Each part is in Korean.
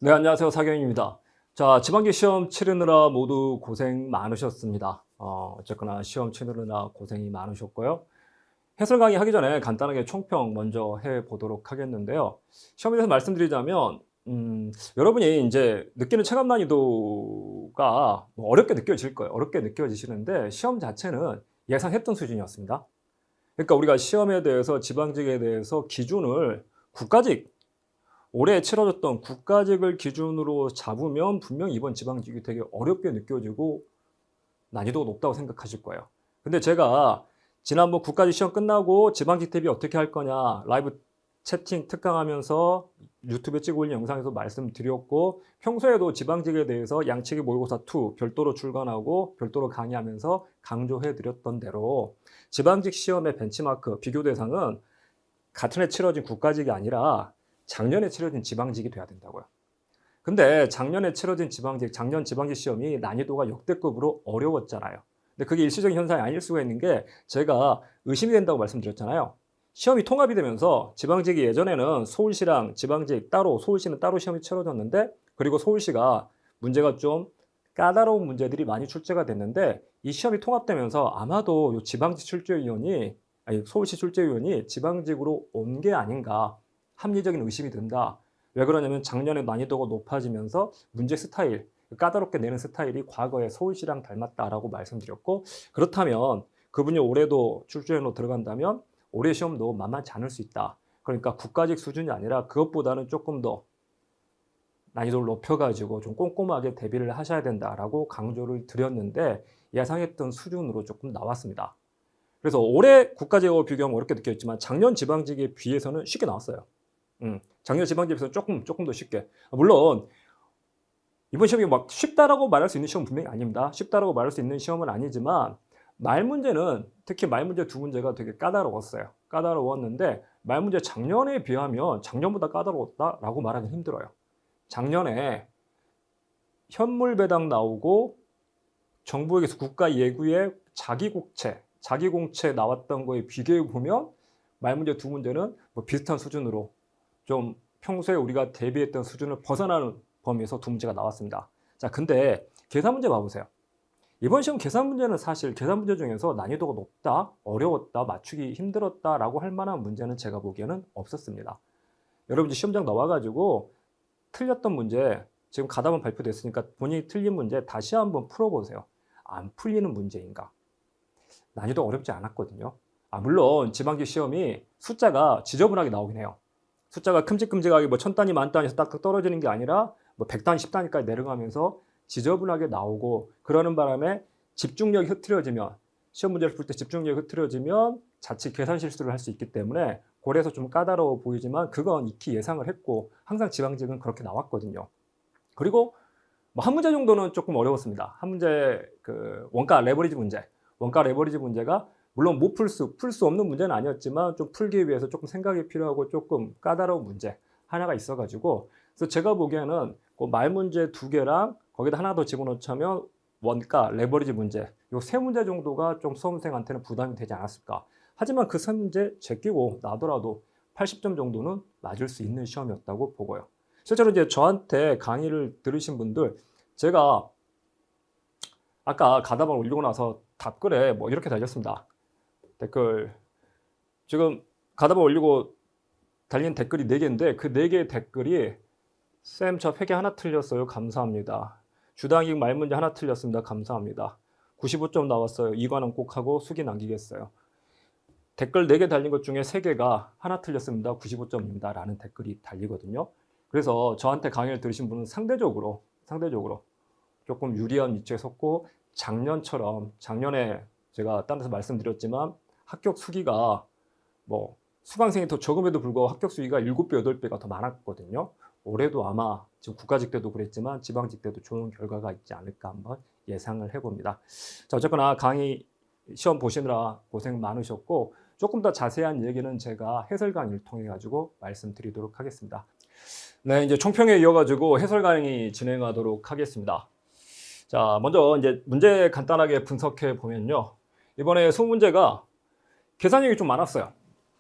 네, 안녕하세요. 사경입니다. 자, 지방기 시험 치르느라 모두 고생 많으셨습니다. 어쨌거나 시험 치르느라 고생이 많으셨고요. 해설 강의 하기 전에 간단하게 총평 먼저 해보도록 하겠는데요. 시험에 대해서 말씀드리자면, 여러분이 이제 느끼는 체감 난이도가 뭐 어렵게 느껴질 거예요. 어렵게 느껴지시는데, 시험 자체는 예상했던 수준이었습니다. 그러니까 우리가 시험에 대해서, 지방직에 대해서 기준을 국가직, 올해 치러졌던 국가직을 기준으로 잡으면 분명히 이번 지방직이 되게 어렵게 느껴지고 난이도가 높다고 생각하실 거예요. 근데 제가 지난번 국가직 시험 끝나고 지방직 대비 어떻게 할 거냐 라이브 채팅 특강하면서 유튜브에 찍어 올린 영상에서 말씀드렸고, 평소에도 지방직에 대해서 양치기 모의고사 2 별도로 출간하고 별도로 강의하면서 강조해 드렸던 대로 지방직 시험의 벤치마크 비교 대상은 같은 해 치러진 국가직이 아니라 작년에 치러진 지방직이 돼야 된다고요. 근데 작년에 치러진 지방직, 작년 지방직 시험이 난이도가 역대급으로 어려웠잖아요. 근데 그게 일시적인 현상이 아닐 수가 있는 게, 제가 의심이 된다고 말씀드렸잖아요. 시험이 통합이 되면서 지방직이 예전에는 서울시랑 지방직 따로, 서울시는 따로 시험이 치러졌는데, 그리고 서울시가 문제가 좀 까다로운 문제들이 많이 출제가 됐는데, 이 시험이 통합되면서 아마도 지방직 출제위원이, 서울시 출제위원이 지방직으로 온 게 아닌가 합리적인 의심이 든다. 왜 그러냐면 작년에 난이도가 높아지면서 문제 스타일, 까다롭게 내는 스타일이 과거에 서울시랑 닮았다라고 말씀드렸고, 그렇다면 그분이 올해도 출제로 들어간다면 올해 시험도 만만치 않을 수 있다. 그러니까 국가직 수준이 아니라 그것보다는 조금 더 난이도를 높여가지고 좀 꼼꼼하게 대비를 하셔야 된다라고 강조를 드렸는데, 예상했던 수준으로 조금 나왔습니다. 그래서 올해 국가직하고 비교하면 어렵게 느꼈지만 작년 지방직에 비해서는 쉽게 나왔어요. 작년 지방직에 비해서 조금 더 쉽게. 물론 이번 시험이 막 쉽다라고 말할 수 있는 시험은 분명히 아닙니다. 쉽다라고 말할 수 있는 시험은 아니지만, 말 문제는 특히 말 문제 2문제가 되게 까다로웠어요. 까다로웠는데 말 문제 작년에 비하면 작년보다 까다로웠다라고 말하기 힘들어요. 작년에 현물 배당 나오고 정부에게서 국가 예구에 자기공채 나왔던 거에 비교해 보면 말 문제 2문제는 뭐 비슷한 수준으로 좀 평소에 우리가 대비했던 수준을 벗어나는 범위에서 2문제가 나왔습니다. 자, 근데 계산 문제 봐보세요. 이번 시험 계산 문제는 사실 계산 문제 중에서 난이도가 높다, 어려웠다, 맞추기 힘들었다라고 할 만한 문제는 제가 보기에는 없었습니다. 여러분들 시험장 나와가지고 틀렸던 문제, 지금 가담은 발표됐으니까 본인이 틀린 문제 다시 한번 풀어보세요. 안 풀리는 문제인가? 난이도 어렵지 않았거든요. 물론 지방직 시험이 숫자가 지저분하게 나오긴 해요. 숫자가 큼직큼직하게 뭐 1000단위, 만단위에서 딱딱 떨어지는 게 아니라 뭐 100단위, 10단위까지 내려가면서 지저분하게 나오고, 그러는 바람에 집중력이 흐트러지면, 시험 문제를 풀 때 집중력이 흐트러지면 자칫 계산 실수를 할 수 있기 때문에 그래서 좀 까다로워 보이지만 그건 익히 예상을 했고, 항상 지방직은 그렇게 나왔거든요. 그리고 뭐 한 문제 정도는 조금 어려웠습니다. 한 문제 원가 레버리지 문제가 물론 못 풀 수 없는 문제는 아니었지만 좀 풀기 위해서 조금 생각이 필요하고 조금 까다로운 문제 하나가 있어가지고, 그래서 제가 보기에는 그 말 문제 2개랑 거기다 하나 더 집어넣자면 원가 레버리지 문제, 요 3문제 정도가 좀 수험생한테는 부담이 되지 않았을까. 하지만 그 3문제 제끼고 나더라도 80점 정도는 맞을 수 있는 시험이었다고 보고요. 실제로 이제 저한테 강의를 들으신 분들, 제가 아까 가담을 올리고 나서 답글에 뭐 이렇게 달렸습니다. 댓글, 지금 가담을 올리고 달린 댓글이 4개인데 그 4개의 댓글이 쌤 저 회계 하나 틀렸어요. 감사합니다. 주당이익 말 문제 하나 틀렸습니다. 감사합니다. 95점 나왔어요. 이관은 꼭 하고 수기 남기겠어요. 댓글 4개 달린 것 중에 3개가 하나 틀렸습니다. 95점입니다. 라는 댓글이 달리거든요. 그래서 저한테 강의를 들으신 분은 상대적으로 조금 유리한 위치에 섰고, 작년에 제가 딴 데서 말씀드렸지만 합격 수기가 뭐 수강생이 더 적음에도 불구하고 합격 수기가 7배, 8배가 더 많았거든요. 올해도 아마 지금 국가직 때도 그랬지만 지방직 때도 좋은 결과가 있지 않을까 한번 예상을 해봅니다. 자, 어쨌거나 강의 시험 보시느라 고생 많으셨고, 조금 더 자세한 얘기는 제가 해설 강의를 통해 가지고 말씀드리도록 하겠습니다. 네, 이제 총평에 이어가지고 해설 강의 진행하도록 하겠습니다. 자, 먼저 이제 문제 간단하게 분석해 보면요. 이번에 20문제가 계산형이 좀 많았어요.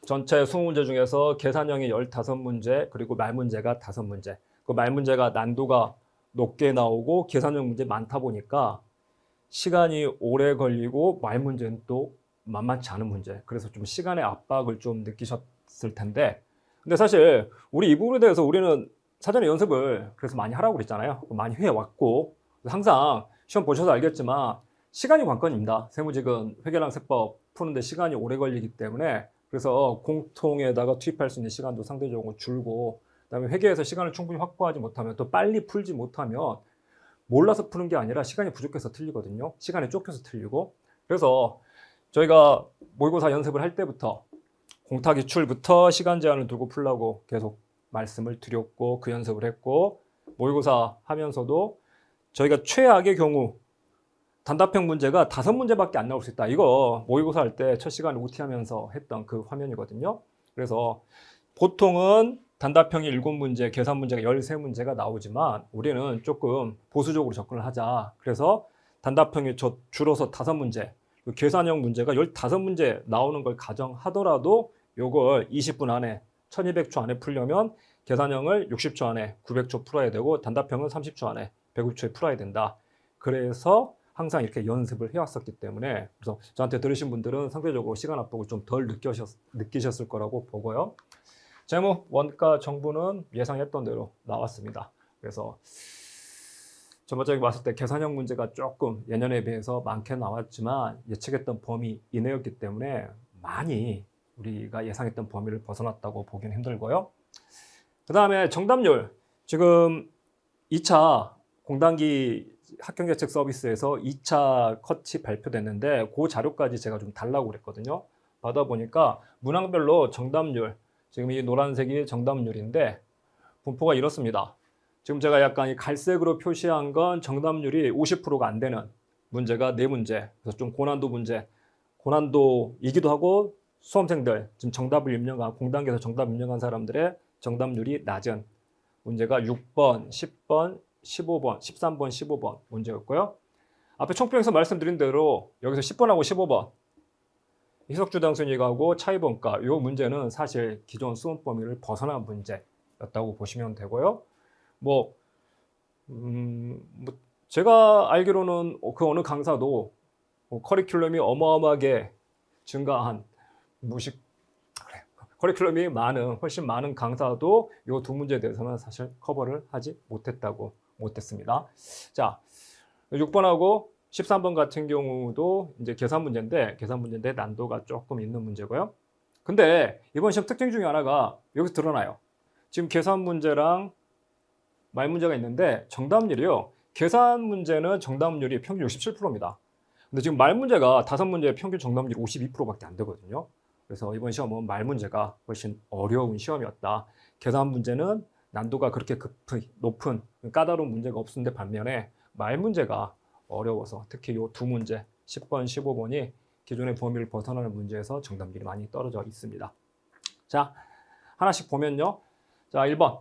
전체 20문제 중에서 계산형이 15문제, 그리고 말 문제가 5문제. 그 말 문제가 난도가 높게 나오고 계산형 문제 많다 보니까 시간이 오래 걸리고 말 문제는 또 만만치 않은 문제. 그래서 좀 시간의 압박을 좀 느끼셨을 텐데, 근데 사실 우리 이 부분에 대해서 우리는 사전에 연습을 그래서 많이 하라고 그랬잖아요. 많이 해왔고 항상 시험 보셔서 알겠지만 시간이 관건입니다. 세무직은 회계랑 세법 푸는데 시간이 오래 걸리기 때문에, 그래서 공통에다가 투입할 수 있는 시간도 상대적으로 줄고, 그다음에 회계에서 시간을 충분히 확보하지 못하면, 또 빨리 풀지 못하면 몰라서 푸는 게 아니라 시간이 부족해서 틀리거든요. 시간이 쫓겨서 틀리고. 그래서 저희가 모의고사 연습을 할 때부터 공타 기출부터 시간 제한을 두고 풀라고 계속 말씀을 드렸고, 그 연습을 했고, 모의고사 하면서도 저희가 최악의 경우 단답형 문제가 5문제밖에 안 나올 수 있다. 이거 모의고사 할 때 첫 시간에 OT하면서 했던 그 화면이거든요. 그래서 보통은 단답형이 7문제, 계산 문제가 13문제가 나오지만 우리는 조금 보수적으로 접근을 하자. 그래서 단답형이 줄어서 5문제, 계산형 문제가 15문제 나오는 걸 가정하더라도 요걸 20분 안에 1200초 안에 풀려면 계산형을 60초 안에 900초 풀어야 되고, 단답형은 30초 안에 150초에 풀어야 된다. 그래서 항상 이렇게 연습을 해왔었기 때문에, 그래서 저한테 들으신 분들은 상대적으로 시간 압박을 좀 덜 느끼셨을 거라고 보고요. 재무, 원가, 정부는 예상했던 대로 나왔습니다. 그래서 전반적으로 봤을 때 계산형 문제가 조금 예년에 비해서 많게 나왔지만 예측했던 범위 이내였기 때문에 많이 우리가 예상했던 범위를 벗어났다고 보기는 힘들고요. 그 다음에 정답률, 지금 2차 공단기 학경계책 서비스에서 2차 컷이 발표됐는데 그 자료까지 제가 좀 달라고 그랬거든요. 받아보니까 문항별로 정답률, 지금 이 노란색이 정답률인데 분포가 이렇습니다. 지금 제가 약간 이 갈색으로 표시한 건 정답률이 50%가 안 되는 문제가 4문제. 그래서 좀 고난도 문제, 고난도이기도 하고 수험생들, 지금 정답을 입력한, 공단계에서 정답 입력한 사람들의 정답률이 낮은 문제가 6번, 10번, 15번, 13번, 15번 문제였고요. 앞에 총평에서 말씀드린 대로 여기서 10번하고 15번 희석주당순이익하고 차이범가, 이 문제는 사실 기존 수험 범위를 벗어난 문제였다고 보시면 되고요. 뭐 제가 알기로는 그 어느 강사도 커리큘럼이 어마어마하게 증가한 커리큘럼이 훨씬 많은 강사도 이 두 문제에 대해서는 사실 커버를 하지 못했습니다. 자, 6번하고 13번 같은 경우도 이제 계산 문제인데 난도가 조금 있는 문제고요. 근데 이번 시험 특징 중에 하나가 여기서 드러나요. 지금 계산 문제랑 말 문제가 있는데 정답률이요. 계산 문제는 정답률이 평균 67%입니다. 근데 지금 말 문제가 5문제의 평균 정답률이 52%밖에 안 되거든요. 그래서 이번 시험은 말 문제가 훨씬 어려운 시험이었다. 계산 문제는 난도가 그렇게 높은 까다로운 문제가 없었는데 반면에 말 문제가 어려워서 특히 이 두 문제 10번, 15번이 기존의 범위를 벗어나는 문제에서 정답률이 많이 떨어져 있습니다. 자, 하나씩 보면요. 자, 1번.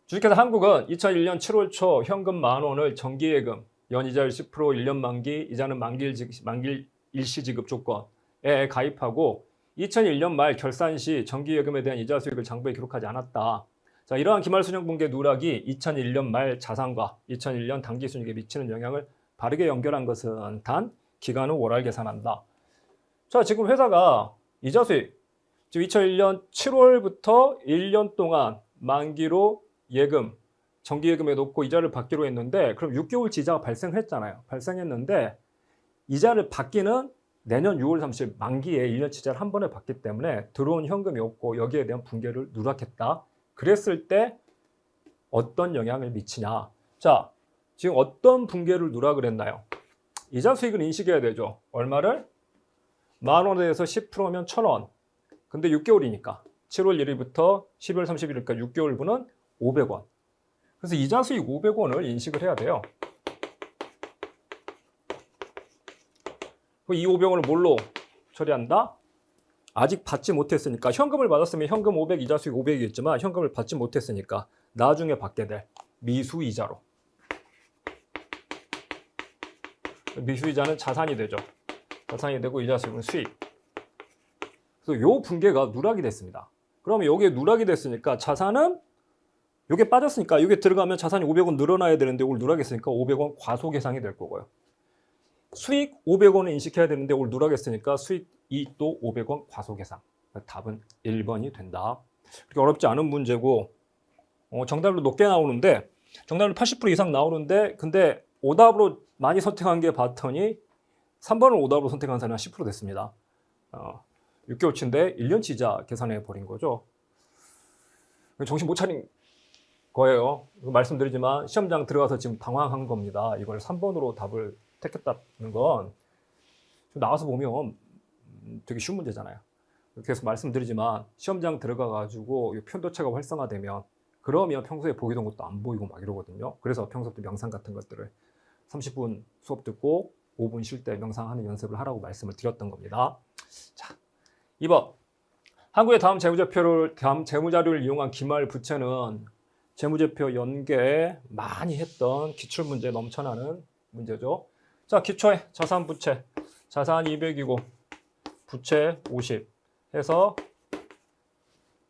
주식회사 한국은 2001년 7월 초 현금 10,000원을 정기예금, 연이자율 10%, 1년 만기, 이자는 만기 일시 지급 조건에 가입하고 2001년 말 결산 시 정기예금에 대한 이자 수익을 장부에 기록하지 않았다. 자, 이러한 기말순영분기의 누락이 2001년 말 자산과 2001년 당기순이익에 미치는 영향을 바르게 연결한 것은 단 기간은 월할 계산한다. 자, 지금 회사가 이자 수익, 지금 2001년 7월부터 1년 동안 만기로 예금, 정기예금에 놓고 이자를 받기로 했는데, 그럼 6개월치 이자가 발생했잖아요. 발생했는데 이자를 받기는 내년 6월 30일 만기에 1년치 이자를 한 번에 받기 때문에 들어온 현금이 없고 여기에 대한 분괴를 누락했다. 그랬을 때 어떤 영향을 미치냐. 자, 지금 어떤 분괴를 누락을 했나요? 이자 수익을 인식해야 되죠. 얼마를? 10,000원에서 10%면 1,000원. 근데 6개월이니까 7월 1일부터 12월 30일까지 6개월분은 500원. 그래서 이자 수익 500원을 인식을 해야 돼요. 이 500원을 뭘로 처리한다? 아직 받지 못했으니까, 현금을 받았으면 현금 500, 이자 수익 500이겠지만 현금을 받지 못했으니까 나중에 받게 될 미수이자로. 미수이자는 자산이 되죠. 자산이 되고 이자 수익은 수익. 그래서 요 분계가 누락이 됐습니다. 그러면 여기에 누락이 됐으니까 자산은 이게 빠졌으니까 이게 들어가면 자산이 500원 늘어나야 되는데 이걸 누락했으니까 500원 과소계상이 될 거고요. 수익 500원을 인식해야 되는데 이걸 누락했으니까 수익 이익도 500원 과소계상. 답은 1번이 된다. 그렇게 어렵지 않은 문제고 정답률 높게 나오는데 정답률 80% 이상 나오는데 근데 오답으로 많이 선택한 게 봤더니 3번을 오답으로 선택한 사람이 한 10% 됐습니다. 6개월치인데 1년치 이자 계산해 버린 거죠. 정신 못 차린 거예요. 말씀드리지만 시험장 들어가서 지금 당황한 겁니다. 이걸 3번으로 답을 택했다는 건 나와서 보면 되게 쉬운 문제잖아요. 계속 말씀드리지만 시험장 들어가가지고 편도체가 활성화되면 그러면 평소에 보이던 것도 안 보이고 막 이러거든요. 그래서 평소부터 명상 같은 것들을 30분 수업 듣고 5분 쉴 때 명상하는 연습을 하라고 말씀을 드렸던 겁니다. 자, 2번. 한국의 다음 재무자료를 이용한 기말 부채는 재무제표 연계에 많이 했던 기출문제 넘쳐나는 문제죠. 자, 기초에 자산 부채. 자산 200이고 부채 50 해서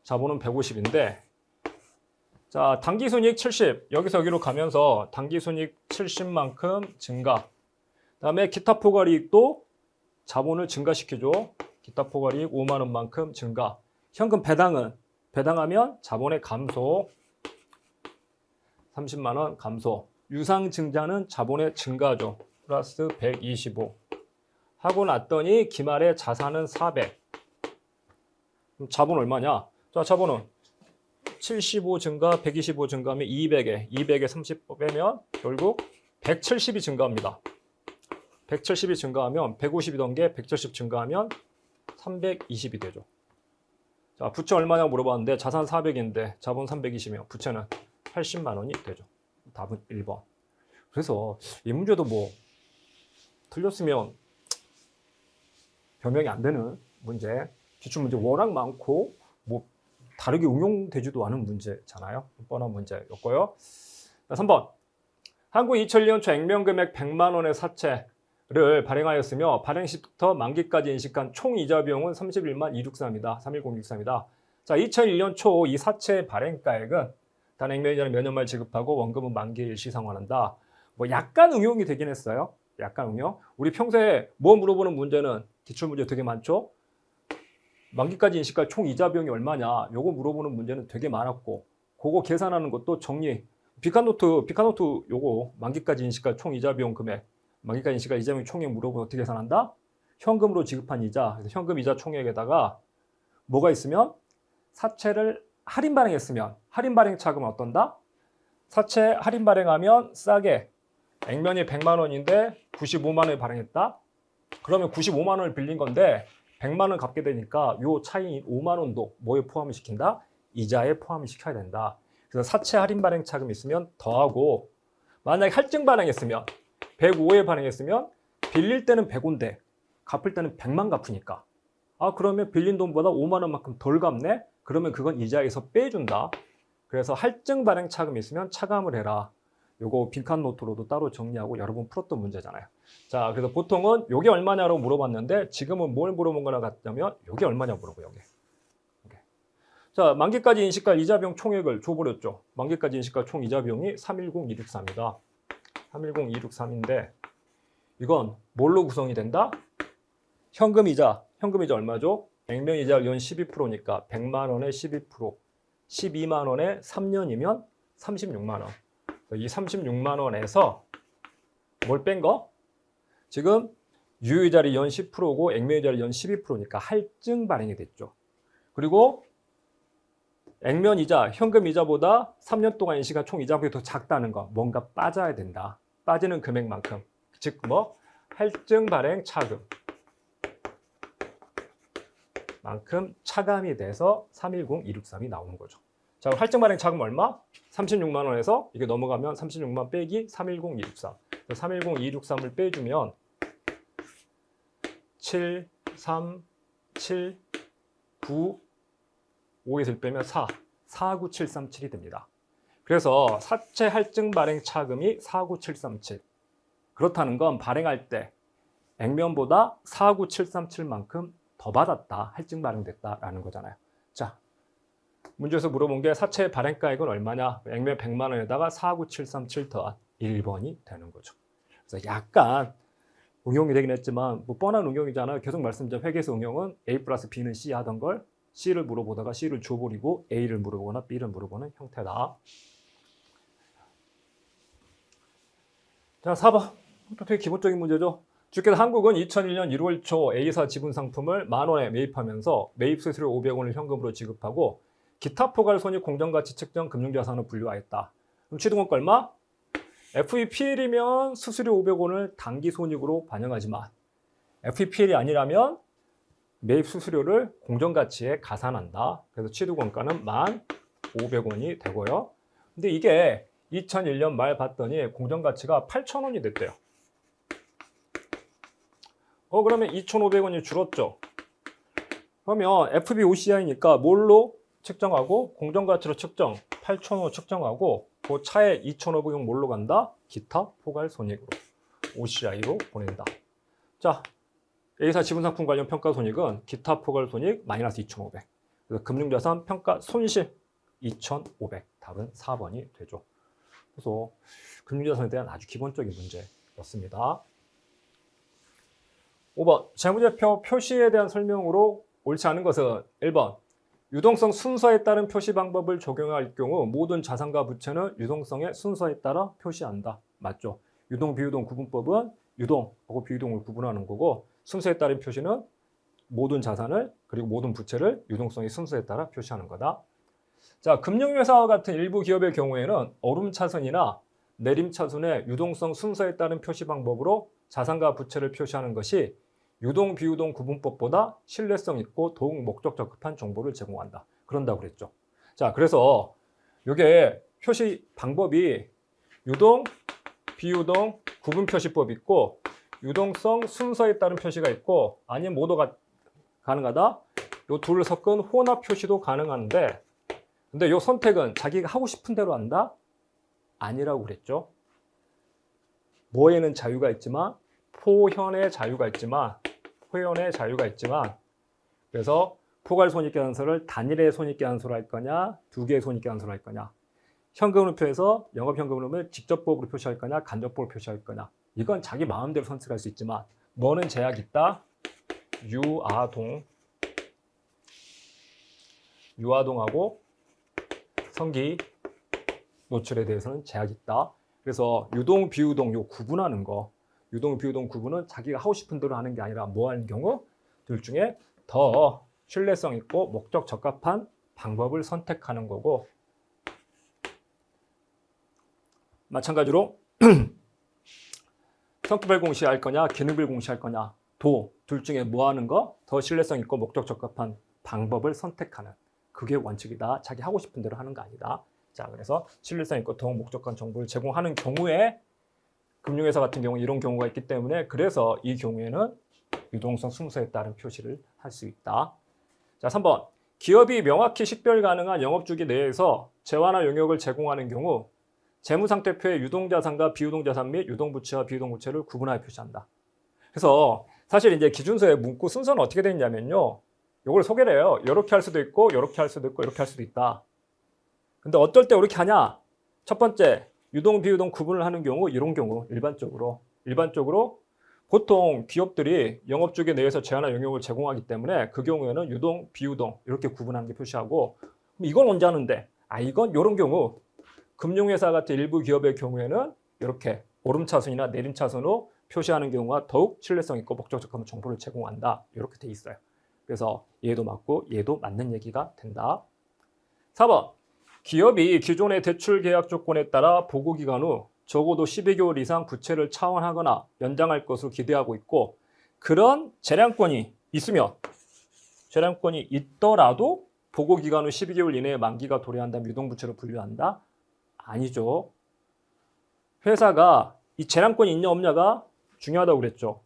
자본은 150인데 자, 당기순이익 70 여기서 여기로 가면서 당기순이익 70만큼 증가. 그다음에 기타 포괄이익도 자본을 증가시키죠. 기타 포괄이익 5만 원만큼 증가. 현금 배당하면 자본의 감소 30만 원 감소. 유상 증자는 자본의 증가죠. 플러스 125. 하고 났더니 기말에 자산은 400. 그럼 자본 얼마냐? 자, 자본은 75 증가, 125 증가하면 200에 200에 30 빼면 결국 170이 증가합니다. 170이 증가하면 150이던 게 170 증가하면 320이 되죠. 자, 부채 얼마냐고 물어봤는데 자산 400인데 자본 320이면 부채는 80만 원이 되죠. 답은 1번. 그래서 이 문제도 뭐 틀렸으면 변명이 안 되는 문제, 기출문제 워낙 많고 뭐 다르게 응용되지도 않은 문제잖아요. 뻔한 문제였고요. 3번. 한국 2001년 초 액면금액 100만 원의 사채를 발행하였으며 발행 시부터 만기까지 인식한 총 이자 비용은 31만 263이다. 31063이다. 자, 2001년 초 이 사채 발행가액은 단 액면이자를 몇 년 말 지급하고 원금은 만기에 일시 상환한다. 뭐 약간 응용이 되긴 했어요. 약간 응용. 우리 평소에 뭐 물어보는 문제는 기출문제 되게 많죠. 만기까지 인식할 총 이자 비용이 얼마냐 요거 물어보는 문제는 되게 많았고 그거 계산하는 것도 정리 비칸노트 요거 만기까지 인식할 총 이자 비용 금액 만기까지 인식할 이자 비용 총액 물어보면 어떻게 계산한다? 현금으로 지급한 이자 그래서 현금 이자 총액에다가 뭐가 있으면 사채를 할인 발행했으면 할인 발행 차금은 어떤다? 사채 할인 발행하면 싸게 액면이 100만 원인데 95만 원에 발행했다? 그러면 95만 원을 빌린 건데 100만 원 갚게 되니까 요 차이인 5만 원도 뭐에 포함을 시킨다? 이자에 포함을 시켜야 된다. 그래서 사채 할인 발행 차금 있으면 더하고 만약에 할증 발행했으면 105에 발행했으면 빌릴 때는 105인데 갚을 때는 100만 갚으니까 그러면 빌린 돈보다 5만 원만큼 덜 갚네? 그러면 그건 이자에서 빼준다. 그래서 할증 발행 차금 있으면 차감을 해라. 요거 빈칸 노트로도 따로 정리하고 여러 번 풀었던 문제잖아요. 자, 그래서 보통은 요게 얼마냐고 물어봤는데 지금은 뭘 물어본 거나 같냐면 요게 얼마냐고 물어보고 요게. 자, 만기까지 인식할 이자 비용 총액을 줘버렸죠. 만기까지 인식할 총 이자 비용이 310263이다. 310263인데 이건 뭘로 구성이 된다? 현금 이자 얼마죠? 액면 이자 연 12%니까 100만 원에 12%, 12만 원에 3년이면 36만 원. 이 36만 원에서 뭘 뺀 거? 지금 유효이자리 연 10%고 액면이자리 연 12%니까 할증 발행이 됐죠. 그리고 액면이자, 현금이자보다 3년 동안 인식한 총 이자금이 더 작다는 거. 뭔가 빠져야 된다. 빠지는 금액만큼. 즉 뭐? 할증 발행 차금. 만큼 차감이 돼서 310263이 나오는 거죠. 자, 할증 발행 차금 얼마? 36만 원에서 이게 넘어가면 36만 빼기 310263. 310263을 빼주면 7, 3, 7, 9, 5에서 빼면 4, 49737이 됩니다. 그래서 사채 할증 발행 차금이 49737. 그렇다는 건 발행할 때 액면보다 49737만큼 더 받았다. 할증 발행됐다라는 거잖아요. 자, 문제에서 물어본 게 사채 발행가액은 얼마냐? 액면 100만 원에다가 49737 더한 1번이 되는 거죠. 그래서 약간 응용이 되긴 했지만 뭐 뻔한 응용이잖아요. 계속 말씀드린 회계에서 응용은 A 플러스 B는 C 하던 걸 C를 물어보다가 C를 줘버리고 A를 물어보거나 B를 물어보는 형태다. 자, 4번. 되게 기본적인 문제죠. 주께서 한국은 2001년 1월 초 A사 지분 상품을 10,000원에 매입하면서 매입 수수료 500원을 현금으로 지급하고 기타 포괄 손익 공정가치 측정 금융자산을 분류하였다. 그럼 취득원가 얼마? FEPL이면 수수료 500원을 당기 손익으로 반영하지만 FEPL이 아니라면 매입 수수료를 공정가치에 가산한다. 그래서 취득원가는 1,500원이 되고요. 근데 이게 2001년 말 봤더니 공정가치가 8,000원이 됐대요. 그러면 2,500원이 줄었죠. 그러면 FBOCI니까 뭘로 측정하고 공정가치로 측정 8,000원 측정하고 그 차에 2,500원 뭘로 간다? 기타 포괄 손익으로 OCI로 보낸다. 자, A사 지분상품 관련 평가 손익은 기타 포괄 손익 마이너스 2,500. 그래서 금융자산 평가 손실 2,500. 답은 4번이 되죠. 그래서 금융자산에 대한 아주 기본적인 문제였습니다. 5번 재무제표 표시에 대한 설명으로 옳지 않은 것은 1번 유동성 순서에 따른 표시 방법을 적용할 경우 모든 자산과 부채는 유동성의 순서에 따라 표시한다. 맞죠? 유동 비유동 구분법은 유동하고 비유동을 구분하는 거고 순서에 따른 표시는 모든 자산을 그리고 모든 부채를 유동성의 순서에 따라 표시하는 거다. 자, 금융회사와 같은 일부 기업의 경우에는 오름차순이나 내림차순의 유동성 순서에 따른 표시 방법으로 자산과 부채를 표시하는 것이 유동 비유동 구분법보다 신뢰성 있고 더욱 목적 적합한 정보를 제공한다. 그런다고 그랬죠. 자, 그래서 이게 표시 방법이 유동 비유동 구분 표시법 있고 유동성 순서에 따른 표시가 있고 아니면 모두가 가능하다. 이 둘을 섞은 혼합 표시도 가능한데 근데 이 선택은 자기가 하고 싶은 대로 한다? 아니라고 그랬죠. 뭐에는 자유가 있지만 포현의 자유가 있지만 그래서 포괄 손익계산서를 단일의 손익계산서로 할 거냐, 두 개의 손익계산서로 할 거냐, 현금흐름표에서 영업현금흐름을 직접법으로 표시할 거냐, 간접법으로 표시할 거냐. 이건 자기 마음대로 선택할 수 있지만 뭐는 제약이 있다? 유아동하고 성기 노출에 대해서는 제약이 있다. 그래서 유동, 비유동 요 구분하는 거 유동, 비유동 구분은 자기가 하고 싶은 대로 하는 게 아니라 뭐 하는 경우? 둘 중에 더 신뢰성 있고 목적 적합한 방법을 선택하는 거고 마찬가지로 성격별 공시할 거냐, 기능별 공시할 거냐 둘 중에 뭐 하는 거? 더 신뢰성 있고 목적 적합한 방법을 선택하는 그게 원칙이다. 자기 하고 싶은 대로 하는 거 아니다. 자, 그래서 신뢰성 있고 더욱 목적한 정보를 제공하는 경우에 금융회사 같은 경우 이런 경우가 있기 때문에 그래서 이 경우에는 유동성 순서에 따른 표시를 할 수 있다. 자, 3번. 기업이 명확히 식별 가능한 영업주기 내에서 재화나 용역을 제공하는 경우 재무상태표에 유동자산과 비유동자산 및 유동부채와 비유동부채를 구분하여 표시한다. 그래서 사실 이제 기준서의 문구 순서는 어떻게 되냐면요. 이걸 소개를 해요. 이렇게 할 수도 있고 이렇게 할 수도 있고 이렇게 할 수도 있다. 근데 어떨 때 이렇게 하냐? 첫 번째. 유동, 비유동 구분을 하는 경우 이런 경우 일반적으로 보통 기업들이 영업주기 내에서 재화나 용역을 제공하기 때문에 그 경우에는 유동, 비유동 이렇게 구분하는 게 표시하고 그럼 이건 언제 하는데? 이건 이런 경우 금융회사 같은 일부 기업의 경우에는 이렇게 오름차순이나 내림차순으로 표시하는 경우가 더욱 신뢰성 있고 목적 적합한 정보를 제공한다. 이렇게 돼 있어요. 그래서 얘도 맞고 얘도 맞는 얘기가 된다. 4번. 기업이 기존의 대출 계약 조건에 따라 보고 기간 후 적어도 12개월 이상 부채를 차환하거나 연장할 것으로 기대하고 있고 그런 재량권이 있더라도 보고 기간 후 12개월 이내에 만기가 도래한다면 유동부채로 분류한다? 아니죠. 회사가 이 재량권이 있냐 없냐가 중요하다고 그랬죠.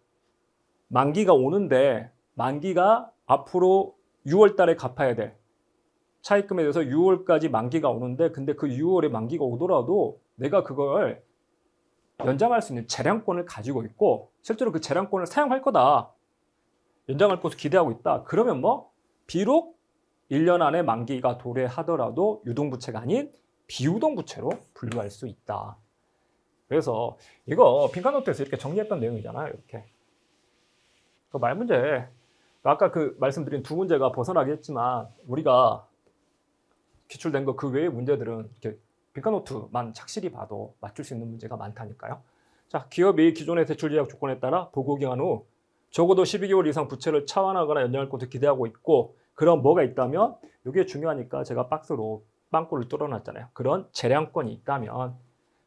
만기가 오는데 만기가 앞으로 6월 달에 갚아야 돼. 차입금에 대해서 6월까지 만기가 오는데 근데 그 6월에 만기가 오더라도 내가 그걸 연장할 수 있는 재량권을 가지고 있고 실제로 그 재량권을 사용할 거다. 연장할 것을 기대하고 있다. 그러면 비록 1년 안에 만기가 도래하더라도 유동부채가 아닌 비유동부채로 분류할 수 있다. 그래서 이거 빈칸노트에서 이렇게 정리했던 내용이잖아요. 이렇게. 그 말 문제, 아까 그 말씀드린 두 문제가 벗어나긴 했지만 우리가 기출된 거 그 외의 문제들은 이렇게 빈칸노트만 착실히 봐도 맞출 수 있는 문제가 많다니까요. 자, 기업이 기존의 대출 제약 조건에 따라 보고 기한 후 적어도 12개월 이상 부채를 차환하거나 연장할 것을 기대하고 있고, 그런 뭐가 있다면, 이게 중요하니까 제가 박스로 빵꾸를 뚫어놨잖아요. 그런 재량권이 있다면,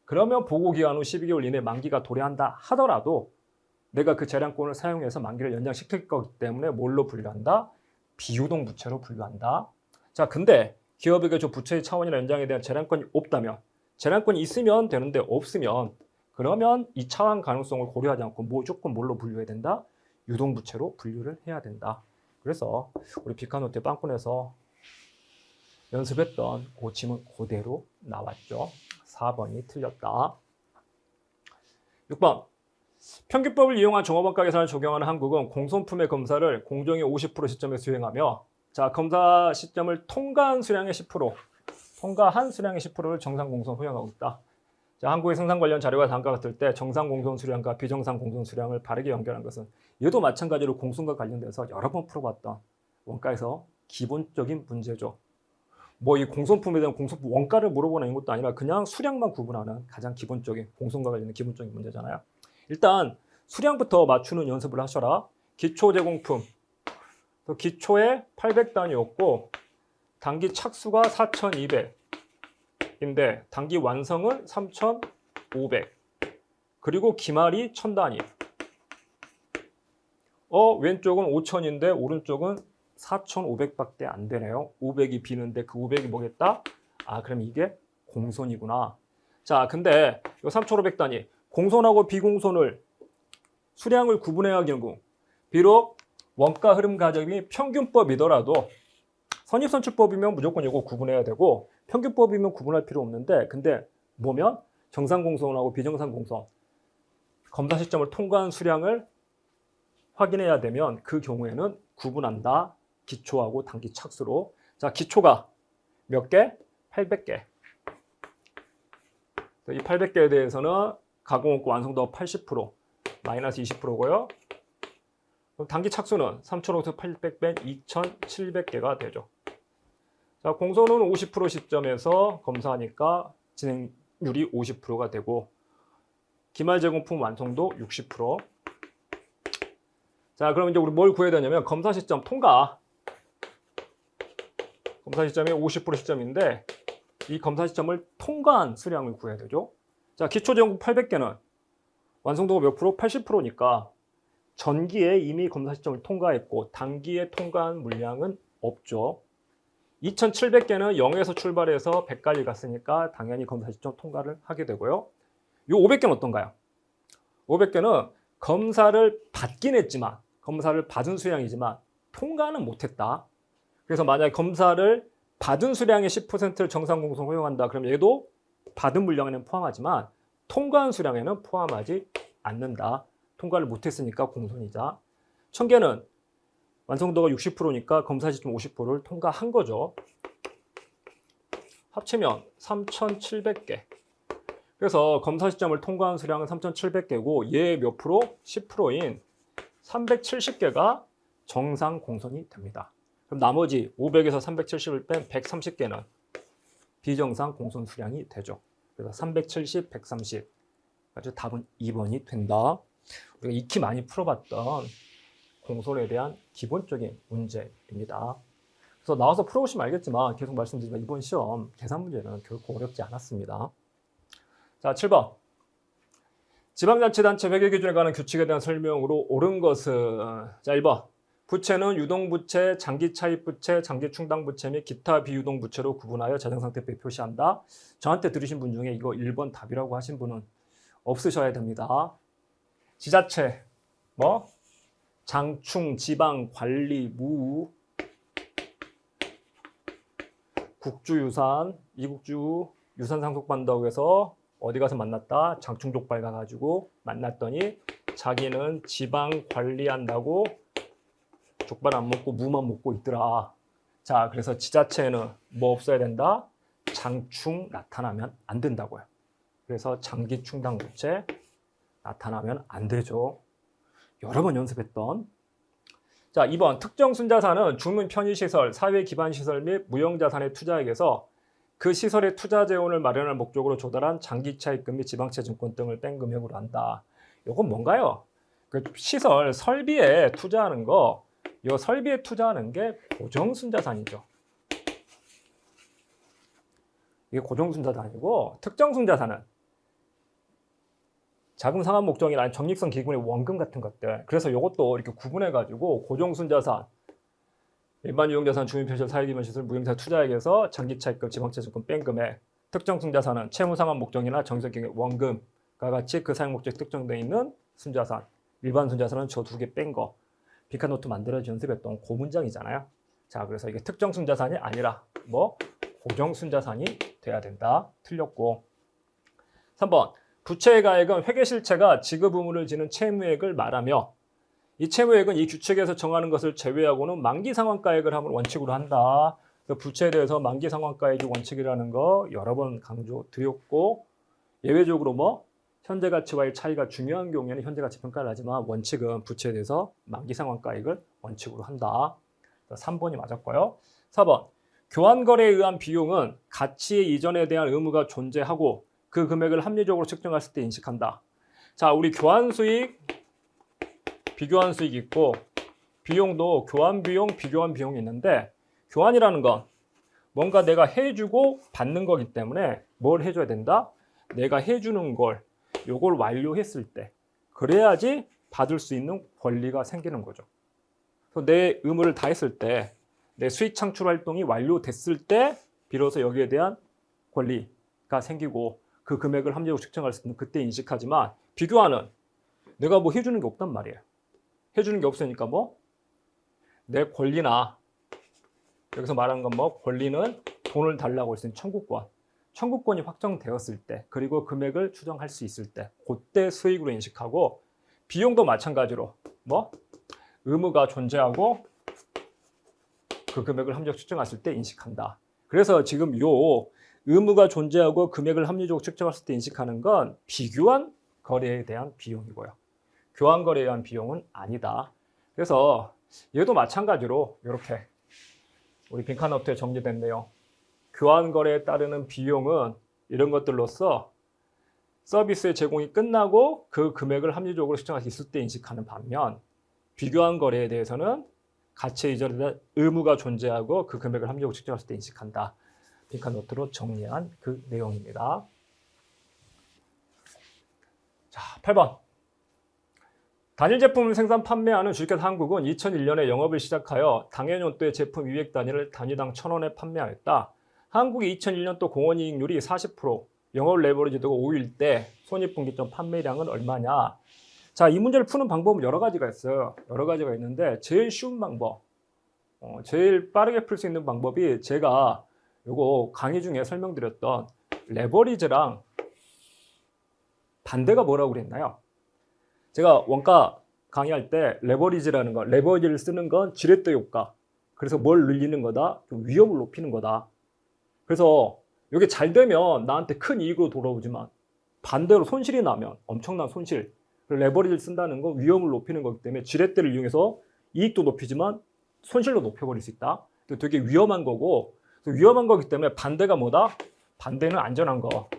그러면 보고 기한 후 12개월 이내 만기가 도래한다 하더라도 내가 그 재량권을 사용해서 만기를 연장시킬 거기 때문에 뭘로 분류한다? 비유동 부채로 분류한다. 자, 근데 기업에게 저 부채의 차원이나 연장에 대한 재량권이 없다면, 재량권이 있으면 되는데 없으면, 그러면 이 차환 가능성을 고려하지 않고 무조건 뭘로 분류해야 된다? 유동부채로 분류를 해야 된다. 그래서 우리 빈칸노트에 빵꾸내서 연습했던 그 지문 그대로 나왔죠. 4번이 틀렸다. 6번. 평균법을 이용한 종합원가 계산을 적용하는 한국은 공손품의 검사를 공정위 50% 시점에 수행하며, 자, 검사 시점을 통과한 수량의 10%, 통과한 수량의 10%를 정상 공손 허용하고 있다. 자, 한국의 생산 관련 자료가 다음과 같을 때 정상 공손 수량과 비정상 공손 수량을 바르게 연결한 것은, 얘도 마찬가지로 공손과 관련돼서 여러 번 풀어봤던 원가에서 기본적인 문제죠. 뭐 이 공손품에 대한 공손품 원가를 물어보는 것도 아니라 그냥 수량만 구분하는 가장 기본적인 공손과 관련된 기본적인 문제잖아요. 일단 수량부터 맞추는 연습을 하셔라. 기초 제공품, 기초에 800단위였고 단기 착수가 4,200인데 단기 완성은 3,500, 그리고 기말이 1,000단위. 왼쪽은 5,000인데 오른쪽은 4,500밖에 안 되네요. 500이 비는데 그 500이 뭐겠다? 아, 그럼 이게 공손이구나. 자, 근데 이 3,500단위 공손하고 비공손을 수량을 구분해야 할 경우, 비록 원가 흐름 가정이 평균법이더라도 선입선출법이면 무조건 이거 구분해야 되고 평균법이면 구분할 필요 없는데, 근데 뭐면 정상공손하고 비정상공손 검사 시점을 통과한 수량을 확인해야 되면 그 경우에는 구분한다. 기초하고 단기 착수로. 자, 기초가 몇 개? 800개. 이 800개에 대해서는 가공업고 완성도 80%, 마이너스 20%고요. 그럼 단기 착수는 3,500에서 800 뺀 2,700개가 되죠. 자, 공손은 50% 시점에서 검사하니까 진행률이 50%가 되고, 기말 제공품 완성도 60%. 자, 그럼 이제 우리 뭘 구해야 되냐면 검사 시점 통과. 검사 시점이 50% 시점인데 이 검사 시점을 통과한 수량을 구해야 되죠. 자, 기초 제공품 800개는 완성도가 몇 프로? 80%니까 전기에 이미 검사 시점을 통과했고 단기에 통과한 물량은 없죠. 2,700개는 0에서 출발해서 100까지 갔으니까 당연히 검사 시점 통과를 하게 되고요. 이 500개는 어떤가요? 500개는 검사를 받긴 했지만, 검사를 받은 수량이지만 통과는 못했다. 그래서 만약에 검사를 받은 수량의 10%를 정상 공손 허용한다. 그럼 얘도 받은 물량에는 포함하지만 통과한 수량에는 포함하지 않는다. 통과를 못했으니까 공손이자. 1,000개는 완성도가 60%니까 검사 시점 50%를 통과한 거죠. 합치면 3,700개. 그래서 검사 시점을 통과한 수량은 3,700개고 얘 몇 프로? 10%인 370개가 정상 공손이 됩니다. 그럼 나머지 500에서 370을 뺀 130개는 비정상 공손 수량이 되죠. 그래서 370, 130. 그래서 답은 2번이 된다. 우리가 익히 많이 풀어봤던 공손에 대한 기본적인 문제입니다. 그래서 나와서 풀어보시면 알겠지만 계속 말씀드리지만 이번 시험 계산 문제는 결코 어렵지 않았습니다. 자, 7번. 지방자치단체 회계 기준에 관한 규칙에 대한 설명으로 옳은 것은, 자, 1번. 부채는 유동부채, 장기차입부채, 장기충당부채 및 기타 비유동부채로 구분하여 재정상태표에 표시한다. 저한테 들으신 분 중에 이거 1번 답이라고 하신 분은 없으셔야 됩니다. 지자체, 뭐? 장충, 지방, 관리, 무, 국주유산, 이국주 유산 상속받는다고 해서 어디 가서 만났다? 장충족발 가가지고 만났더니 자기는 지방 관리한다고 족발 안 먹고 무만 먹고 있더라. 자, 그래서 지자체에는 뭐 없어야 된다? 장충 나타나면 안 된다고요. 그래서 장기 충당 부채 나타나면 안 되죠. 여러 번 연습했던. 자, 2번 특정 순자산은 주민 편의시설, 사회기반시설 및 무형자산의 투자액에서 그 시설의 투자 재원을 마련할 목적으로 조달한 장기차입금 및 지방채증권 등을 뺀 금액으로 한다. 이건 뭔가요? 그 시설, 설비에 투자하는 거, 이 설비에 투자하는 게 고정순자산이죠. 이게 고정순자산이고, 특정순자산은 자금 상환 목적이나 적립성 기금의 원금 같은 것들. 그래서 이것도 이렇게 구분해가지고 고정순자산, 일반 유형자산, 주민편의시설, 사회기반시설, 무형자산 투자액에서 장기차입금, 지방채증권 뺀 금액, 특정순자산은 채무상환 목적이나 정기성 기금의 원금과 같이 그 사용 목적이 특정되어 있는 순자산, 일반 순자산은 저 두 개 뺀 거. 빈칸노트 만들어서 연습했던 그 문장이잖아요. 자, 그래서 이게 특정순자산이 아니라 뭐 고정순자산이 돼야 된다. 틀렸고. 3번 부채의 가액은 회계실체가 지급 의무를 지는 채무액을 말하며 이 채무액은 이 규칙에서 정하는 것을 제외하고는 만기상환가액을 함을 원칙으로 한다. 부채에 대해서 만기상환가액이 원칙이라는 거 여러 번 강조드렸고 예외적으로 뭐 현재 가치와의 차이가 중요한 경우에는 현재 가치 평가를 하지만 원칙은 부채에 대해서 만기상환가액을 원칙으로 한다. 3번이 맞았고요. 4번 교환거래에 의한 비용은 가치의 이전에 대한 의무가 존재하고 그 금액을 합리적으로 측정했을 때 인식한다. 자, 우리 교환수익, 비교환수익 있고 비용도 교환비용, 비교환 비용이 있는데 교환이라는 건 뭔가 내가 해주고 받는 거기 때문에 뭘 해줘야 된다? 내가 해주는 걸 요걸 완료했을 때 그래야지 받을 수 있는 권리가 생기는 거죠. 그래서 내 의무를 다했을 때 내 수익 창출 활동이 완료됐을 때 비로소 여기에 대한 권리가 생기고 그 금액을 합리적으로 측정할 수 있는 그때 인식하지만 비교하는 내가 뭐 해주는 게 없단 말이에요. 해주는 게 없으니까 뭐 내 권리나 여기서 말하는 건 뭐 권리는 돈을 달라고 할 수 있는 청구권. 청구권이 확정되었을 때 그리고 금액을 추정할 수 있을 때 그때 수익으로 인식하고 비용도 마찬가지로 뭐 의무가 존재하고 그 금액을 합리적으로 측정했을 때 인식한다. 그래서 지금 요 의무가 존재하고 금액을 합리적으로 측정했을 때 인식하는 건 비교환 거래에 대한 비용이고요. 교환 거래에 대한 비용은 아니다. 그래서 얘도 마찬가지로 이렇게 우리 빈칸노트에 정리됐네요. 교환 거래에 따르는 비용은 이런 것들로서 서비스의 제공이 끝나고 그 금액을 합리적으로 측정할 수 있을 때 인식하는 반면 비교환 거래에 대해서는 가치 이전에 대한 의무가 존재하고 그 금액을 합리적으로 측정할 때 인식한다. 빈칸노트로 정리한 그 내용입니다. 자, 8번. 단일 제품을 생산 판매하는 주식회사 한국은 2001년에 영업을 시작하여 당해년도에 제품 200 단위를 단위당 1,000원에 판매하였다. 한국이 2001년도 공원이익률이 40%, 영업 레버리지도가 5일 때 손익분기점 판매량은 얼마냐? 자, 이 문제를 푸는 방법은 여러 가지가 있어요. 여러 가지가 있는데 제일 쉬운 방법, 제일 빠르게 풀 수 있는 방법이 제가 요거 강의 중에 설명드렸던 레버리지랑 반대가 뭐라고 그랬나요? 제가 원가 강의할 때 레버리지라는 거, 레버리지를 쓰는 건 지렛대 효과. 그래서 뭘 늘리는 거다? 좀 위험을 높이는 거다. 그래서 이게 잘 되면 나한테 큰 이익으로 돌아오지만 반대로 손실이 나면 엄청난 손실. 레버리지를 쓴다는 건 위험을 높이는 거기 때문에 지렛대를 이용해서 이익도 높이지만 손실도 높여버릴 수 있다. 되게 위험한 거고 위험한 거기 때문에 반대가 뭐다? 반대는 안전한 거.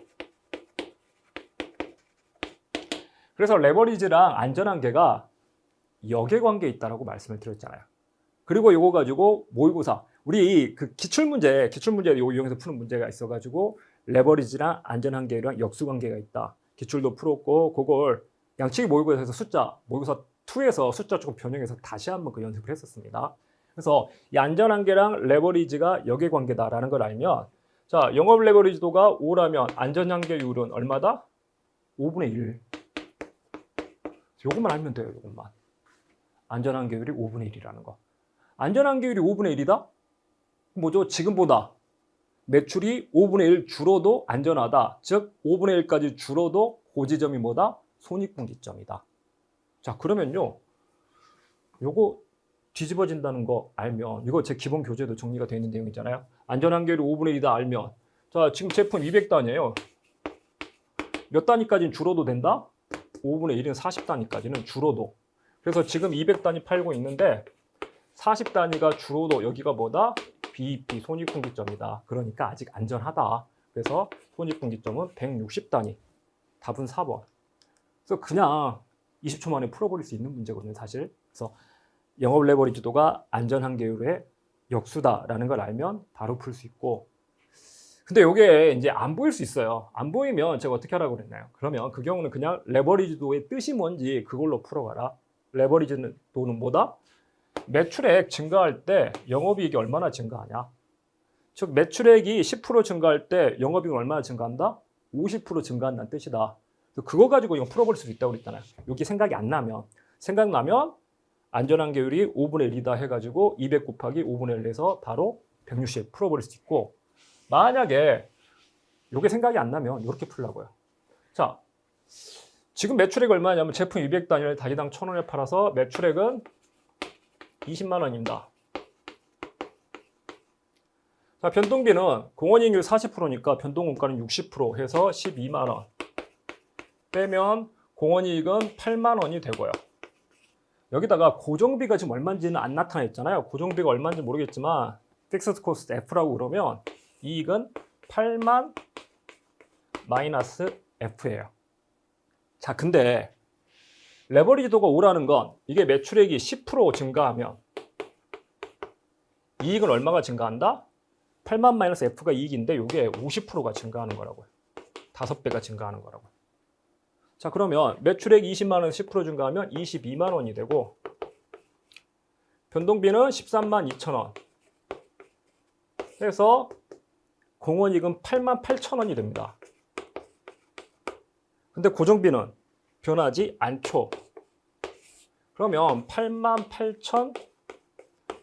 그래서 레버리지랑 안전한계가 역액관계에 있다라고 말씀을 드렸잖아요. 그리고 이거 가지고 모의고사 우리 그 기출문제 이거 이용해서 푸는 문제가 있어가지고 레버리지랑 안전한계랑 역수관계가 있다. 기출도 풀었고 그걸 양치기 모의고사에서 모의고사 2에서 숫자 조금 변형해서 다시 한번 그 연습을 했었습니다. 그래서 이 안전한계랑 레버리지가 역액관계다라는 걸 알면 자 영업 레버리지도가 5라면 안전한계율은 얼마다? 5분의 1. 요것만 알면 돼요. 요것만. 안전한계율이 5분의 1이라는 거. 안전한계율이 5분의 1이다? 뭐죠? 지금보다 매출이 5분의 1 줄어도 안전하다. 즉 5분의 1까지 줄어도 고지점이 뭐다? 손익분기점이다. 자 그러면요. 요거 뒤집어진다는 거 알면, 이거 제 기본 교재도 정리가 되어 있는 내용이잖아요. 안전한계율이 5분의 2다 알면, 자, 지금 제품 200단이에요. 몇 단위까지는 줄어도 된다? 5분의 1은 40단위까지는 줄어도. 그래서 지금 200단위 팔고 있는데 40단위가 줄어도 여기가 뭐다? BEP 손익분기점이다. 그러니까 아직 안전하다. 그래서 손익분기점은 160단위. 답은 4번. 그래서 그냥 20초 만에 풀어버릴 수 있는 문제거든요, 사실. 그래서 영업 레버리지도가 안전한계율의 역수다라는 걸 알면 바로 풀 수 있고, 근데 이게 이제 안 보일 수 있어요. 안 보이면 제가 어떻게 하라고 그랬나요? 그러면 그 경우는 그냥 레버리지도의 뜻이 뭔지 그걸로 풀어가라. 레버리지도는 뭐다? 매출액 증가할 때 영업이익이 얼마나 증가하냐? 즉 매출액이 10% 증가할 때 영업이익이 얼마나 증가한다? 50% 증가한다는 뜻이다. 그거 가지고 이거 풀어볼 수 있다고 그랬잖아요. 여기 생각이 안 나면, 생각나면 안전한계율이 5분의 1이다 해가지고 200 곱하기 5분의 1 해서 바로 160 풀어버릴 수 있고, 만약에 이게 생각이 안 나면 이렇게 풀라고요. 자, 지금 매출액이 얼마냐면 제품 200단위를 단위당 1,000원에 팔아서 매출액은 20만 원입니다. 자, 변동비는 공원이익률 40%니까 변동원가는 60% 해서 12만 원. 빼면 공원이익은 8만 원이 되고요. 여기다가 고정비가 지금 얼마인지는 안 나타나 있잖아요. 고정비가 얼마인지 모르겠지만 픽스드 코스트 F라고 그러면 이익은 8만 마이너스 F예요. 자, 근데 레버리지도가 5라는 건 이게 매출액이 10% 증가하면 이익은 얼마가 증가한다? 8만 마이너스 F가 이익인데 이게 50%가 증가하는 거라고요. 5배가 증가하는 거라고요. 자, 그러면 매출액 20만 원 10% 증가하면 22만 원이 되고, 변동비는 13만 2천 원 해서 공원이익은 8만 8천 원이 됩니다. 근데 고정비는 변하지 않죠. 그러면 8만 8천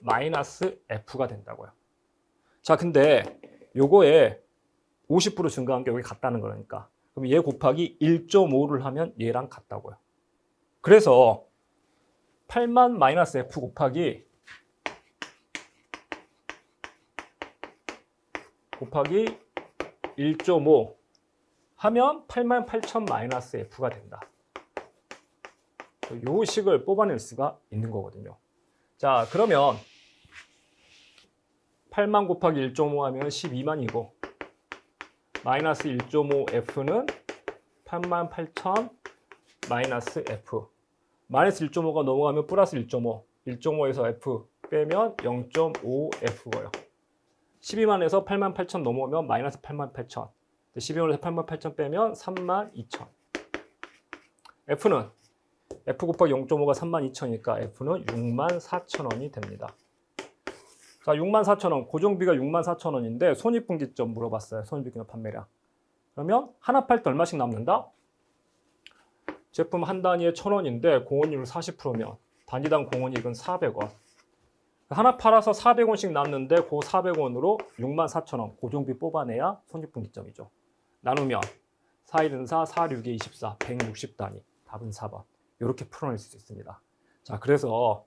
마이너스 F가 된다고요. 자, 근데 요거에 50% 증가한 게 여기 같다는 거니까. 그럼 얘 곱하기 1.5를 하면 얘랑 같다고요. 그래서 8만 마이너스 F 곱하기 1.5 하면 8만 8천 마이너스 F가 된다. 요 식을 뽑아낼 수가 있는 거거든요. 자, 그러면 8만 곱하기 1.5 하면 12만이고 마이너스 1.5 F는 8만 8천 마이너스 F. 마이너스 1.5가 넘어가면 플러스 1.5. 1.5에서 F 빼면 0.5 F고요. 12만에서 8만 8천 넘어오면 마이너스 8만 8천. 12만에서 8만 8천 빼면 3만 2천. F는 F 곱하기 0.5가 3만 2천이니까 F는 6만 4천 원이 됩니다. 자, 6만 4천 원, 고정비가 6만 4천 원인데 손익분기점 물어봤어요. 손익분기점 판매량. 그러면 하나 팔 때 얼마씩 남는다? 제품 한 단위에 1,000원인데 공원이익률 40%면 단위당 공원이익은 400원. 하나 팔아서 400원씩 남는데 그 400원으로 6만 4천 원 고정비 뽑아내야 손익분기점이죠. 나누면 4, 1은 4, 4, 6에 24, 160단위. 답은 4번. 이렇게 풀어낼 수 있습니다. 자, 그래서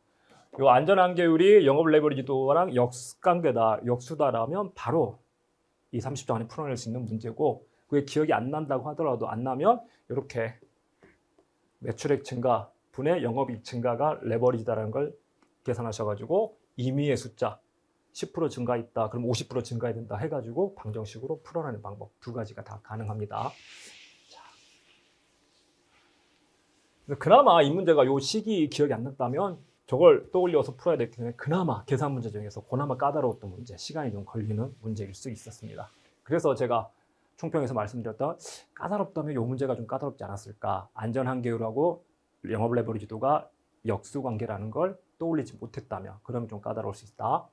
요 안전한계율이 영업 레버리지도랑 역관계다, 역수다라면 바로 이 30초 안에 풀어낼 수 있는 문제고, 그게 기억이 안 난다고 하더라도 안 나면 이렇게 매출액 증가 분의 영업이익 증가가 레버리지다라는 걸 계산하셔가지고 임의의 숫자 10% 증가했다, 그럼 50% 증가해야 된다 해가지고 방정식으로 풀어내는 방법 두 가지가 다 가능합니다. 자, 그나마 이 문제가 요 시기 기억이 안 났다면 저걸 떠올려서 풀어야 되기 때문에 그나마 계산 문제 중에서 그나마 까다로웠던 문제, 시간이 좀 걸리는 문제일 수 있었습니다. 그래서 제가 총평에서 말씀드렸던 까다롭다면 이 문제가 좀 까다롭지 않았을까. 안전한계율하고 영업 레버리지도가 역수관계라는 걸 떠올리지 못했다면 그러면 좀 까다로울 수 있다.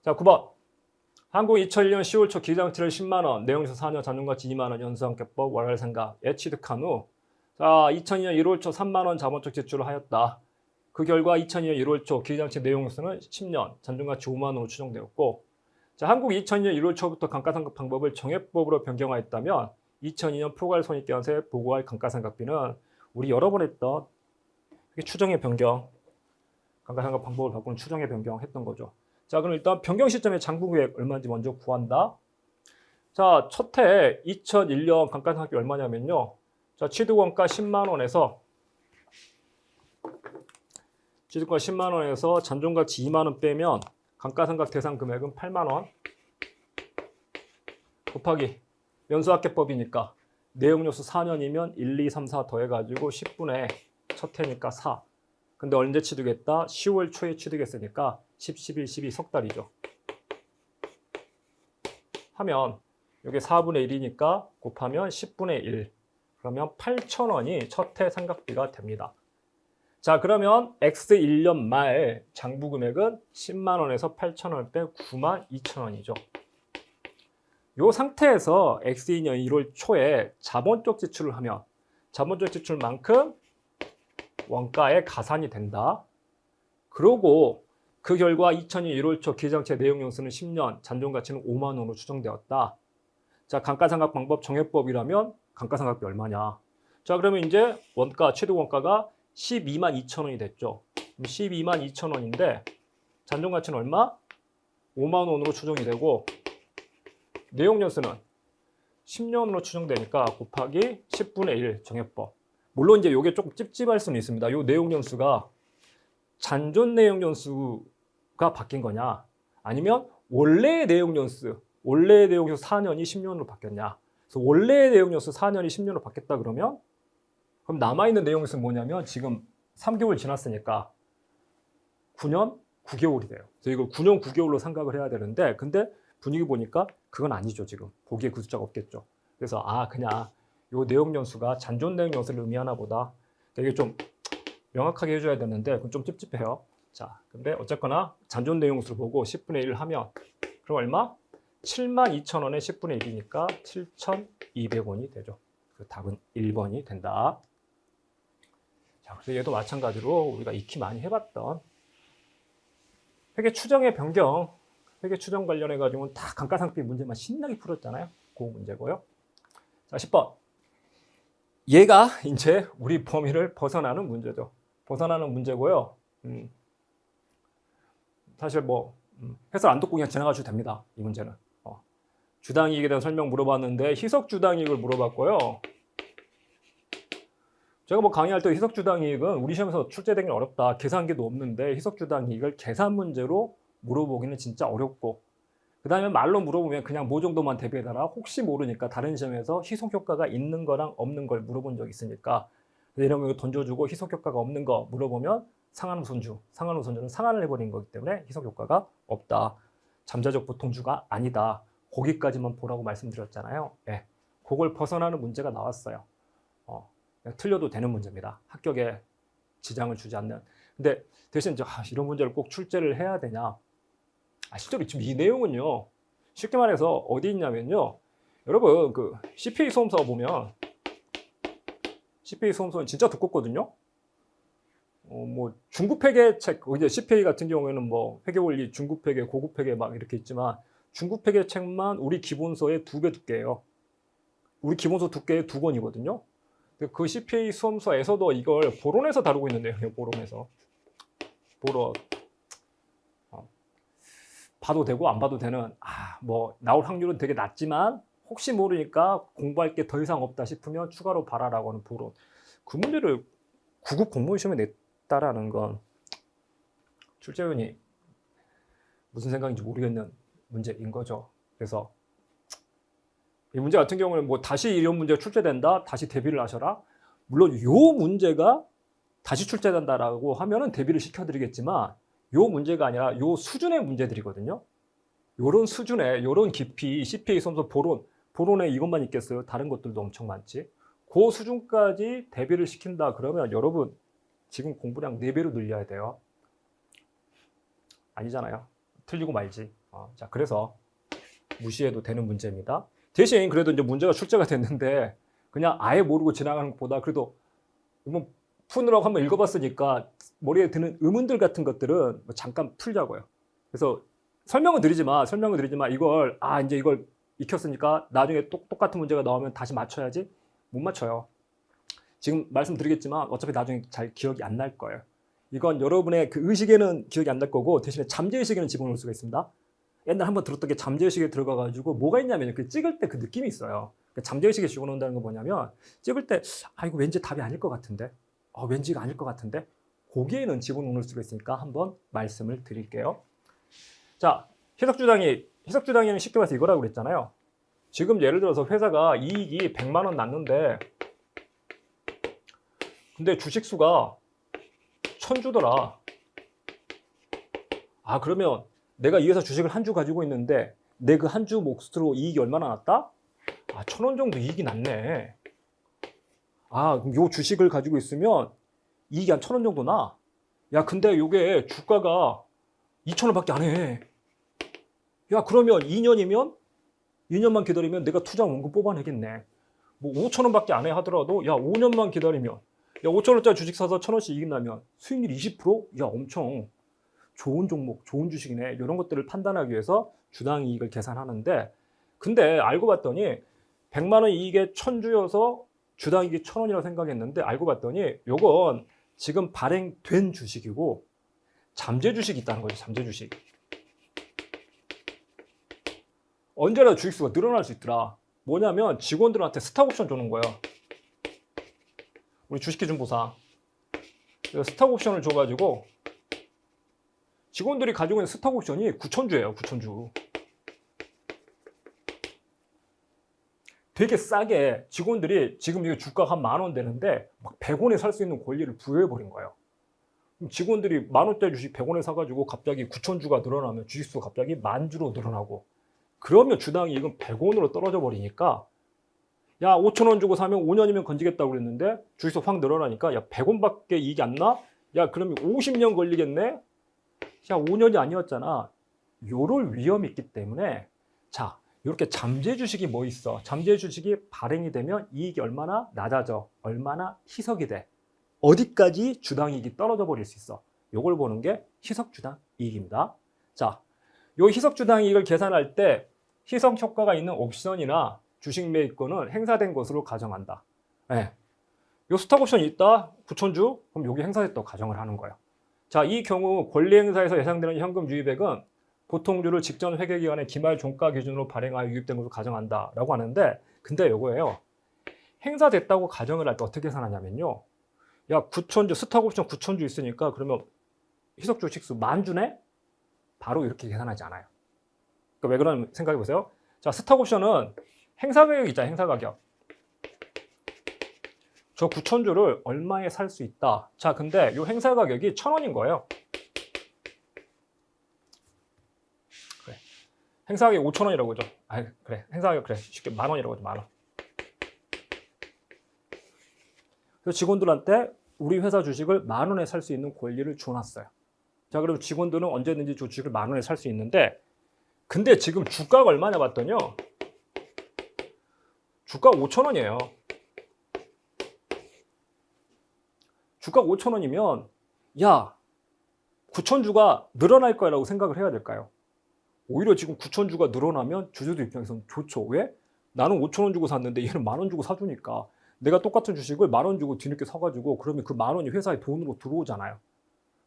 자, 9번. 한국 2001년 10월 초 기장치를 10만 원, 내용에서 4년 잔존가치 2만 원, 연수환급법 월할 생각에 취득한 후, 자, 2002년 1월 초 3만 원 자본적 지출을 하였다. 그 결과 2002년 1월 초 기장치 내용에서는 10년 잔존가치 5만 원으로 추정되었고, 자, 한국이 2002년 1월 초부터 감가상각 방법을 정액법으로 변경하였다면 2002년 포괄손익계산서에 보고할 감가상각비는 우리 여러 번 했던 추정의 변경, 감가상각 방법을 바꾸는 추정의 변경했던 거죠. 자, 그럼 일단 변경 시점의 장부금액 얼마인지 먼저 구한다. 자, 첫해 2001년 감가상각비 얼마냐면요. 자, 취득원가 10만 원에서 잔존가치 2만 원 빼면 감가상각 대상 금액은 8만 원 곱하기 연수학계법이니까 내용요수 4년이면 1, 2, 3, 4 더해가지고 10분의 첫 해니까 4. 근데 언제 취득했다? 10월 초에 취득했으니까 10, 11, 12 석 달이죠. 하면 이게 4분의 1이니까 곱하면 10분의 1. 그러면 8,000원이 첫 해 상각비가 됩니다. 자, 그러면 X1년 말 장부 금액은 10만 원에서 8,000원 빼 9만 2천 원이죠. 이 상태에서 X2년 1월 초에 자본적 지출을 하면 자본적 지출만큼 원가에 가산이 된다. 그러고 그 결과 2000년 1월 초 기장체 내용연수는 10년, 잔존가치는 5만 원으로 추정되었다. 자, 감가상각 방법 정해법이라면 감가상각비 얼마냐? 자, 그러면 이제 원가, 취득 원가가 12만 2천 원이 됐죠. 12만 2천 원인데 잔존가치는 얼마? 5만 원으로 추정이 되고 내용연수는 10년으로 추정되니까 곱하기 10분의 1 정해법. 물론 이제 이게 조금 찝찝할 수는 있습니다. 이 내용연수가 잔존 내용연수가 바뀐 거냐? 아니면 원래의 내용연수 4년이 10년으로 바뀌었냐? 그래서 원래의 내용연수 4년이 10년으로 바뀌었다 그러면 그럼 남아있는 내용연수는 뭐냐면 지금 3개월 지났으니까 9년 9개월이 돼요. 그래서 이걸 9년 9개월로 생각을 해야 되는데 근데 분위기 보니까 그건 아니죠. 지금 보기에 그 숫자가 없겠죠. 그래서 그냥 요 내용연수가 잔존 내용연수를 의미하나 보다. 되게 좀 명확하게 해줘야 되는데 그건 좀 찝찝해요. 자, 근데 어쨌거나 잔존 내용연수를 보고 10분의 1을 하면 그럼 얼마? 7만 2천 원에 10분의 1이니까 7,200원이 되죠. 그 답은 1번이 된다. 자, 그래서 얘도 마찬가지로 우리가 익히 많이 해봤던 회계 추정의 변경, 회계 추정 관련해 가지고는 다 감가상각비 문제만 신나게 풀었잖아요. 그 문제고요. 자, 10번. 얘가 이제 우리 범위를 벗어나는 문제죠. 벗어나는 문제고요. 사실 해설 안 듣고 그냥 지나가셔도 됩니다. 이 문제는. 주당이익에 대한 설명 물어봤는데 희석주당이익을 물어봤고요. 제가 강의할 때 희석주당이익은 우리 시험에서 출제되기 어렵다. 계산기도 없는데 희석주당이익을 계산 문제로 물어보기는 진짜 어렵고 그 다음에 말로 물어보면 그냥 뭐 정도만 대비해달라. 혹시 모르니까 다른 시험에서 희석효과가 있는 거랑 없는 걸 물어본 적이 있으니까 이런 거 던져주고 희석효과가 없는 거 물어보면 상한우선주, 상한우선주는 상한을 해버린 거기 때문에 희석효과가 없다. 잠재적 보통주가 아니다. 거기까지만 보라고 말씀드렸잖아요. 네, 그걸 벗어나는 문제가 나왔어요. 틀려도 되는 문제입니다. 합격에 지장을 주지 않는. 근데 대신 이런 문제를 꼭 출제를 해야 되냐? 실제로 지금 이 내용은요. 쉽게 말해서 어디 있냐면요. 여러분 그 CPA 소험서 보면 CPA 소험서는 진짜 두껍거든요. 중급 회계 책, 이제 CPA 같은 경우에는 회계 원리, 중급 회계, 고급 회계 막 이렇게 있지만 중급 회계 책만 우리 기본서의 2배 두께예요. 우리 기본서 두께의 2권이거든요. 그 CPA 수험서에서도 이걸 보론에서 다루고 있는 내용이에요. 보론. 봐도 되고 안 봐도 되는 나올 확률은 되게 낮지만 혹시 모르니까 공부할 게 더 이상 없다 싶으면 추가로 봐라라고 하는 보론. 그 문제를 9급 공무원 시험에 냈다라는 건 출제위원이 무슨 생각인지 모르겠는 문제인 거죠. 그래서 이 문제 같은 경우는 다시 이런 문제가 출제된다, 다시 대비를 하셔라. 물론 이 문제가 다시 출제된다라고 하면은 대비를 시켜드리겠지만 이 문제가 아니라 이 수준의 문제들이거든요. 이런 수준의, 이런 깊이 CPA 수험서 보론에 이것만 있겠어요? 다른 것들도 엄청 많지. 그 수준까지 대비를 시킨다 그러면 여러분 지금 공부량 4배로 늘려야 돼요. 아니잖아요. 틀리고 말지. 자, 그래서 무시해도 되는 문제입니다. 대신 그래도 이제 문제가 출제가 됐는데 그냥 아예 모르고 지나가는 것보다 그래도 푸느라고 한번 읽어봤으니까 머리에 드는 의문들 같은 것들은 잠깐 풀자고요. 그래서 설명은 드리지만 이걸 이제 이걸 익혔으니까 나중에 똑같은 문제가 나오면 다시 맞춰야지. 못 맞춰요. 지금 말씀드리겠지만 어차피 나중에 잘 기억이 안 날 거예요. 이건 여러분의 그 의식에는 기억이 안 날 거고 대신에 잠재의식에는 집어넣을 수가 있습니다. 옛날 한번 들었던 게 잠재의식에 들어가가지고 뭐가 있냐면 그 찍을 때 그 느낌이 있어요. 잠재의식에 집어넣는다는 건 뭐냐면 찍을 때 이거 왠지 답이 아닐 것 같은데 왠지가 아닐 것 같은데 거기에는 집어넣을 수가 있으니까 한번 말씀을 드릴게요. 자, 희석주당에는 쉽게 말해서 이거라고 그랬잖아요. 지금 예를 들어서 회사가 이익이 100만 원 났는데 근데 주식수가 1000주더라. 그러면 내가 이 회사 주식을 한 주 가지고 있는데 내 그 한 주 몫으로 이익이 얼마나 났다? 1000원 정도 이익이 났네. 그럼 요 주식을 가지고 있으면 이익이 한 1000원 정도 나. 야, 근데 요게 주가가 2000원밖에 안 해. 야, 그러면 2년만 기다리면 내가 투자 원금 뽑아내겠네. 뭐 5000원밖에 안 해 하더라도 야, 5년만 기다리면 야, 5000원짜리 주식 사서 1000원씩 이익 나면 수익률 20%? 야, 엄청 좋은 종목, 좋은 주식이네. 이런 것들을 판단하기 위해서 주당 이익을 계산하는데 근데 알고 봤더니 100만 원 이익에 1000주여서 주당 이익이 1000원이라고 생각했는데 알고 봤더니 요건 지금 발행된 주식이고 잠재 주식이 있다는 거죠. 잠재 주식. 언제나 주식수가 늘어날 수 있더라. 뭐냐면 직원들한테 스탁옵션 주는 거예요. 우리 주식기준보상 스탁옵션을 줘가지고 직원들이 가지고 있는 스탁옵션이 9,000주예요. 9,000주. 되게 싸게 직원들이 지금 이게 주가가 한 10,000원 되는데 막 100원에 살 수 있는 권리를 부여해버린 거예요. 그럼 직원들이 10,000원짜리 주식 100원에 사가지고 갑자기 9,000주가 늘어나면 주식수가 갑자기 10,000주로 늘어나고 그러면 주당 이익은 100원으로 떨어져 버리니까 야 5,000원 주고 사면 5년이면 건지겠다고 그랬는데 주식수 확 늘어나니까 야 100원밖에 이익이 안 나? 야 그러면 50년 걸리겠네? 야 5년이 아니었잖아. 요럴 위험이 있기 때문에 자 이렇게 잠재 주식이 뭐 있어? 잠재 주식이 발행이 되면 이익이 얼마나 낮아져? 얼마나 희석이 돼? 어디까지 주당 이익이 떨어져 버릴 수 있어? 요걸 보는 게 희석 주당 이익입니다. 자, 요 희석 주당 이익을 계산할 때 희석 효과가 있는 옵션이나 주식 매입권은 행사된 것으로 가정한다. 네. 요 스탁 옵션이 있다. 9,000주? 그럼 여기 행사됐다고 가정을 하는 거예요. 자, 이 경우 권리 행사에서 예상되는 현금 유입액은 보통주를 직전 회계 기간의 기말 종가 기준으로 발행하여 유입된 것으로 가정한다라고 하는데 근데 요거예요. 행사됐다고 가정을 할 때 어떻게 계산하냐면요. 야, 9,000주 스탁 옵션 9,000주 있으니까 그러면 희석 주식수 10,000주네? 바로 이렇게 계산하지 않아요. 그러니까 왜 그러는 생각해 보세요. 자, 스탁 옵션은 행사 가격 있잖아요. 행사 가격. 저 9,000주를 얼마에 살 수 있다. 자, 근데 이 행사 가격이 1,000원인 거예요. 그래. 행사 가격이 5,000원이라고 하죠. 그래. 행사 가격 그래. 쉽게 10,000원이라고 하죠. 10,000원. 그래서 직원들한테 우리 회사 주식을 10,000원에 살 수 있는 권리를 줘놨어요. 자, 그럼 직원들은 언제든지 주식을 10,000원에 살 수 있는데 근데 지금 주가가 얼마냐 봤더니요. 주가 5,000원이에요. 주가 5,000원이면 야 9,000주가 늘어날 거라고 생각을 해야 될까요? 오히려 지금 9,000주가 늘어나면 주주들 입장에서는 좋죠. 왜? 나는 5,000원 주고 샀는데 얘는 10,000원 주고 사주니까 내가 똑같은 주식을 10,000원 주고 뒤늦게 사가지고 그러면 그 10,000원이 회사에 돈으로 들어오잖아요.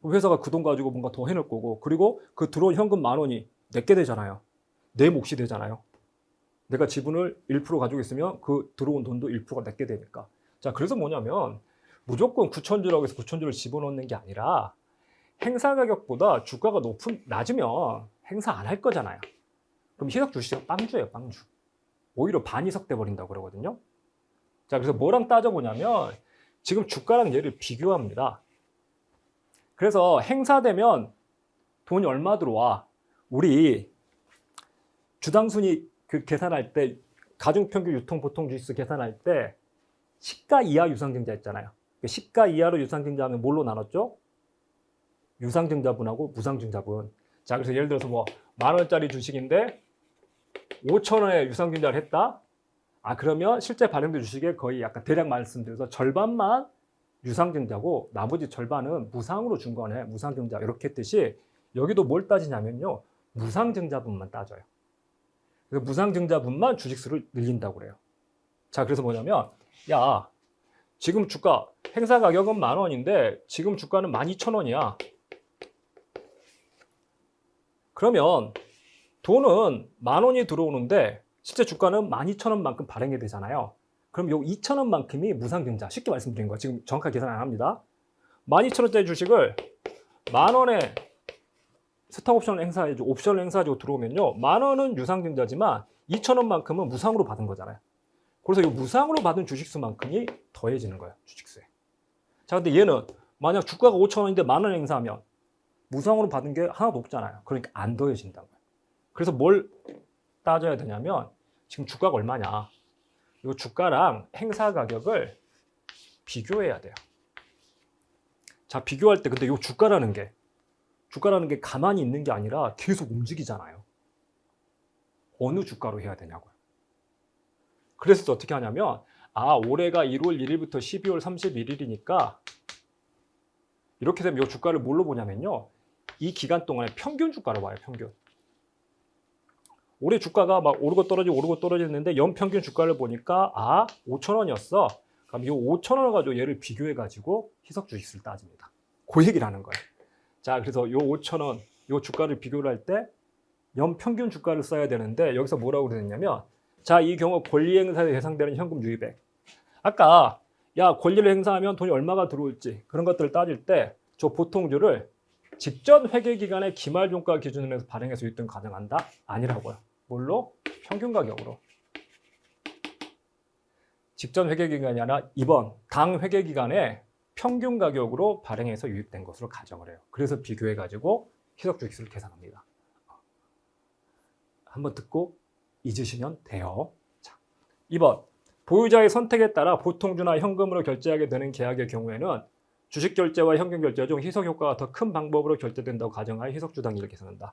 회사가 그 돈 가지고 뭔가 더 해낼 거고 그리고 그 들어온 현금 10,000원이 내게 되잖아요. 내 몫이 되잖아요. 내가 지분을 1% 가지고 있으면 그 들어온 돈도 1%가 내게 되니까. 자, 그래서 뭐냐면 무조건 9,000주라고 해서 9,000주를 집어넣는 게 아니라 행사 가격보다 주가가 낮으면 행사 안 할 거잖아요. 그럼 희석 주식은 빵주예요, 빵주. 오히려 반희석돼 버린다고 그러거든요. 자, 그래서 뭐랑 따져보냐면 지금 주가랑 얘를 비교합니다. 그래서 행사되면 돈이 얼마 들어와? 우리 주당순위 계산할 때 가중평균 유통보통 주식수 계산할 때 시가 이하 유상증자 있잖아요. 시가 이하로 유상증자하면 뭘로 나눴죠? 유상증자분하고 무상증자분. 자, 그래서 예를 들어서 뭐 10,000원짜리 주식인데 5,000원에 유상증자를 했다. 그러면 실제 발행된 주식의 거의 약간 대략 말씀드려서 절반만 유상증자고 나머지 절반은 무상으로 준 거네. 무상증자 이렇게 했듯이 여기도 뭘 따지냐면요. 무상증자분만 따져요. 그래서 무상증자분만 주식수를 늘린다고 그래요. 자, 그래서 뭐냐면 야 지금 주가 행사 가격은 10,000원인데 지금 주가는 12,000원이야. 그러면 돈은 10,000원이 들어오는데 실제 주가는 12,000원만큼 발행이 되잖아요. 그럼 요 2,000원만큼이 무상증자. 쉽게 말씀드린 거예요. 지금 정확하게 계산 안 합니다. 12,000원짜리 주식을 10,000원에 스톡옵션을 행사해주고 옵션을 행사해주고 들어오면요. 10,000원은 유상증자지만 2,000원만큼은 무상으로 받은 거잖아요. 그래서 이 무상으로 받은 주식수만큼이 더해지는 거예요. 주식수에. 자, 근데 얘는 만약 주가가 5,000원인데 10,000원 행사하면 무상으로 받은 게 하나도 없잖아요. 그러니까 안 더해진다고요. 그래서 뭘 따져야 되냐면 지금 주가가 얼마냐. 이 주가랑 행사 가격을 비교해야 돼요. 자, 비교할 때 근데 이 주가라는 게 가만히 있는 게 아니라 계속 움직이잖아요. 어느 주가로 해야 되냐고요. 그래서 어떻게 하냐면 올해가 1월 1일부터 12월 31일이니까 이렇게 되면 이 주가를 뭘로 보냐면요. 이 기간 동안의 평균 주가로 봐요. 평균. 올해 주가가 막 오르고 떨어지는데 연평균 주가를 보니까 5,000원이었어. 그럼 이 5,000원을 가지고 얘를 비교해 가지고 희석 주식수를 따집니다. 그 얘기를 하는 거예요. 자, 그래서 요 5,000원, 요 주가를 비교를 할 때 연평균 주가를 써야 되는데 여기서 뭐라고 그랬냐면 자, 이 경우 권리 행사에 해당되는 현금 유입액. 아까 권리를 행사하면 돈이 얼마가 들어올지 그런 것들을 따질 때 저 보통주를 직전 회계 기간의 기말 종가 기준으로 해서 발행해서 유입등 가능한다? 아니라고요. 뭘로? 평균 가격으로. 직전 회계 기간이 아니라 이번 당 회계 기간에 평균 가격으로 발행해서 유입된 것으로 가정을 해요. 그래서 비교해가지고 희석 주식수를 계산합니다. 한번 듣고 잊으시면 돼요. 자, 2번. 보유자의 선택에 따라 보통주나 현금으로 결제하게 되는 계약의 경우에는 주식 결제와 현금 결제 중 희석 효과가 더 큰 방법으로 결제된다고 가정하여 희석주당일을 계산한다.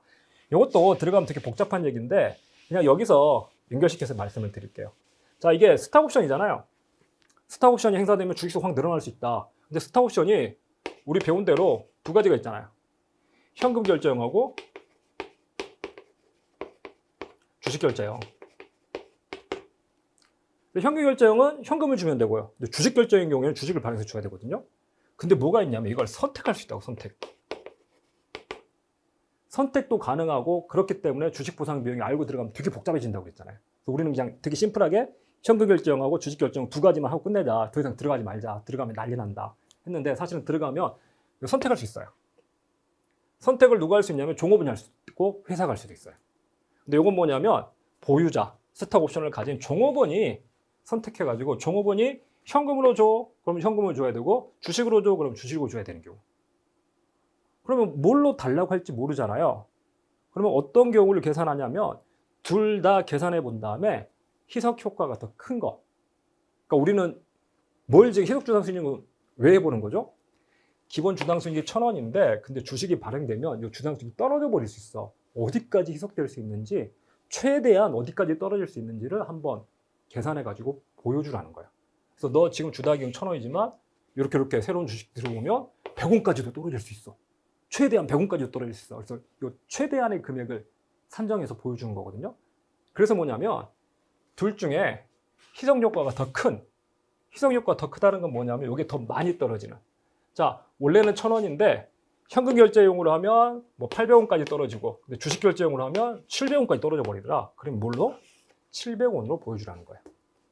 이것도 들어가면 되게 복잡한 얘기인데 그냥 여기서 연결시켜서 말씀을 드릴게요. 자, 이게 스탁옵션이잖아요. 스탁옵션이 행사되면 주식수 확 늘어날 수 있다. 근데 스탁옵션이 우리 배운 대로 두 가지가 있잖아요. 현금 결제형하고 주식 결제형. 현금 결제형은 현금을 주면 되고요. 근데 주식 결제형의 경우에는 주식을 발행해서 줘야 되거든요. 근데 뭐가 있냐면 이걸 선택할 수 있다고. 선택도 가능하고 그렇기 때문에 주식 보상 비용이 알고 들어가면 되게 복잡해진다고 그랬잖아요. 그래서 우리는 그냥 되게 심플하게 현금 결제형하고 주식 결제형 두 가지만 하고 끝내자. 더 이상 들어가지 말자. 들어가면 난리 난다. 했는데 사실은 들어가면 선택할 수 있어요. 선택을 누가 할 수 있냐면 종업원이 할 수 있고 회사가 할 수도 있어요. 근데 이건 뭐냐면 보유자, 스탁 옵션을 가진 종업원이 선택해가지고 종업원이 현금으로 줘. 그럼 현금을 줘야 되고 주식으로 줘. 그럼 주식으로 줘야 되는 경우. 그러면 뭘로 달라고 할지 모르잖아요. 그러면 어떤 경우를 계산하냐면 둘 다 계산해 본 다음에 희석 효과가 더 큰 거. 그러니까 우리는 뭘 지금 희석 주당 수익은 왜 해보는 거죠? 기본 주당 수익이 1,000원인데 근데 주식이 발행되면 이 주당 수익이 떨어져 버릴 수 있어. 어디까지 희석될 수 있는지 최대한 어디까지 떨어질 수 있는지를 한번 계산해 가지고 보여주라는 거예요. 그래서 너 지금 주당이 1,000원이지만 이렇게 새로운 주식 들어오면 100원까지도 떨어질 수 있어. 최대한 100원까지도 떨어질 수 있어. 그래서 이 최대한의 금액을 산정해서 보여주는 거거든요. 그래서 뭐냐면 둘 중에 희석 효과가 더 큰, 희석 효과가 더 크다는 건 뭐냐면 이게 더 많이 떨어지는. 자, 원래는 1,000원인데 현금 결제용으로 하면 뭐 800원까지 떨어지고 근데 주식 결제용으로 하면 700원까지 떨어져 버리더라. 그럼 뭘로? 700원으로 보여주라는 거예요.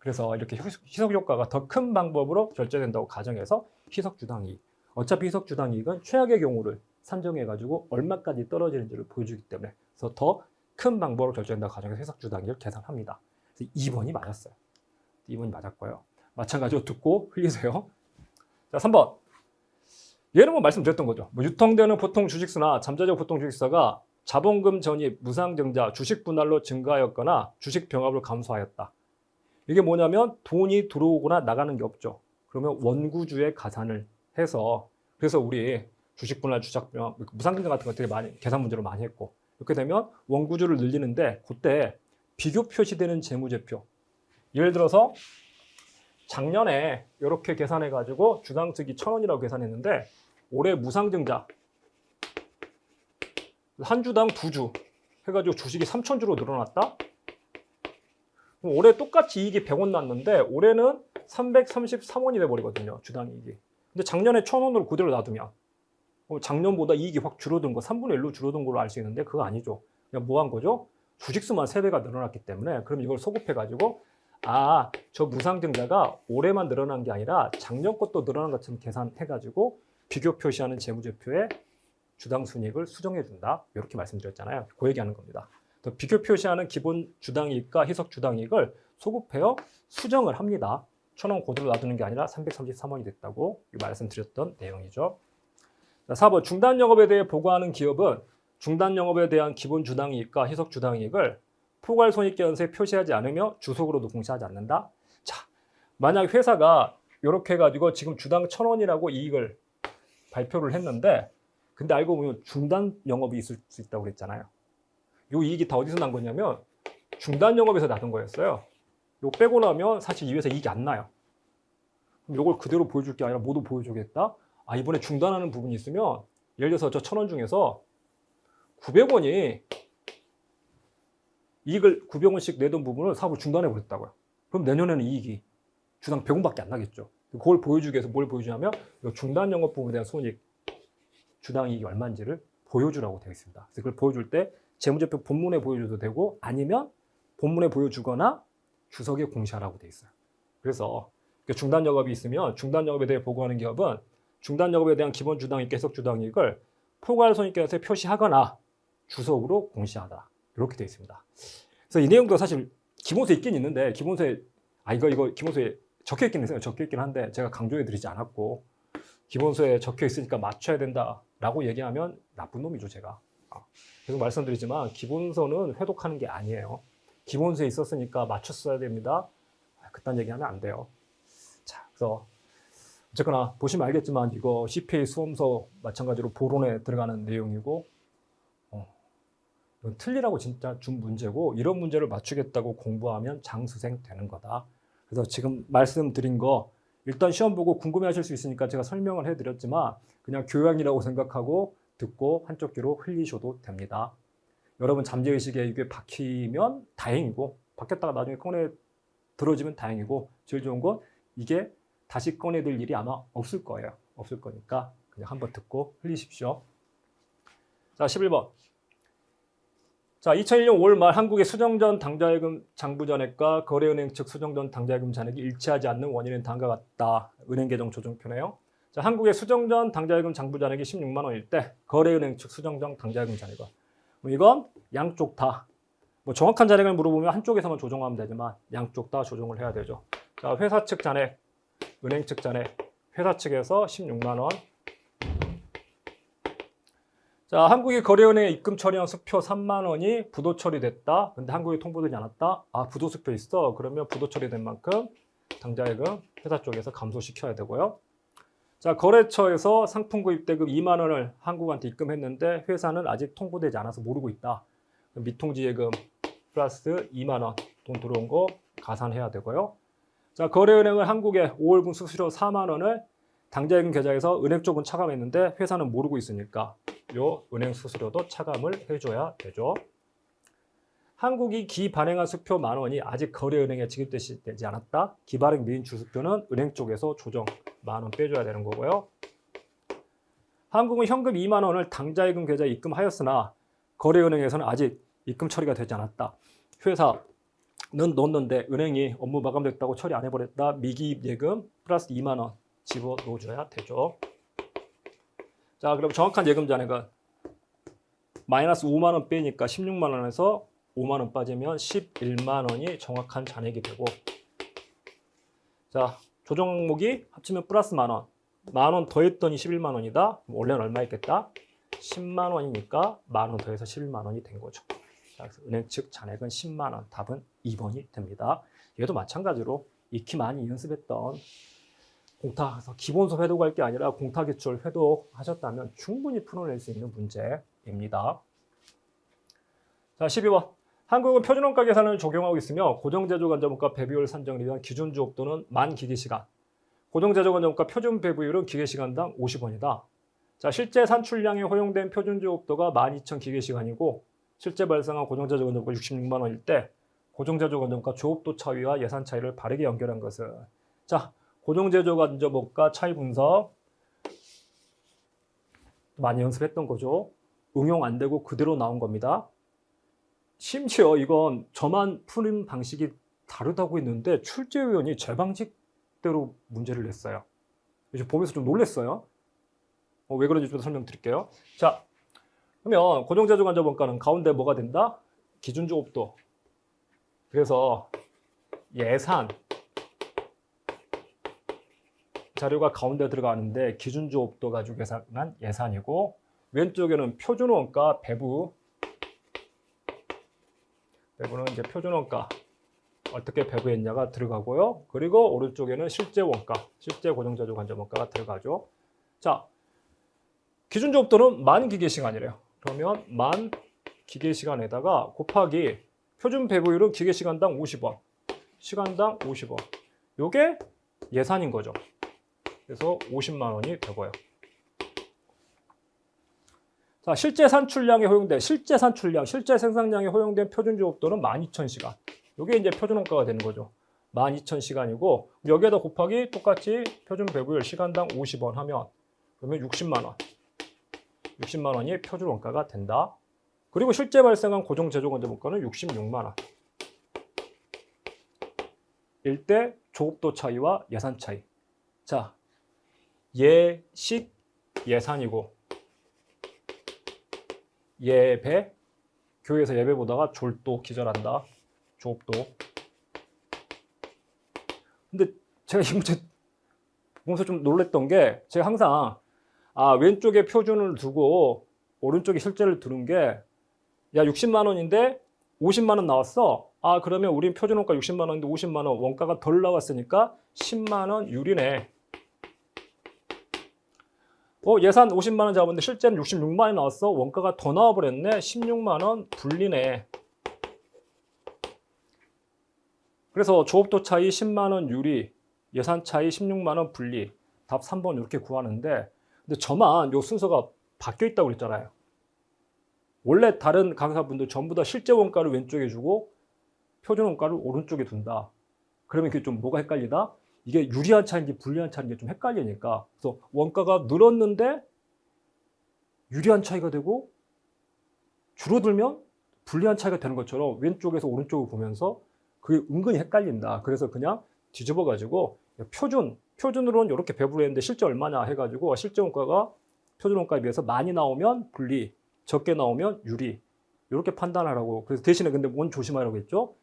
그래서 이렇게 희석 효과가 더 큰 방법으로 결제된다고 가정해서 희석주당이익. 어차피 희석주당이익은 최악의 경우를 산정해가지고 얼마까지 떨어지는지를 보여주기 때문에 그래서 더 큰 방법으로 결제된다고 가정해서 희석주당이익을 계산합니다. 그래서 2번이 맞았어요. 2번이 맞았고요. 마찬가지로 듣고 흘리세요. 자, 3번. 얘는 뭐 말씀드렸던 거죠. 뭐 유통되는 보통 주식수나 잠재적 보통 주식수가 자본금 전입, 무상증자, 주식 분할로 증가하였거나 주식 병합으로 감소하였다. 이게 뭐냐면 돈이 들어오거나 나가는 게 없죠. 그러면 원구주에 가산을 해서 그래서 우리 주식 분할, 주식 병합, 무상증자 같은 거 되게 많이 계산 문제로 많이 했고 이렇게 되면 원구주를 늘리는데 그때 비교 표시되는 재무제표. 예를 들어서 작년에 이렇게 계산해가지고 주당수익이 1,000원이라고 계산했는데 올해 무상증자 한 주당 2주 해가지고 주식이 3,000주로 늘어났다? 그럼 올해 똑같이 이익이 100원 났는데 올해는 333원이 돼버리거든요. 주당이익이. 근데 작년에 1,000원으로 그대로 놔두면 작년보다 이익이 확 줄어든 거, 3분의 1로 줄어든 걸로 알 수 있는데 그거 아니죠. 그냥 뭐 한 거죠? 주식수만 3배가 늘어났기 때문에 그럼 이걸 소급해가지고 저 무상증자가 올해만 늘어난 게 아니라 작년 것도 늘어난 것처럼 계산해가지고 비교 표시하는 재무제표에 주당 순이익을 수정해 준다. 이렇게 말씀드렸잖아요. 그 얘기하는 겁니다. 비교 표시하는 기본 주당이익과 희석 주당이익을 소급해서 수정을 합니다. 1,000원 그대로 놔두는 게 아니라 333원이 됐다고 말씀드렸던 내용이죠. 4번 중단 영업에 대해 보고하는 기업은 중단 영업에 대한 기본 주당이익과 희석 주당이익을 포괄 손익계산서에 표시하지 않으며 주석으로도 공시하지 않는다. 자, 만약 회사가 이렇게 해가지고 지금 주당 1,000원이라고 이익을 발표를 했는데 근데 알고 보면 중단 영업이 있을 수 있다고 그랬잖아요. 이 이익이 다 어디서 난 거냐면 중단 영업에서 나던 거였어요. 이거 빼고 나면 사실 이 회사 이익이 안 나요. 그럼 이걸 그대로 보여줄 게 아니라 모두 보여주겠다. 이번에 중단하는 부분이 있으면 예를 들어서 저 1,000원 중에서 900원이 이익을 900원씩 내던 부분을 사업을 중단해 버렸다고요. 그럼 내년에는 이익이 주당 100원밖에 안 나겠죠. 그걸 보여주기 위해서 뭘 보여주냐면 중단 영업 부분에 대한 손익, 주당 이익이 얼마인지를 보여주라고 되어 있습니다. 그래서 그걸 보여줄 때 재무제표 본문에 보여줘도 되고 아니면 본문에 보여주거나 주석에 공시하라고 되어 있어요. 그래서 중단 영업이 있으면 중단 영업에 대해 보고하는 기업은 중단 영업에 대한 기본 주당이익, 계속 주당이익을 포괄 손익계산서에 표시하거나 주석으로 공시하다. 이렇게 되어 있습니다. 그래서 이 내용도 사실 기본서에 있긴 있는데 기본서에 이거 기본서에 적혀 있긴 있어요. 적혀 있긴 한데 제가 강조해 드리지 않았고 기본서에 적혀 있으니까 맞춰야 된다라고 얘기하면 나쁜 놈이죠, 제가. 계속 말씀드리지만 기본서는 회독하는 게 아니에요. 기본서에 있었으니까 맞췄어야 됩니다. 그딴 얘기하면 안 돼요. 자, 그래서 어쨌거나 보시면 알겠지만 이거 CPA 수험서 마찬가지로 보론에 들어가는 내용이고 이건 틀리라고 진짜 준 문제고 이런 문제를 맞추겠다고 공부하면 장수생 되는 거다. 그래서 지금 말씀드린 거 일단 시험 보고 궁금해하실 수 있으니까 제가 설명을 해드렸지만 그냥 교양이라고 생각하고 듣고 한쪽 귀로 흘리셔도 됩니다. 여러분 잠재의식에 이게 박히면 다행이고 박혔다가 나중에 꺼내 들어지면 다행이고 제일 좋은 건 이게 다시 꺼내들 일이 아마 없을 거예요. 없을 거니까 그냥 한번 듣고 흘리십시오. 자, 11번. 자, 2001년 5월 말 한국의 수정전 당좌예금 장부잔액과 거래은행 측 수정전 당좌예금 잔액이 일치하지 않는 원인은 다음과 같다. 은행 계정 조정표네요. 자, 한국의 수정전 당좌예금 장부잔액이 16만 원일 때 거래은행 측 수정전 당좌예금 잔액은 이건 양쪽 다 정확한 잔액을 물어보면 한쪽에서만 조정하면 되지만 양쪽 다 조정을 해야 되죠. 자, 회사 측 잔액, 은행 측 잔액, 회사 측에서 16만 원. 자, 한국이 거래은행에 입금 처리한 수표 3만 원이 부도 처리됐다. 근데 한국에 통보되지 않았다. 부도 수표 있어. 그러면 부도 처리된 만큼 당좌예금 회사 쪽에서 감소시켜야 되고요. 자, 거래처에서 상품 구입 대금 2만 원을 한국한테 입금했는데 회사는 아직 통보되지 않아서 모르고 있다. 미통지예금 플러스 2만 원 돈 들어온 거 가산해야 되고요. 자, 거래은행은 한국에 5월분 수수료 4만 원을 당좌예금 계좌에서 은행 쪽은 차감했는데 회사는 모르고 있으니까 요 은행 수수료도 차감을 해줘야 되죠. 한국이 기발행한 수표 만 원이 아직 거래은행에 지급되지 않았다. 기발행 미인 주수표는 은행 쪽에서 조정 만 원 빼줘야 되는 거고요. 한국은 현금 2만 원을 당좌예금 계좌에 입금하였으나 거래은행에서는 아직 입금 처리가 되지 않았다. 회사는 넣었는데 은행이 업무 마감됐다고 처리 안 해버렸다. 미기입 예금 플러스 2만 원 집어넣어줘야 되죠. 자, 그럼 정확한 예금 잔액은 마이너스 5만 원 빼니까 16만 원에서 5만 원 빠지면 11만 원이 정확한 잔액이 되고, 자, 조정 항목이 합치면 플러스 만 원. 만 원 더했더니 11만 원이다. 원래는 얼마였겠다? 10만 원이니까 만 원 더해서 11만 원이 된 거죠. 자, 그래서 은행 측 잔액은 10만 원. 답은 2번이 됩니다. 얘도 마찬가지로 익히 많이 연습했던 공탁에서 기본서 회독할 게 아니라 공탁기출 회독하셨다면 충분히 풀어낼 수 있는 문제입니다. 자, 12번. 한국은 표준원가 계산을 적용하고 있으며 고정제조간접원가 배비율 산정을 위한 기준주업 또는 만 기계시간, 고정제조간접원가 표준 배부율은 기계시간당 50원이다. 자, 실제 산출량에 허용된 표준주업도가 12,000 기계시간이고 실제 발생한 고정제조간접원가 66만 원일 때 고정제조간접원가 주업도 차이와 예산 차이를 바르게 연결한 것은, 자, 고정제조간접원가 차이 분석 많이 연습했던 거죠. 응용 안 되고 그대로 나온 겁니다. 심지어 이건 저만 푸는 방식이 다르다고 했는데 출제위원이 제 방식대로 문제를 냈어요. 이제 보면서 좀 놀랐어요. 왜 그런지 좀 설명드릴게요. 자, 그러면 고정제조간접원가는 가운데 뭐가 된다? 기준조업도. 그래서 예산 자료가 가운데 들어가는데 기준조업도 가지고 계산한 예산이고, 왼쪽에는 표준원가 배부는 이제 표준원가 어떻게 배부했냐가 들어가고요. 그리고 오른쪽에는 실제 원가, 실제 고정제조간접원가가 들어가죠. 자, 기준조업도는 만 기계시간이래요. 그러면 만 기계시간에다가 곱하기 표준 배부율은 기계시간당 50원, 시간당 50원. 요게 예산인 거죠. 그래서 50만 원이 되고요. 자, 실제 산출량에 허용된, 실제 산출량, 실제 생산량에 허용된 표준조업도는 12,000시간. 요게 이제 표준원가가 되는 거죠. 12,000시간이고, 여기에다 곱하기 똑같이 표준 배부율 시간당 50원 하면, 그러면 60만 원. 60만 원이 표준원가가 된다. 그리고 실제 발생한 고정제조간접원가는 66만 원. 일대 조업도 차이와 예산 차이. 자, 예식 예산이고, 예배, 교회에서 예배 보다가 졸도 기절한다. 조업도. 근데 제가 이 문제 보면서 좀 놀랬던 게, 제가 항상 왼쪽에 표준을 두고 오른쪽에 실제를 두는 게, 야 60만 원인데 50만 원 나왔어. 그러면 우린 표준원가 60만 원인데 50만 원 원가가 덜 나왔으니까 10만 원 유리네. 예산 50만 원 잡았는데 실제는 66만 원이 나왔어. 원가가 더 나와버렸네. 16만 원 불리네. 그래서 조업도 차이 10만 원 유리, 예산 차이 16만 원 분리. 답 3번 이렇게 구하는데, 근데 저만 요 순서가 바뀌어 있다고 그랬잖아요. 원래 다른 강사분들 전부 다 실제 원가를 왼쪽에 주고 표준 원가를 오른쪽에 둔다. 그러면 그게 좀 뭐가 헷갈리다? 이게 유리한 차인지 불리한 차인지 좀 헷갈리니까. 그래서 원가가 늘었는데 유리한 차이가 되고, 줄어들면 불리한 차이가 되는 것처럼 왼쪽에서 오른쪽을 보면서 그게 은근히 헷갈린다. 그래서 그냥 뒤집어 가지고 표준으로는 이렇게 배분을 했는데 실제 얼마냐 해가지고, 실제 원가가 표준 원가에 비해서 많이 나오면 불리, 적게 나오면 유리, 이렇게 판단하라고. 그래서 대신에 근데 뭔 조심하라고 했죠?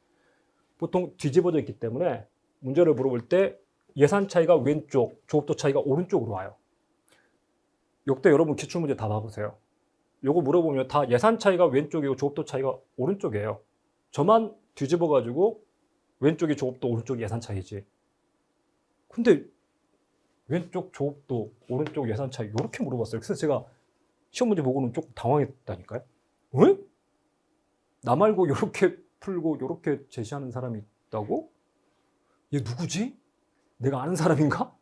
보통 뒤집어져 있기 때문에 문제를 물어볼 때 예산 차이가 왼쪽, 조업도 차이가 오른쪽으로 와요. 역대 여러분 기출문제 다 봐보세요. 요거 물어보면 다 예산 차이가 왼쪽이고 조업도 차이가 오른쪽이에요. 저만 뒤집어가지고 왼쪽이 조업도, 오른쪽이 예산 차이지. 근데 왼쪽 조업도, 오른쪽 예산 차이 이렇게 물어봤어요. 그래서 제가 시험 문제 보고는 조금 당황했다니까요. 왜? 나 말고 이렇게 풀고 이렇게 제시하는 사람이 있다고? 얘 누구지? 내가 아는 사람인가?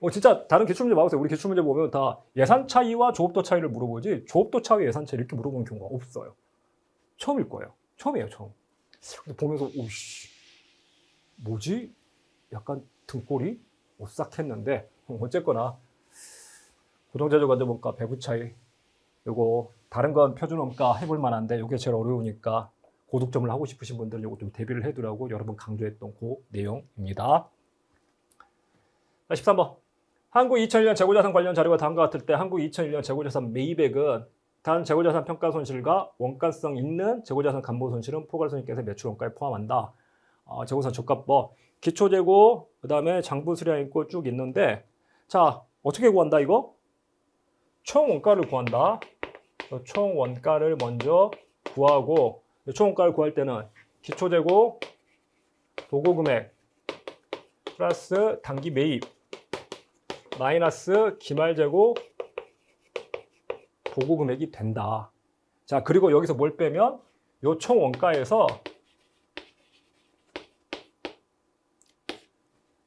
진짜 다른 기출문제 봐보세요. 우리 기출문제 보면 다 예산 차이와 조업도 차이를 물어보지 조업도 차이, 예산 차이 이렇게 물어보는 경우가 없어요. 처음일 거예요. 처음이에요, 처음. 근데 보면서 오씨, 뭐지? 약간 등골이 오싹했는데, 어쨌거나 고정제조간접원가 배부 차이, 요거 다른 건 표준원가 해볼 만한데 요게 제일 어려우니까 고득점을 하고 싶으신 분들은 요거 좀 대비를 해두라고 여러 번 강조했던 그 내용입니다. 자, 13번. 한국 2001년 재고자산 관련 자료가 다음과 같을 때 한국 2001년 재고자산 매입액은 단 재고자산 평가 손실과 원가성 있는 재고자산 감보 손실은 포괄손익계에서 매출 원가에 포함한다. 재고자산 적합법, 기초재고, 그 다음에 장부 수량 있고 쭉 있는데, 자, 어떻게 구한다 이거? 총 원가를 구한다. 총 원가를 먼저 구하고, 총 원가를 구할 때는 기초재고 보고금액 플러스 단기 매입 마이너스 기말재고 보고금액이 된다. 자, 그리고 여기서 뭘 빼면 요 총 원가에서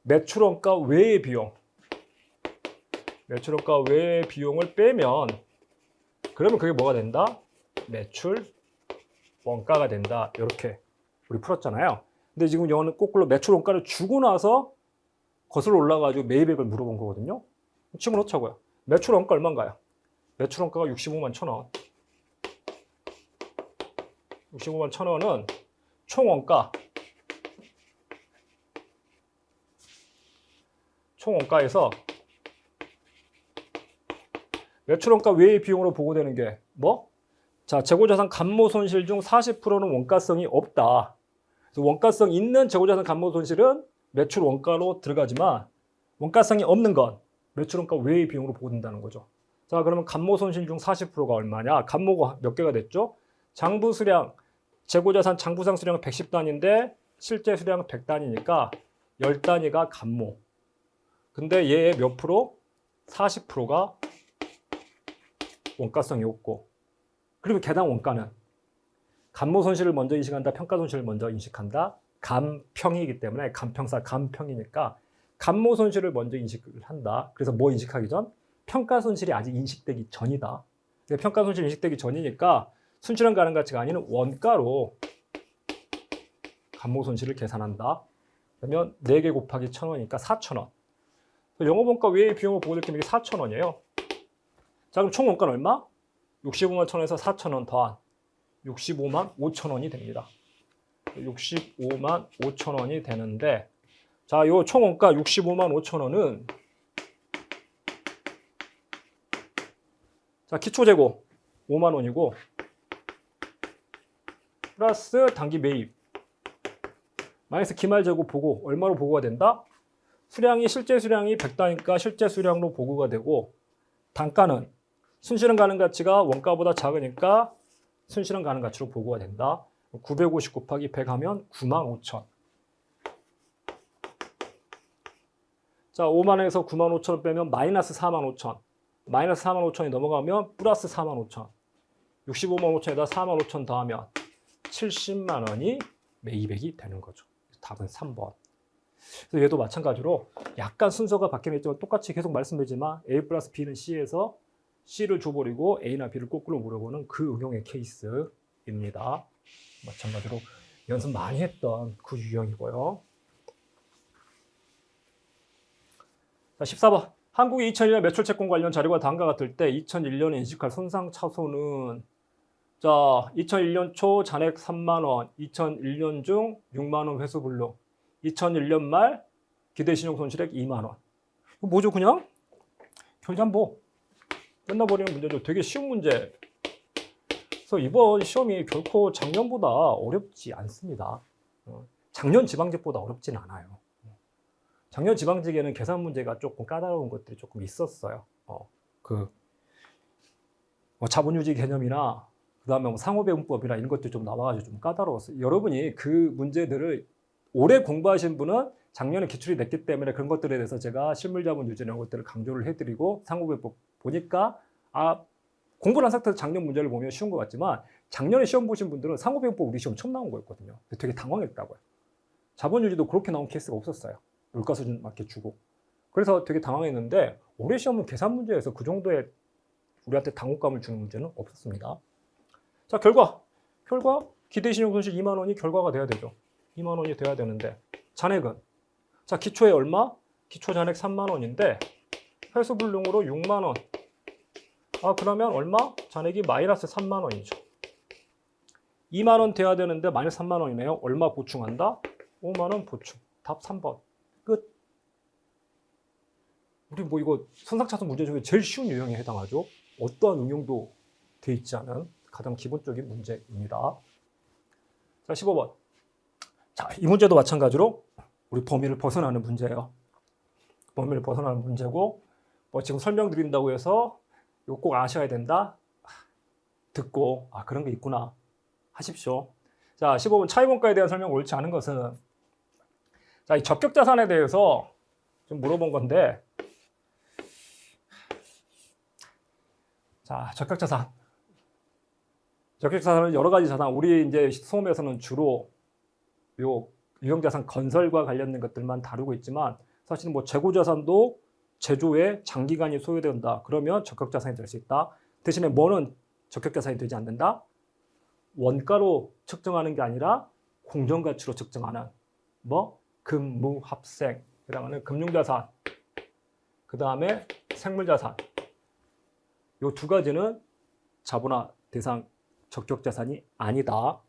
매출원가 외의 비용, 매출원가 외의 비용을 빼면, 그러면 그게 뭐가 된다? 매출 원가가 된다. 이렇게 우리 풀었잖아요. 근데 지금 영어는 거꾸로 매출 원가를 주고 나서 거슬러 올라가지고 매입액을 물어본 거거든요. 집어넣자고요. 매출 원가 얼마인가요? 매출 원가가 65만 1,000원. 65만 1,000원은 총 원가에서 매출 원가 외의 비용으로 보고되는 게 뭐? 자, 재고자산 감모 손실 중 40%는 원가성이 없다. 그래서 원가성 있는 재고자산 감모 손실은 매출 원가로 들어가지만 원가성이 없는 건 매출 원가 외의 비용으로 보고된다는 거죠. 자, 그러면 감모 손실 중 40%가 얼마냐? 감모가 몇 개가 됐죠? 장부 수량, 재고자산 장부상 수량은 110단인데 실제 수량은 100단이니까 10단위가 감모. 근데 얘의 몇 프로? 40%가 원가성이 없고, 그리고 개당 원가는 감모 손실을 먼저 인식한다, 평가 손실을 먼저 인식한다. 감평이기 때문에 감평사 감평이니까 감모 손실을 먼저 인식을 한다. 그래서 뭐 인식하기 전? 평가 손실이 아직 인식되기 전이다. 평가 손실이 인식되기 전이니까 순실현 가능 가치가 아닌 원가로 감모 손실을 계산한다. 그러면 4개 곱하기 1,000원이니까 4,000원. 영업원가 외의 비용을 보고될 게 4,000원이에요. 자, 그럼 총 원가는 얼마? 65만 1,000원에서 4,000원 더한 65만 5,000원이 됩니다. 65만 5,000원이 되는데, 자, 요 총 원가 65만 5,000원은 자, 기초재고 5만 원이고 플러스 단기 매입 마이너스 기말재고 보고 얼마로 보고가 된다? 수량이 실제 수량이 100단이니까 실제 수량으로 보고가 되고, 단가는 순실현 가능 가치가 원가보다 작으니까 순실현 가능 가치로 보고가 된다. 950 곱하기 100 하면 95,000. 자, 5만 원에서 95,000원 빼면 마이너스 45,000. 마이너스 45,000이 넘어가면 플러스 45,000. 65만 5천에다 45,000 더하면 70만 원이 매입액이 되는 거죠. 답은 3번. 그래서 얘도 마찬가지로 약간 순서가 바뀌긴 했지만 똑같이 계속 말씀드리지만 A 플러스 B는 C에서 C를 줘버리고 A나 B를 거꾸로 물어보는 그 응용의 케이스입니다. 마찬가지로 연습 많이 했던 그 유형이고요. 자, 14번. 한국의 2001년 매출 채권 관련 자료가 다음과 같을 때 2001년에 인식할 손상 차손은, 자, 2001년 초 잔액 3만 원, 2001년 중 6만 원 회수 불능, 2001년 말 기대신용 손실액 2만 원. 이거 뭐죠? 그냥 결산보 끝나버리는 문제죠. 되게 쉬운 문제. 그래서 이번 시험이 결코 작년보다 어렵지 않습니다. 작년 지방직보다 어렵진 않아요. 작년 지방직에는 계산 문제가 조금 까다로운 것들이 조금 있었어요. 자본유지 개념이나 그다음에 뭐 상호배분법이나 이런 것들이 좀 나와가지고 좀 까다로웠어요. 여러분이 그 문제들을 오래 공부하신 분은 작년에 기출이 됐기 때문에 그런 것들에 대해서 제가 실물자본 유지 이런 것들을 강조를 해드리고 상호배분법 보니까 공부를 한 상태에서 작년 문제를 보면 쉬운 것 같지만 작년에 시험 보신 분들은 상호배분법 우리 시험 처음 나온 거였거든요. 되게 당황했다고요. 자본유지도 그렇게 나온 케이스가 없었어요. 물가 수준 맞게 주고. 그래서 되게 당황했는데 올해 시험은 계산 문제에서 그 정도의 우리한테 당혹감을 주는 문제는 없었습니다. 자, 결과 기대신용 손실 2만 원이 결과가 돼야 되죠. 2만 원이 돼야 되는데 잔액은, 자, 기초에 얼마? 기초 잔액 3만 원인데 회수불능으로 6만 원. 그러면 얼마? 잔액이 마이너스 3만 원이죠. 2만 원 돼야 되는데 마이너스 3만 원이네요. 얼마 보충한다? 5만 원 보충. 답 3번. 끝. 우리 뭐 이거 손상차손 문제 중에 제일 쉬운 유형에 해당하죠. 어떠한 응용도 돼 있지 않은 가장 기본적인 문제입니다. 자, 15번. 자, 이 문제도 마찬가지로 우리 범위를 벗어나는 문제예요. 범위를 벗어나는 문제고, 지금 설명드린다고 해서 이거 꼭 아셔야 된다. 듣고 그런 게 있구나 하십시오. 자, 15번 차입원가에 대한 설명 옳지 않은 것은, 자, 이 적격자산에 대해서 좀 물어본 건데, 자, 적격자산은 여러 가지 자산, 우리 이제 수험에서는 주로 요 유형자산 건설과 관련된 것들만 다루고 있지만, 사실은 뭐 재고자산도 제조에 장기간이 소요된다. 그러면 적격자산이 될 수 있다. 대신에 뭐는 적격자산이 되지 않는다? 원가로 측정하는 게 아니라 공정가치로 측정하는 뭐 금무합생, 그 다음에는 금융자산, 그 다음에 생물자산. 이 두 가지는 자본화 대상 적격자산이 아니다.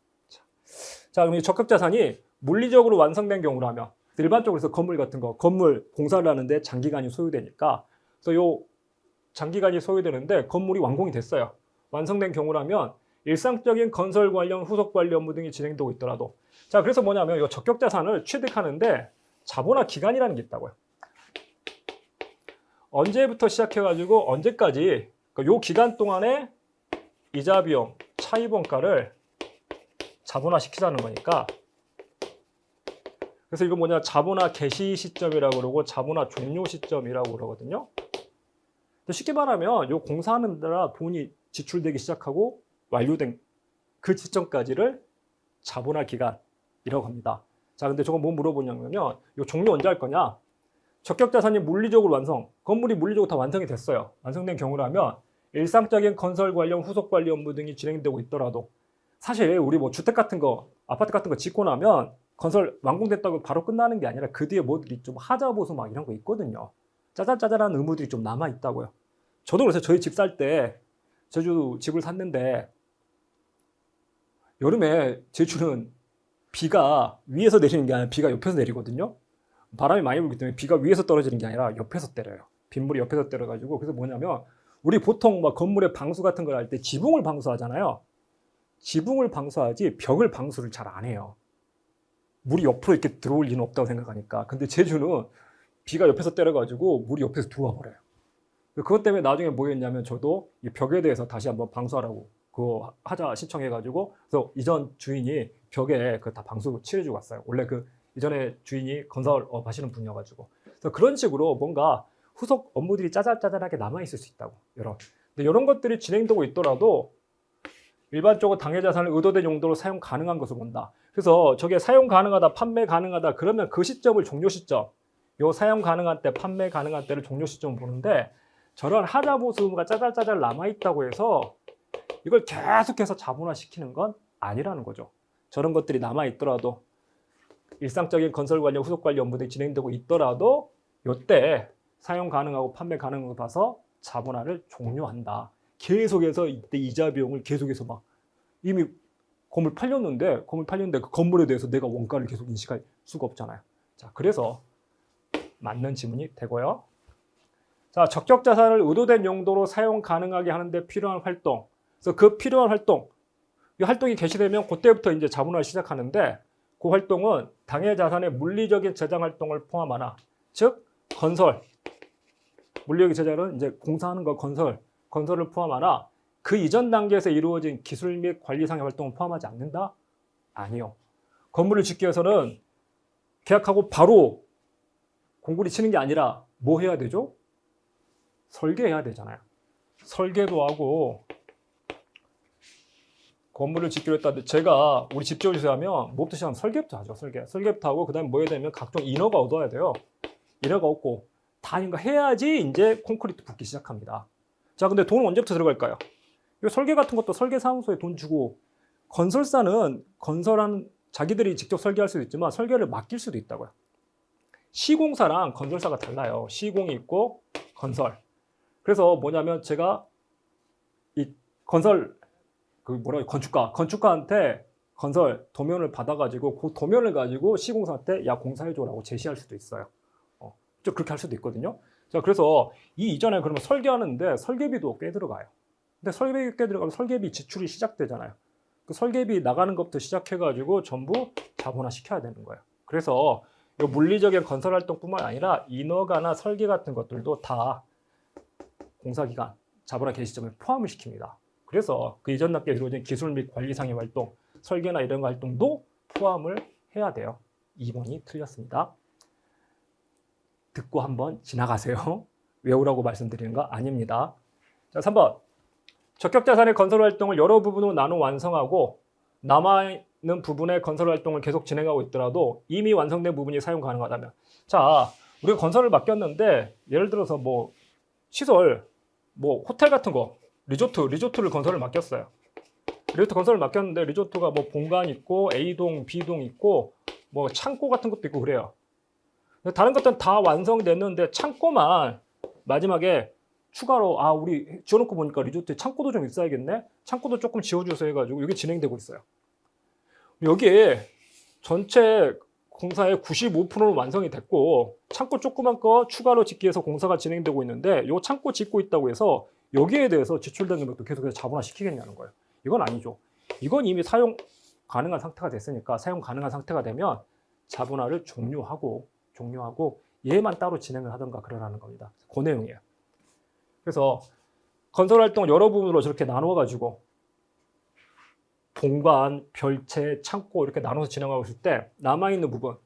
자, 그럼 이 적격자산이 물리적으로 완성된 경우라면 일반적으로 해서 건물 같은 거, 건물 공사를 하는데 장기간이 소요되니까, 그래서 요 장기간이 소요되는데 건물이 완공이 됐어요. 완성된 경우라면 일상적인 건설 관련, 후속 관리 업무 등이 진행되고 있더라도, 자, 그래서 뭐냐면 이 적격자산을 취득하는데 자본화 기간이라는 게 있다고요. 언제부터 시작해가지고 언제까지, 그러니까 요 기간 동안에 이자 비용, 차입 원가를 자본화 시키자는 거니까. 그래서 이거 뭐냐, 자본화 개시 시점이라고 그러고 자본화 종료 시점이라고 그러거든요. 쉽게 말하면 요 공사하는 데라 돈이 지출되기 시작하고 완료된 그 지점까지를 자본화 기간이라고 합니다. 자, 근데 저거 뭐 물어보냐면요, 요 종료 언제 할 거냐? 적격자산이 물리적으로 완성, 건물이 물리적으로 다 완성이 됐어요. 완성된 경우라면 일상적인 건설 관련 후속 관리 업무 등이 진행되고 있더라도, 사실 우리 뭐 주택 같은 거, 아파트 같은 거 짓고 나면 건설 완공됐다고 바로 끝나는 게 아니라 그 뒤에 뭐들이 좀 하자 보수 막 이런 거 있거든요. 짜잘짜잘한 의무들이 좀 남아 있다고요. 저도 그래서 저희 집 살 때 제주 집을 샀는데 여름에 제주는 비가 위에서 내리는 게 아니라 비가 옆에서 내리거든요. 바람이 많이 불기 때문에 비가 위에서 떨어지는 게 아니라 옆에서 때려요. 빗물이 옆에서 때려가지고. 그래서 뭐냐면 우리 보통 막 건물에 방수 같은 걸 할 때 지붕을 방수하잖아요. 지붕을 방수하지 벽을 방수를 잘 안 해요. 물이 옆으로 이렇게 들어올 리는 없다고 생각하니까. 근데 제주는 비가 옆에서 때려가지고 물이 옆에서 들어와 버려요. 그것 때문에 나중에 뭐 했냐면 저도 이 벽에 대해서 다시 한번 방수하라고 그거 하자 신청해가지고, 그래서 이전 주인이 벽에 그 다 방수 칠해주고 왔어요. 원래 그 이전에 주인이 건설 하시는 분이어가지고. 그래서 그런 식으로 뭔가 후속 업무들이 짜잘짜잘하게 남아있을 수 있다고. 근데 이런 것들이 진행되고 있더라도 일반적으로 당해자산을 의도된 용도로 사용 가능한 것을 본다. 그래서 저게 사용 가능하다, 판매 가능하다, 그러면 그 시점을 종료 시점, 요 사용 가능한 때, 판매 가능한 때를 종료 시점을 보는데, 저런 하자 보수 의무가 짜잘짜잘 남아있다고 해서 이걸 계속해서 자본화시키는 건 아니라는 거죠. 저런 것들이 남아있더라도, 일상적인 건설 관련 후속 관리 업무들이 진행되고 있더라도 이때 사용 가능하고 판매 가능한 거 봐서 자본화를 종료한다. 계속해서 이때 이자 비용을 계속해서 막 이미 건물 팔렸는데 그 건물에 대해서 내가 원가를 계속 인식할 수가 없잖아요. 자, 그래서 맞는 지문이 되고요. 자, 적격자산을 의도된 용도로 사용 가능하게 하는데 필요한 활동. 그래서 그 필요한 활동, 이 활동이 개시되면 그때부터 이제 자본화를 시작하는데, 그 활동은 당해자산의 물리적인 재장 활동을 포함하나, 즉 건설, 물리적인 재장은 이제 공사하는 거 건설을 포함하나 그 이전 단계에서 이루어진 기술 및 관리상의 활동을 포함하지 않는다? 아니요. 건물을 짓기 위해서는 계약하고 바로 공구리 치는 게 아니라 뭐 해야 되죠? 설계해야 되잖아요. 설계도 하고, 건물을 짓기로 했다는데 제가 우리 집 지어주세요 하면 뭐부터 시작하면 설계부터 하죠. 설계부터 하고, 그 다음에 뭐 해야 되면 각종 인허가 얻어야 돼요. 인허가 얻고 다 인가 해야지 이제 콘크리트 붓기 시작합니다. 자, 근데 돈은 언제부터 들어갈까요? 이 설계 같은 것도 설계사무소에 돈 주고, 건설사는 건설한 자기들이 직접 설계할 수도 있지만 설계를 맡길 수도 있다고요. 시공사랑 건설사가 달라요. 시공이 있고 건설. 그래서 뭐냐면 제가 이 건설 건축가한테 건설 도면을 받아가지고 그 도면을 가지고 시공사한테 야 공사해줘라고 제시할 수도 있어요. 좀 그렇게 할 수도 있거든요. 자, 그래서 이 이전에 그러면 설계하는데 설계비도 꽤 들어가요. 근데 설계비 꽤 들어가면 설계비 지출이 시작되잖아요. 그 설계비 나가는 것부터 시작해가지고 전부 자본화 시켜야 되는 거예요. 그래서 이 물리적인 건설 활동뿐만 아니라 인허가나 설계 같은 것들도 다 공사기간, 자본화 개시 시점에 포함을 시킵니다. 그래서 그 이전 단계에 이루어진 기술 및 관리상의 활동, 설계나 이런 활동도 포함을 해야 돼요. 2번이 틀렸습니다. 듣고 한번 지나가세요. 외우라고 말씀드리는 거 아닙니다. 자, 3번. 적격자산의 건설 활동을 여러 부분으로 나눠 완성하고 남아있는 부분의 건설 활동을 계속 진행하고 있더라도 이미 완성된 부분이 사용 가능하다면. 자, 우리가 건설을 맡겼는데 예를 들어서 뭐 시설, 뭐 호텔 같은 거, 리조트를 건설을 맡겼어요. 리조트 건설을 맡겼는데 리조트가 뭐 본관 있고 A동, B동 있고 뭐 창고 같은 것도 있고 그래요. 다른 것들은 다 완성됐는데 창고만 마지막에 추가로 우리 지어놓고 보니까 리조트에 창고도 좀 있어야겠네. 창고도 조금 지어주세요 해가지고 이게 진행되고 있어요. 여기에 전체 공사의 95%는 완성이 됐고 창고 조그만 거 추가로 짓기 위해서 공사가 진행되고 있는데 이 창고 짓고 있다고 해서 여기에 대해서 지출된 금액도 계속해서 자본화 시키겠냐는 거예요. 이건 아니죠. 이건 이미 사용 가능한 상태가 됐으니까 사용 가능한 상태가 되면 자본화를 종료하고 얘만 따로 진행을 하던가 그러라는 겁니다. 그 내용이에요. 그래서 건설활동을 여러 부분으로 저렇게 나누어가지고 본관, 별채, 창고 이렇게 나눠서 진행하고 있을 때 남아있는 부분,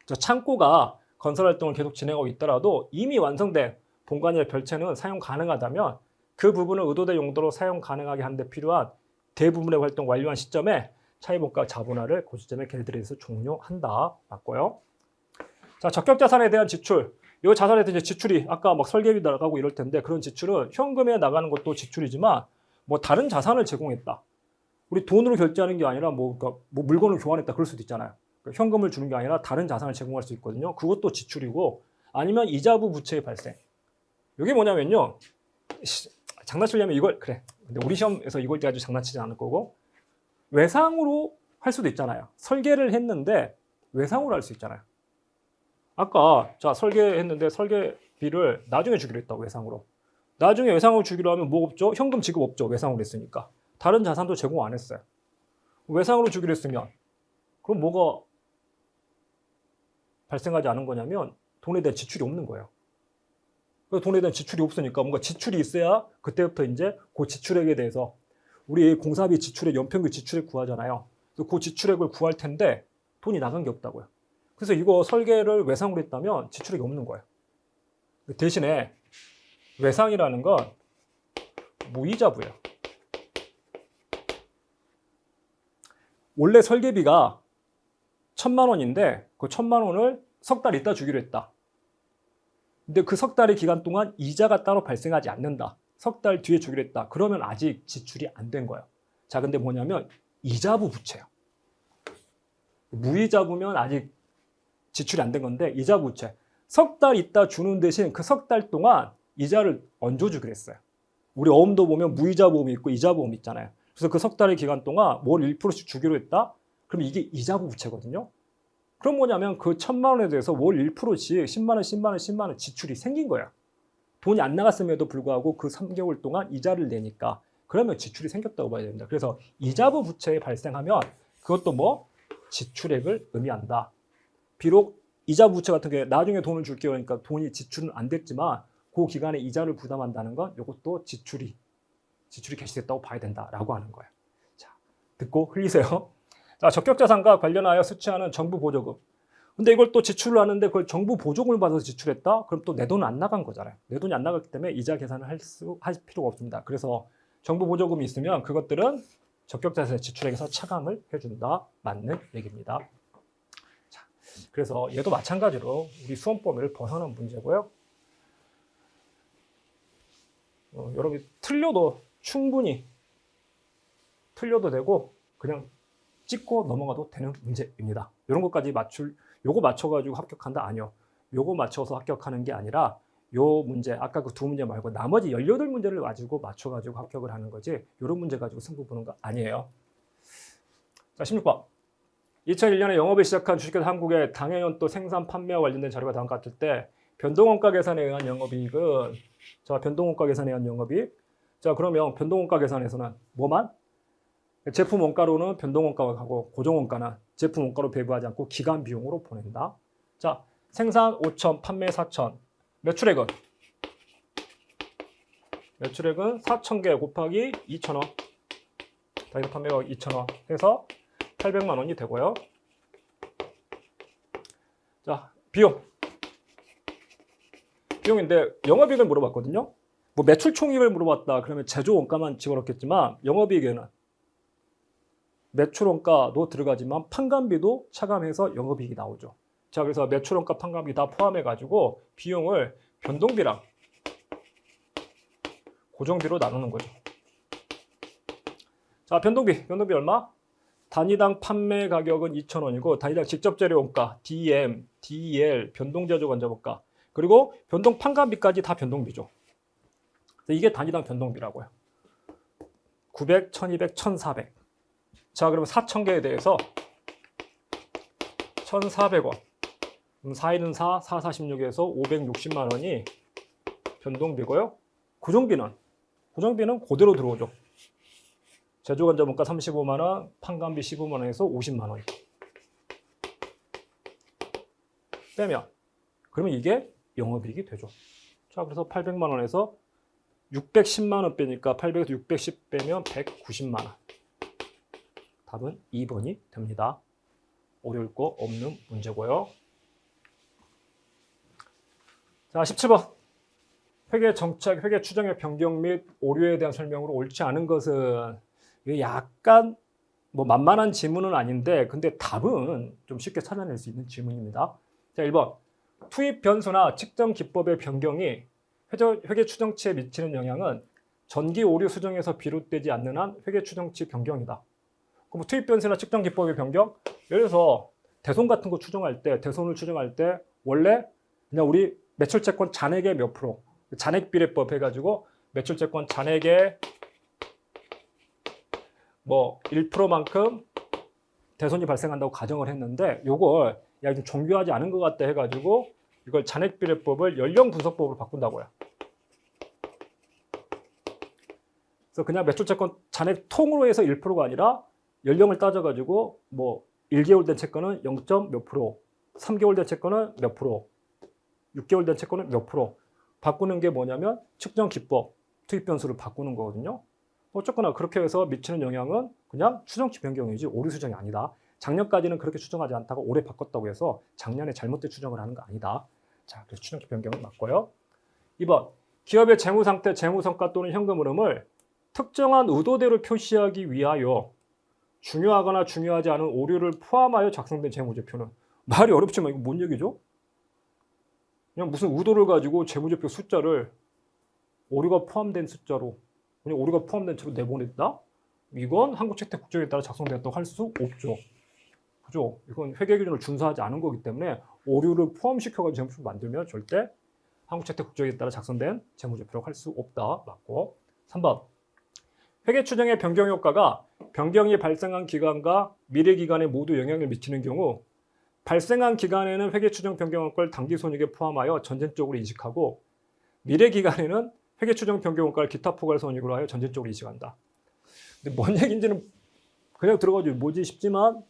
저 창고가 건설활동을 계속 진행하고 있더라도 이미 완성된 본관이나 별채는 사용 가능하다면 그 부분을 의도된 용도로 사용 가능하게 하는 데 필요한 대부분의 활동 완료한 시점에 차입원가 자본화를 그 시점에 걔네들에서 종료한다. 맞고요. 자, 적격자산에 대한 지출. 이 자산에 대한 지출이 아까 막 설계비 나가고 이럴 텐데 그런 지출은 현금에 나가는 것도 지출이지만 뭐 다른 자산을 제공했다. 우리 돈으로 결제하는 게 아니라 그러니까 물건을 교환했다 그럴 수도 있잖아요. 그러니까 현금을 주는 게 아니라 다른 자산을 제공할 수 있거든요. 그것도 지출이고 아니면 이자부 부채의 발생. 이게 뭐냐면요. 장난치려면 이걸 그래. 근데 우리 시험에서 이걸 가지고 장난치지 않을 거고 외상으로 할 수도 있잖아요. 설계를 했는데 외상으로 할 수 있잖아요. 아까 자 설계했는데 설계비를 나중에 주기로 했다고 외상으로. 나중에 외상으로 주기로 하면 뭐 없죠? 현금 지급 없죠. 외상으로 했으니까. 다른 자산도 제공 안 했어요. 외상으로 주기로 했으면 그럼 뭐가 발생하지 않은 거냐면 돈에 대한 지출이 없는 거예요. 돈에 대한 지출이 없으니까 뭔가 지출이 있어야 그때부터 이제 그 지출액에 대해서 우리 공사비 지출액, 연평균 지출액 구하잖아요. 그 지출액을 구할 텐데 돈이 나간 게 없다고요. 그래서 이거 설계를 외상으로 했다면 지출액이 없는 거예요. 대신에 외상이라는 건 무이자부예요. 원래 설계비가 1,000만 원인데 그 1,000만 원을 석 달 있다 주기로 했다. 근데 그 석 달의 기간 동안 이자가 따로 발생하지 않는다. 석 달 뒤에 주기로 했다. 그러면 아직 지출이 안 된 거예요. 자, 근데 뭐냐면 이자부 부채예요. 무이자부면 아직 지출이 안 된 건데 이자부 부채. 석 달 있다 주는 대신 그 석 달 동안 이자를 얹어주기로 했어요. 우리 어음도 보면 무이자 보험이 있고 이자 보험이 있잖아요. 그래서 그 석 달의 기간 동안 뭘 1%씩 주기로 했다? 그럼 이게 이자부 부채거든요. 그럼 뭐냐면 그 1,000만 원에 대해서 월 1%씩 10만 원, 10만 원, 10만 원 지출이 생긴 거야. 돈이 안 나갔음에도 불구하고 그 3개월 동안 이자를 내니까 그러면 지출이 생겼다고 봐야 됩니다. 그래서 이자부 부채에 발생하면 그것도 뭐 지출액을 의미한다. 비록 이자부 부채 같은 게 나중에 돈을 줄게요 그러니까 돈이 지출은 안 됐지만 그 기간에 이자를 부담한다는 건 이것도 지출이 개시됐다고 봐야 된다라고 하는 거예요. 자, 듣고 흘리세요. 자, 적격자산과 관련하여 수취하는 정부 보조금. 근데 이걸 또 지출을 하는데 그걸 정부 보조금을 받아서 지출했다? 그럼 또 내 돈은 안 나간 거잖아요. 내 돈이 안 나갔기 때문에 이자 계산을 할 필요가 없습니다. 그래서 정부 보조금이 있으면 그것들은 적격자산의 지출액에서 차감을 해준다. 맞는 얘기입니다. 자, 그래서 얘도 마찬가지로 우리 수험 범위를 벗어난 문제고요. 여러분이 틀려도 충분히 틀려도 되고 그냥 찍고 넘어가도 되는 문제입니다. 이런 것까지 요거 맞춰가지고 합격한다? 아니요. 요거 맞춰서 합격하는 게 아니라 요 문제, 아까 그 두 문제 말고 나머지 18문제를 가지고 맞춰가지고 합격을 하는 거지 이런 문제 가지고 승부 보는 거 아니에요. 자, 16번. 2001년에 영업을 시작한 주식회사 한국의 당해연도 생산 판매와 관련된 자료가 다음과 같을 때 변동원가 계산에 의한 영업이익은 자, 변동원가 계산에 의한 영업이익. 자, 그러면 변동원가 계산에서는 뭐만? 제품 원가로는 변동원가가 가고 고정원가는 제품 원가로 배부하지 않고 기간 비용으로 보낸다. 자, 생산 5천, 판매 4천. 매출액은 4,000개 곱하기 2,000원. 다시 판매가 2,000원 해서 800만 원이 되고요. 자, 비용인데 영업이익을 물어봤거든요. 뭐 매출 총익을 물어봤다 그러면 제조 원가만 집어넣겠지만 영업이익에는 매출 원가도 들어가지만 판관비도 차감해서 영업이익이 나오죠. 자, 그래서 매출 원가 판관비 다 포함해 가지고 비용을 변동비랑 고정비로 나누는 거죠. 자, 변동비 얼마? 단위당 판매 가격은 2,000원이고 단위당 직접 재료원가, DM, DEL, 변동제조 건조물가, 그리고 변동 판관비까지 다 변동비죠. 이게 단위당 변동비라고요. 900, 1200, 1400. 자, 그러면 4,000개에 대해서 1,400원. 그럼 4일은 4, 4, 46에서 560만 원이 변동비고요. 고정비는 그대로 들어오죠. 제조건조물가 35만 원, 판관비 15만 원에서 50만 원. 빼면 그러면 이게 영업이익이 되죠. 자, 그래서 800만 원에서 610만 원 빼니까 800에서 610 빼면 190만 원. 답은 2번이 됩니다. 어려울 거 없는 문제고요. 자, 17번. 회계 정책, 회계 추정의 변경 및 오류에 대한 설명으로 옳지 않은 것은, 이게 약간 뭐 만만한 질문은 아닌데 근데 답은 좀 쉽게 찾아낼 수 있는 질문입니다. 자, 1번. 투입 변수나 측정 기법의 변경이 회계 추정치에 미치는 영향은 전기 오류 수정에서 비롯되지 않는 한 회계 추정치 변경이다. 그럼 투입 변수나 측정 기법의 변경? 예를 들어서 대손 같은 거 추정할 때, 대손을 추정할 때 원래 그냥 우리 매출채권 잔액의 몇 프로, 잔액비례법 해가지고 매출채권 잔액의 뭐 1%만큼 대손이 발생한다고 가정을 했는데 요걸 야 좀 정교하지 않은 것 같다 해가지고 이걸 잔액비례법을 연령분석법으로 바꾼다고요. 그래서 그냥 매출채권 잔액통으로 해서 1%가 아니라 연령을 따져가지고 뭐 1개월 된 채권은 0. 몇 프로, 3개월 된 채권은 몇 프로, 6개월 된 채권은 몇 프로 바꾸는 게 뭐냐면 측정 기법, 투입 변수를 바꾸는 거거든요. 어쨌거나 그렇게 해서 미치는 영향은 그냥 추정치 변경이지 오류 수정이 아니다. 작년까지는 그렇게 추정하지 않다가 올해 바꿨다고 해서 작년에 잘못된 추정을 하는 거 아니다. 자, 그래서 추정치 변경은 맞고요. 2번. 기업의 재무상태, 재무성과 또는 현금 흐름을 특정한 의도대로 표시하기 위하여 중요하거나 중요하지 않은 오류를 포함하여 작성된 재무제표는, 말이 어렵지만 이거 뭔 얘기죠? 그냥 무슨 의도를 가지고 재무제표 숫자를 오류가 포함된 숫자로, 그냥 오류가 포함된 채로 내보냈다? 이건 한국채택국제에 따라 작성되었다고 할 수 없죠. 그죠? 이건 회계기준을 준수하지 않은 거기 때문에 오류를 포함시켜가지고 재무제표 만들면 절대 한국채택국제에 따라 작성된 재무제표라고 할 수 없다. 맞고. 3번. 회계추정의 변경 효과가 변경이 발생한 기간과 미래 기간에 모두 영향을 미치는 경우 발생한 기간에는 회계추정 변경 효과를 당기손익에 포함하여 전체적으로 인식하고 미래 기간에는 회계추정 변경 효과를 기타 포괄손익으로 하여 전체적으로 인식한다. 근데 뭔 얘기인지는 그냥 들어가지고 뭐지 싶지만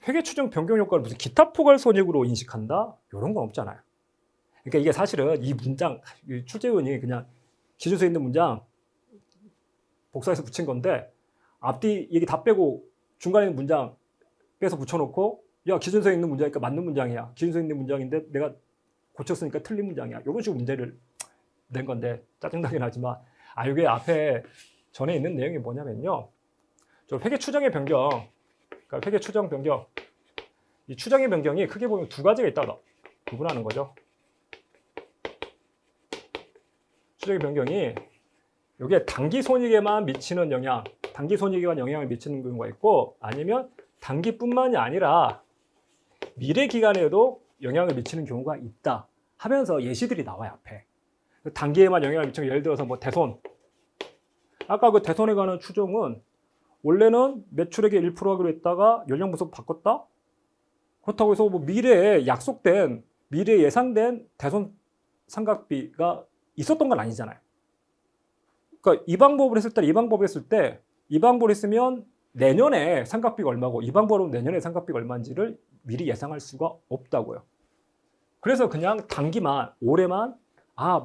회계추정 변경 효과를 무슨 기타 포괄손익으로 인식한다? 이런 건 없잖아요. 그러니까 이게 사실은 이 문장, 출제위원이 그냥 기준서에 있는 문장 복사해서 붙인 건데 앞뒤 얘기 다 빼고 중간에 있는 문장 빼서 붙여놓고 야 기준서에 있는 문장이니까 맞는 문장이야. 기준서에 있는 문장인데 내가 고쳤으니까 틀린 문장이야. 이런 식으로 문제를 낸 건데 짜증나긴 하지만 이게 앞에 전에 있는 내용이 뭐냐면요. 저 회계 추정의 변경, 그러니까 회계 추정 변경, 이 추정의 변경이 크게 보면 두 가지가 있다고 구분하는 거죠. 추정의 변경이 이게 단기 손익에만 미치는 영향, 단기 손익에만 영향을 미치는 경우가 있고 아니면 단기뿐만이 아니라 미래 기간에도 영향을 미치는 경우가 있다 하면서 예시들이 나와요 앞에. 단기에만 영향을 미치는 예를 들어서 뭐 대손. 아까 그 대손에 관한 추정은 원래는 매출액의 1% 하기로 했다가 연령 분석 바꿨다? 그렇다고 해서 뭐 미래에 약속된, 미래에 예상된 대손 상각비가 있었던 건 아니잖아요. 그러니까 이 방법을 했을 때, 이 방법을 했으면 내년에 상각비가 얼마고 이 방법으로 내년에 상각비가 얼마인지를 미리 예상할 수가 없다고요. 그래서 그냥 단기만, 올해만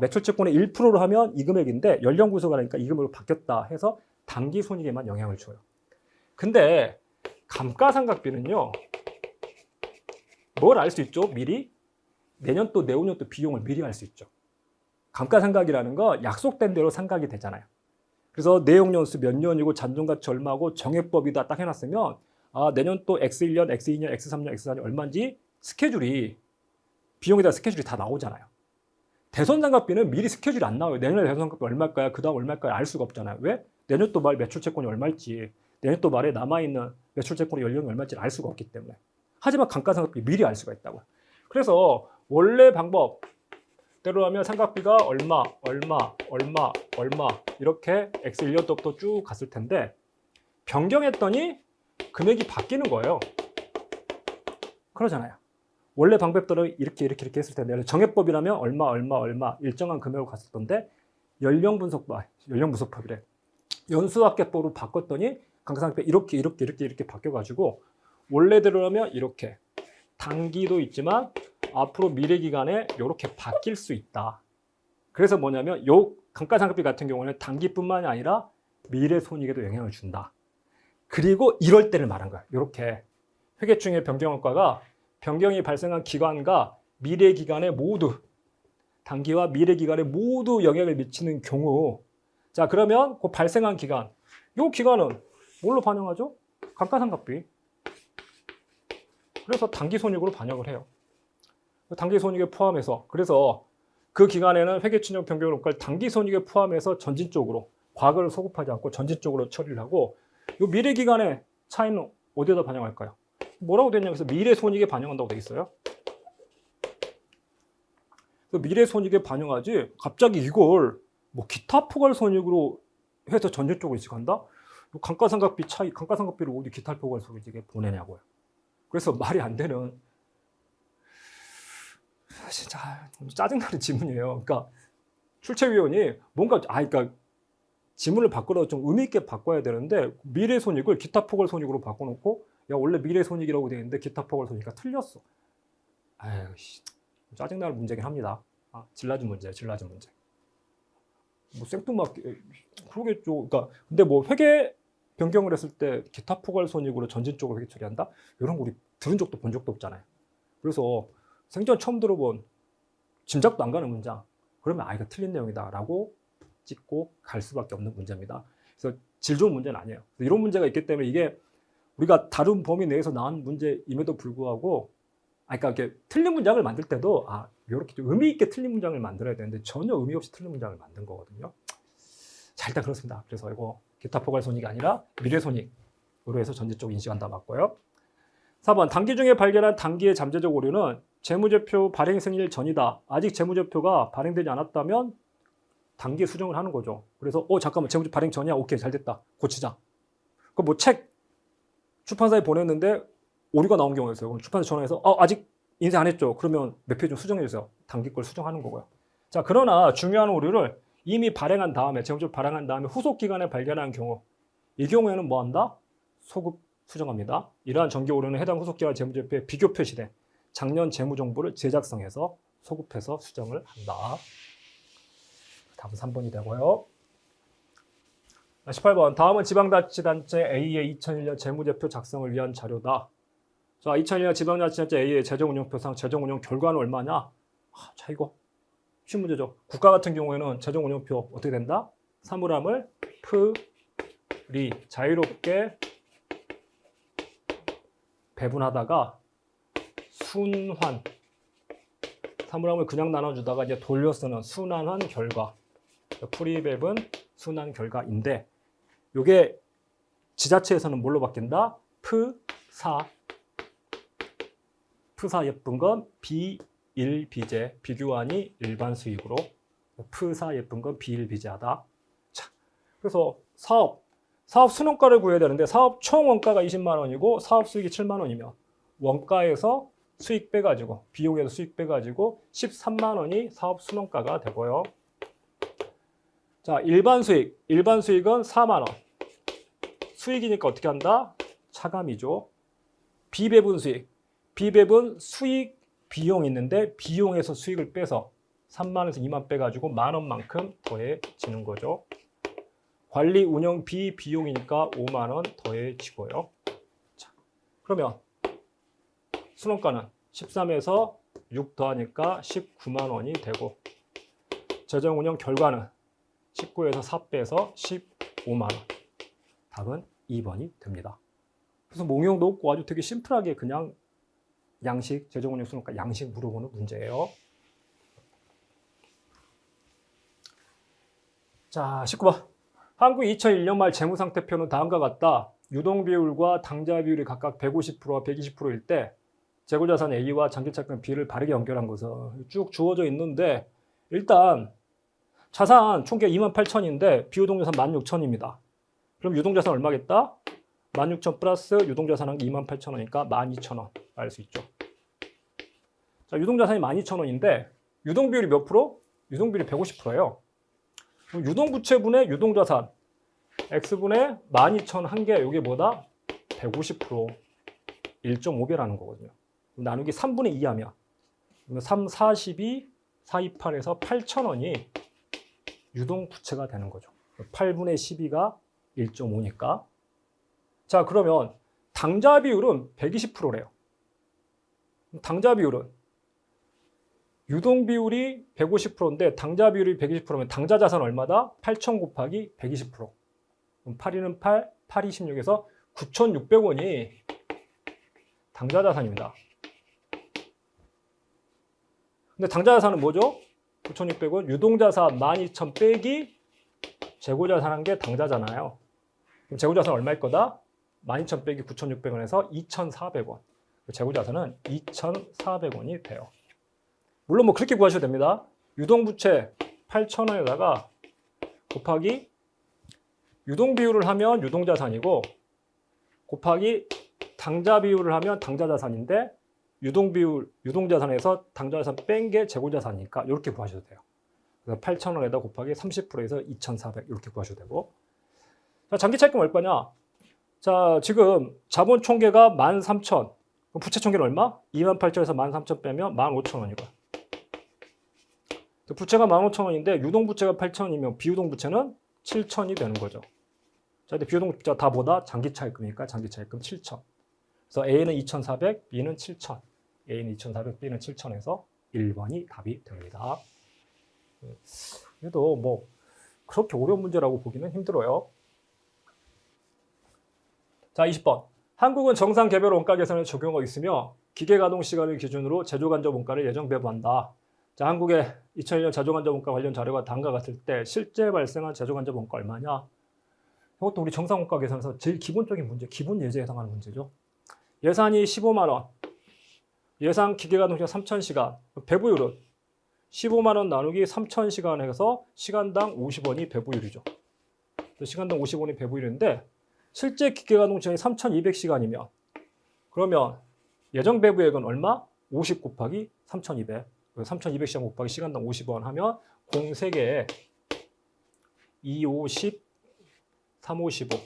매출채권의 1%로 하면 이 금액인데 연령 분석을 하니까 이 금액으로 바뀌었다 해서 단기 손익에만 영향을 줘요. 근데 감가상각비는요. 뭘 알 수 있죠? 미리? 내년도, 내후년도 비용을 미리 알 수 있죠. 감가상각이라는 거 약속된 대로 상각이 되잖아요. 그래서 내용연수 몇 년이고 잔존가치 얼마고 정액법이다 딱 해놨으면 내년 또 X1년, X2년, X3년, X4년 얼마인지 스케줄이 비용에다 스케줄이 다 나오잖아요. 대손상각비는 미리 스케줄이 안 나와요. 내년에 대손상각비 얼마일까요? 그 다음 얼마일까요? 알 수가 없잖아요. 왜? 내년 또 매출채권이 얼마일지 내년 또 말에 남아있는 매출채권의 연령이 얼마인지를 알 수가 없기 때문에. 하지만 감가상각비 미리 알 수가 있다고요. 그래서 원래 방법대로 하면 상각비가 얼마 이렇게 X 1년 때부터 쭉 갔을 텐데 변경했더니 금액이 바뀌는 거예요. 그러잖아요. 원래 방법대로 이렇게 했을 텐데 정해법이라면 얼마 일정한 금액으로 갔을 건데 연령 분석법이래. 연수합계법으로 바꿨더니 감가상각비 이렇게 바뀌어가지고 원래대로라면 이렇게 단기도 있지만 앞으로 미래 기간에 이렇게 바뀔 수 있다. 그래서 뭐냐면 요 감가상각비 같은 경우는 단기뿐만이 아니라 미래 손익에도 영향을 준다. 그리고 이럴 때를 말한 거야. 이렇게 회계충의 변경효과가 변경이 발생한 기간과 미래 기간에 모두 단기와 미래 기간에 모두 영향을 미치는 경우 자 그러면 그 발생한 기간 이 기간은 뭘로 반영하죠? 감가상각비. 그래서 단기 손익으로 반영을 해요. 단기 손익에 포함해서 그래서 그 기간에는 회계충의 변경효과를 단기 손익에 포함해서 전진적으로 과거를 소급하지 않고 전진적으로 처리를 하고 이 미래 기간의 차이는 어디에다 반영할까요? 뭐라고 되냐면 미래 손익에 반영한다고 돼 있어요. 미래 손익에 반영하지 갑자기 이걸 뭐 기타 포괄 손익으로 해서 전진적으로 간다? 감가상각비 차이, 감가상각비를 어디 기타 포괄 손익에 보내냐고요. 그래서 말이 안 되는 진짜 짜증나는 질문이에요. 그러니까 출제위원이 뭔가 그러니까 지문을 바꾸라고 좀 의미 있게 바꿔야 되는데 미래 손익을 기타 포괄 손익으로 바꿔놓고 야 원래 미래 손익이라고 되어 있는데 기타 포괄 손익이 틀렸어. 아유 짜증나는 문제긴 합니다. 질라진 문제. 뭐 생뚱맞게 그러겠죠. 그러니까 근데 뭐 회계 변경을 했을 때 기타 포괄 손익으로 전진적으로 회계 처리한다? 이런 거 우리 들은 적도 본 적도 없잖아요. 그래서 생전 처음 들어본 짐작도 안 가는 문장. 그러면 이거 틀린 내용이다라고 찍고 갈 수밖에 없는 문제입니다. 그래서 질 좋은 문제는 아니에요. 이런 문제가 있기 때문에 이게 우리가 다른 범위 내에서 나온 문제임에도 불구하고 그러니까 이렇게 틀린 문장을 만들 때도 이렇게 좀 의미 있게 틀린 문장을 만들어야 되는데 전혀 의미 없이 틀린 문장을 만든 거거든요. 자 일단 그렇습니다. 그래서 이거 기타 포괄 손익이 아니라 미래 손익으로 해서 전제적 인식한다 맞고요. 4번 단기 중에 발견한 단기의 잠재적 오류는 재무제표 발행 승인일 전이다. 아직 재무제표가 발행되지 않았다면 단기 수정을 하는 거죠. 그래서 잠깐만 재무제표 발행 전이야. 오케이 잘 됐다. 고치자. 그럼 뭐 책 출판사에 보냈는데 오류가 나온 경우가 있어요. 그럼 출판사 전화해서 아직 인쇄 안 했죠. 그러면 몇 페이지 좀 수정해 주세요. 단기 걸 수정하는 거고요. 자 그러나 중요한 오류를 이미 발행한 다음에 재무제표 발행한 다음에 후속 기간에 발견한 경우 이 경우에는 뭐 한다? 소급 수정합니다. 이러한 정기 오류는 해당 후속 기간 재무제표에 비교 표시된 작년 재무 정보를 재작성해서 소급해서 수정을 한다. 답은 3번이 되고요. 18번 다음은 지방자치단체 A의 2001년 재무제표 작성을 위한 자료다. 자, 2001년 지방자치단체 A의 재정운영표상 재정운영 결과는 얼마냐? 자 이거 쉬운 문제죠. 국가 같은 경우에는 재정운영표 어떻게 된다? 사물함을 풀이 자유롭게 배분하다가 순환 사물함을 그냥 나눠주다가 이제 돌려 쓰는 순환한 결과 풀이 배분 순환 결과인데 요게 지자체에서는 뭘로 바뀐다? 푸사 예쁜 건 비일비재 비교환이 일반 수익으로 푸사 예쁜 건 비일비재하다. 자, 그래서 사업 순원가를 구해야 되는데 사업 총 원가가 20만 원이고 사업 수익이 7만 원이면 원가에서 수익 빼가지고 비용에서 수익 빼가지고 13만 원이 사업 순원가가 되고요. 자 일반 수익은 4만 원. 수익이니까 어떻게 한다? 차감이죠. 비배분 수익 비용 있는데 비용에서 수익을 빼서 3만 원에서 2만 빼가지고 만 원만큼 더해지는 거죠. 관리 운영 비용이니까 5만 원 더해지고요. 자, 그러면 순원가는 13에서 6 더하니까 19만 원이 되고 재정 운영 결과는 19에서 4 빼서 15만 원. 답은 2번이 됩니다. 그래서 몽용도 없고 아주 되게 심플하게 그냥 양식, 재정 운영 순원가 양식 물어보는 문제예요. 자, 19번. 한국 2001년 말 재무상태표는 다음과 같다. 유동 비율과 당좌 비율이 각각 150%와 120%일 때 재고자산 A와 장기차익금 B를 바르게 연결한 것은 쭉 주어져 있는데 일단 자산 총계 28,000인데 비유동자산 16,000입니다. 그럼 유동자산 얼마겠다? 16,000 플러스 유동자산한 게 28,000원이니까 12,000원 알 수 있죠. 자, 유동자산이 12,000원인데 유동비율이 몇 프로? 유동비율이 150%예요. 그럼 유동부채분의 유동자산 X분의 12,000 한 개, 이게 뭐다? 150%, 1.5배라는 거거든요. 나누기 3분의 2 하면 3, 42, 428에서 8,000원이 유동부채가 되는 거죠. 8분의 12가 1.5니까. 자, 그러면 당좌 비율은 120%래요. 당좌 비율은 유동 비율이 150%인데 당좌 비율이 120%면 당좌 자산 얼마다? 8,000 곱하기 120%. 그럼 8이는 8, 8이 16에서 9,600원이 당좌 자산입니다. 근데 당좌 자산은 뭐죠? 9,600원. 유동자산 12,000 빼기 재고자산 한 게 당좌잖아요. 그럼 재고자산 얼마일 거다? 12,000 빼기 9,600원에서 2,400원. 재고자산은 2,400원이 돼요. 물론 뭐 그렇게 구하셔도 됩니다. 유동부채 8,000원에다가 곱하기 유동비율을 하면 유동자산이고 곱하기 당좌 비율을 하면 당좌자산인데 유동비율, 유동자산에서 당좌자산 뺀 게 재고자산이니까 이렇게 구하셔도 돼요. 그래서 8,000원에다 곱하기 30%에서 2,400 이렇게 구하셔도 되고. 자, 장기차익금 얼마냐? 자, 지금 자본 총계가 13,000. 부채 총계는 얼마? 28,000에서 13,000 빼면 15,000원이고요. 부채가 15,000원인데 유동부채가 8,000원이면 비유동부채는 7,000이 되는 거죠. 자, 근데 비유동부채가 다 뭐다? 장기차익금이니까 장기차익금 7,000. 그래서 A는 2,400, B는 7,000. A는 2,400, B는 7,000에서 1번이 답이 됩니다. 그래도 뭐 그렇게 어려운 문제라고 보기는 힘들어요. 자, 20번. 한국은 정상 개별 원가 계산을 적용하고 있으며 기계 가동 시간을 기준으로 제조 간접 원가를 예정 배부한다. 자, 한국의 2001년 제조 간접 원가 관련 자료가 다음과 같을 때 실제 발생한 제조 간접 원가 얼마냐? 이것도 우리 정상 원가 계산에서 제일 기본적인 문제, 기본 예제에 해당하는 문제죠. 예산이 15만 원. 예상 기계 가동 시간 3,000시간. 배부율은 15만 원 나누기 3,000시간 해서 시간당 50원이 배부율이죠. 시간당 50원이 배부율인데 실제 기계 가동 시간이 3,200시간이면 그러면 예정 배부액은 얼마? 50 곱하기 3,200. 3,200시간 곱하기 시간당 50원 하면 공 3개에 2, 50, 3, 5, 15.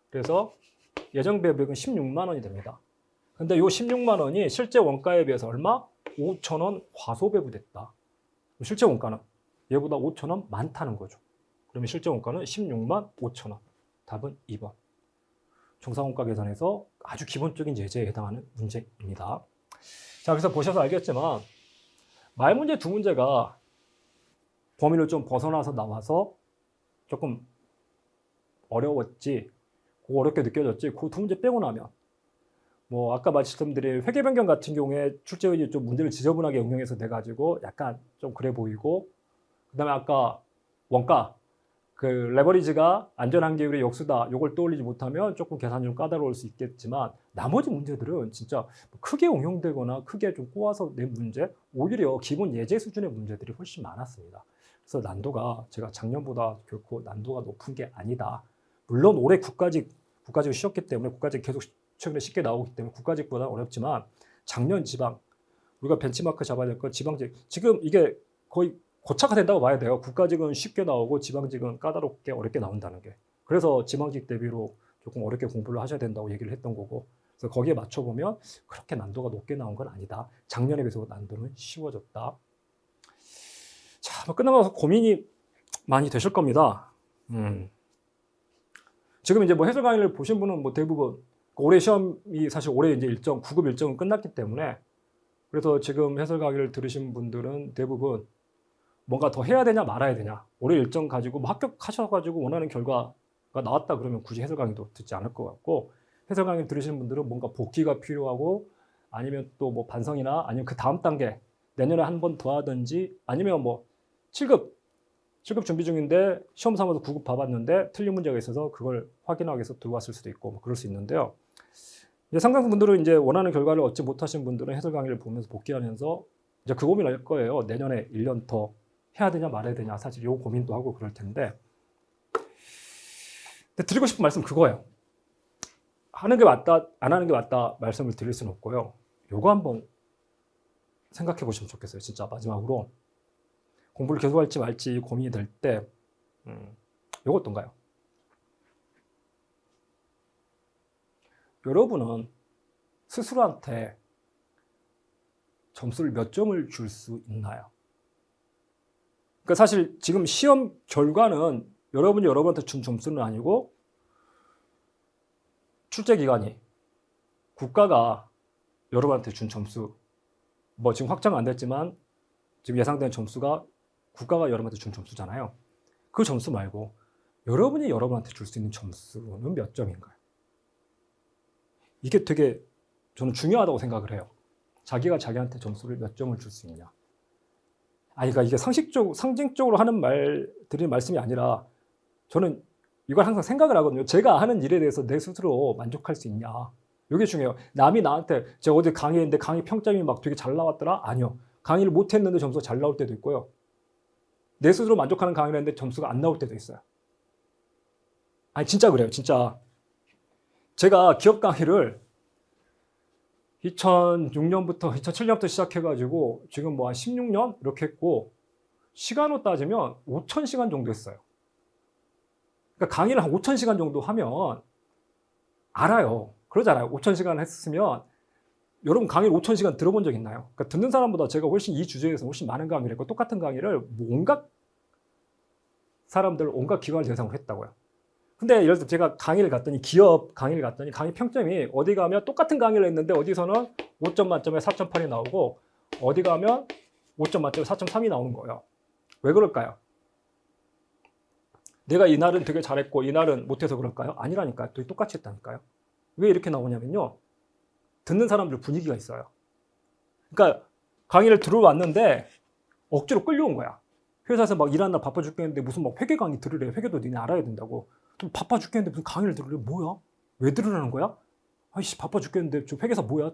그래서 예정 배부액은 16만 원이 됩니다. 근데 이 16만 원이 실제 원가에 비해서 얼마? 5,000원 과소배부됐다. 실제 원가는 얘보다 5,000원 많다는 거죠. 그러면 실제 원가는 16만 5,000원. 답은 2번. 정상원가 계산에서 아주 기본적인 예제에 해당하는 문제입니다. 자, 그래서 보셔서 알겠지만 말 문제 두 문제가 범위를 좀 벗어나서 나와서 조금 어려웠지, 어렵게 느껴졌지, 그 두 문제 빼고 나면 뭐 아까 말씀드린 회계 변경 같은 경우에 출제의지 좀 문제를 지저분하게 응용해서 돼가지고 약간 좀 그래 보이고, 그다음에 아까 원가 그 레버리지가 안전한계율의 역수다, 요걸 떠올리지 못하면 조금 계산이 좀 까다로울 수 있겠지만 나머지 문제들은 진짜 크게 응용되거나 크게 좀 꼬아서 낸 문제, 오히려 기본 예제 수준의 문제들이 훨씬 많았습니다. 그래서 난도가 제가 작년보다 결코 난도가 높은 게 아니다. 물론 올해 국가직을 쉬었기 때문에 국가직 계속 최근에 쉽게 나오기 때문에 국가직보다 어렵지만 작년 지방, 우리가 벤치마크 잡아야 될 건 지방직, 지금 이게 거의 고착화 된다고 봐야 돼요. 국가직은 쉽게 나오고 지방직은 까다롭게 어렵게 나온다는 게. 그래서 지방직 대비로 조금 어렵게 공부를 하셔야 된다고 얘기를 했던 거고, 그래서 거기에 맞춰보면 그렇게 난도가 높게 나온 건 아니다. 작년에 비해서 난도는 쉬워졌다. 자, 뭐 끝나고 나서 고민이 많이 되실 겁니다. 지금 이제 뭐 해설 강의를 보신 분은 뭐 대부분 올해 시험이 사실 올해 이제 9급 일정은 끝났기 때문에, 그래서 지금 해설 강의를 들으신 분들은 대부분 뭔가 더 해야 되냐 말아야 되냐, 올해 일정 가지고 뭐 합격하셔가지고 원하는 결과가 나왔다 그러면 굳이 해설 강의도 듣지 않을 것 같고, 해설 강의 들으시는 분들은 뭔가 복귀가 필요하고 아니면 또 뭐 반성이나 아니면 그 다음 단계 내년에 한 번 더 하든지 아니면 뭐 7급 7급 준비 중인데 시험 삼아서 9급 봐봤는데 틀린 문제가 있어서 그걸 확인하기 위해서 들어왔을 수도 있고 뭐 그럴 수 있는데요. 이제 상당수분들은 이제 원하는 결과를 얻지 못하신 분들은 해설 강의를 보면서 복귀하면서 이제 그 고민을 할 거예요. 내년에 1년 더 해야 되냐 말아야 되냐 사실 요 고민도 하고 그럴 텐데. 근데 드리고 싶은 말씀 그거예요. 하는 게 맞다, 안 하는 게 맞다 말씀을 드릴 수는 없고요. 요거 한번 생각해 보시면 좋겠어요. 진짜 마지막으로 공부를 계속할지 말지 고민이 될 때 요거 어떤가요? 여러분은 스스로한테 점수를 몇 점을 줄 수 있나요? 그러니까 사실 지금 시험 결과는 여러분이 여러분한테 준 점수는 아니고 출제 기관이 국가가 여러분한테 준 점수 뭐 지금 확정 안 됐지만 지금 예상되는 점수가 국가가 여러분한테 준 점수잖아요. 그 점수 말고 여러분이 여러분한테 줄 수 있는 점수는 몇 점인가요? 이게 되게 저는 중요하다고 생각을 해요. 자기가 자기한테 점수를 몇 점을 줄 수 있냐. 그러니까 이게 상징적으로 하는 드리는 말씀이 아니라 저는 이걸 항상 생각을 하거든요. 제가 하는 일에 대해서 내 스스로 만족할 수 있냐. 이게 중요해요. 남이 나한테 제가 어디 강의했는데 강의 평점이 막 되게 잘 나왔더라? 아니요. 강의를 못했는데 점수가 잘 나올 때도 있고요. 내 스스로 만족하는 강의를 했는데 점수가 안 나올 때도 있어요. 진짜 그래요. 진짜. 제가 기업 강의를 2006년부터 2007년부터 시작해가지고 지금 뭐 한 16년 이렇게 했고 시간으로 따지면 5,000시간 정도 했어요. 그러니까 강의를 한 5,000시간 정도 하면 알아요. 그러잖아요. 5,000시간 했으면 여러분 강의를 5,000시간 들어본 적 있나요? 그러니까 듣는 사람보다 제가 훨씬 이 주제에서 훨씬 많은 강의를 했고 똑같은 강의를 온갖 사람들, 온갖 기관을 대상으로 했다고요. 근데 예를 들어 제가 강의를 갔더니 기업 강의를 갔더니 강의 평점이 어디 가면 똑같은 강의를 했는데 어디서는 5점 만점에 4.8이 나오고 어디 가면 5점 만점에 4.3이 나오는 거예요. 왜 그럴까요? 내가 이날은 되게 잘했고 이날은 못해서 그럴까요? 아니라니까요. 똑같이 했다니까요. 왜 이렇게 나오냐면요. 듣는 사람들 분위기가 있어요. 그러니까 강의를 들어왔는데 억지로 끌려온 거야. 회사에서 막 일하는 날 바빠 죽겠는데 무슨 막 회계 강의 들으래. 회계도 니네 알아야 된다고. 좀 바빠 죽겠는데 무슨 강의를 들으래. 뭐야? 왜 들으라는 거야? 아이씨 바빠 죽겠는데 저 회계사 뭐야?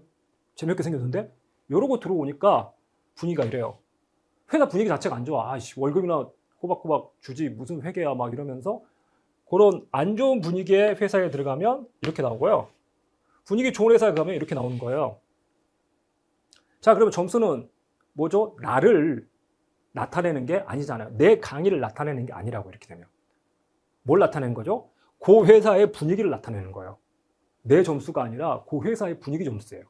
재미없게 생겼는데? 이러고 들어오니까 분위기가 이래요. 회사 분위기 자체가 안 좋아. 아이씨 월급이나 꼬박꼬박 주지 무슨 회계야 막 이러면서 그런 안 좋은 분위기의 회사에 들어가면 이렇게 나오고요. 분위기 좋은 회사에 가면 이렇게 나오는 거예요. 자, 그러면 점수는 뭐죠? 나를 나타내는 게 아니잖아요. 내 강의를 나타내는 게 아니라고 이렇게 되면. 뭘 나타내는 거죠? 그 회사의 분위기를 나타내는 거예요. 내 점수가 아니라 그 회사의 분위기 점수예요.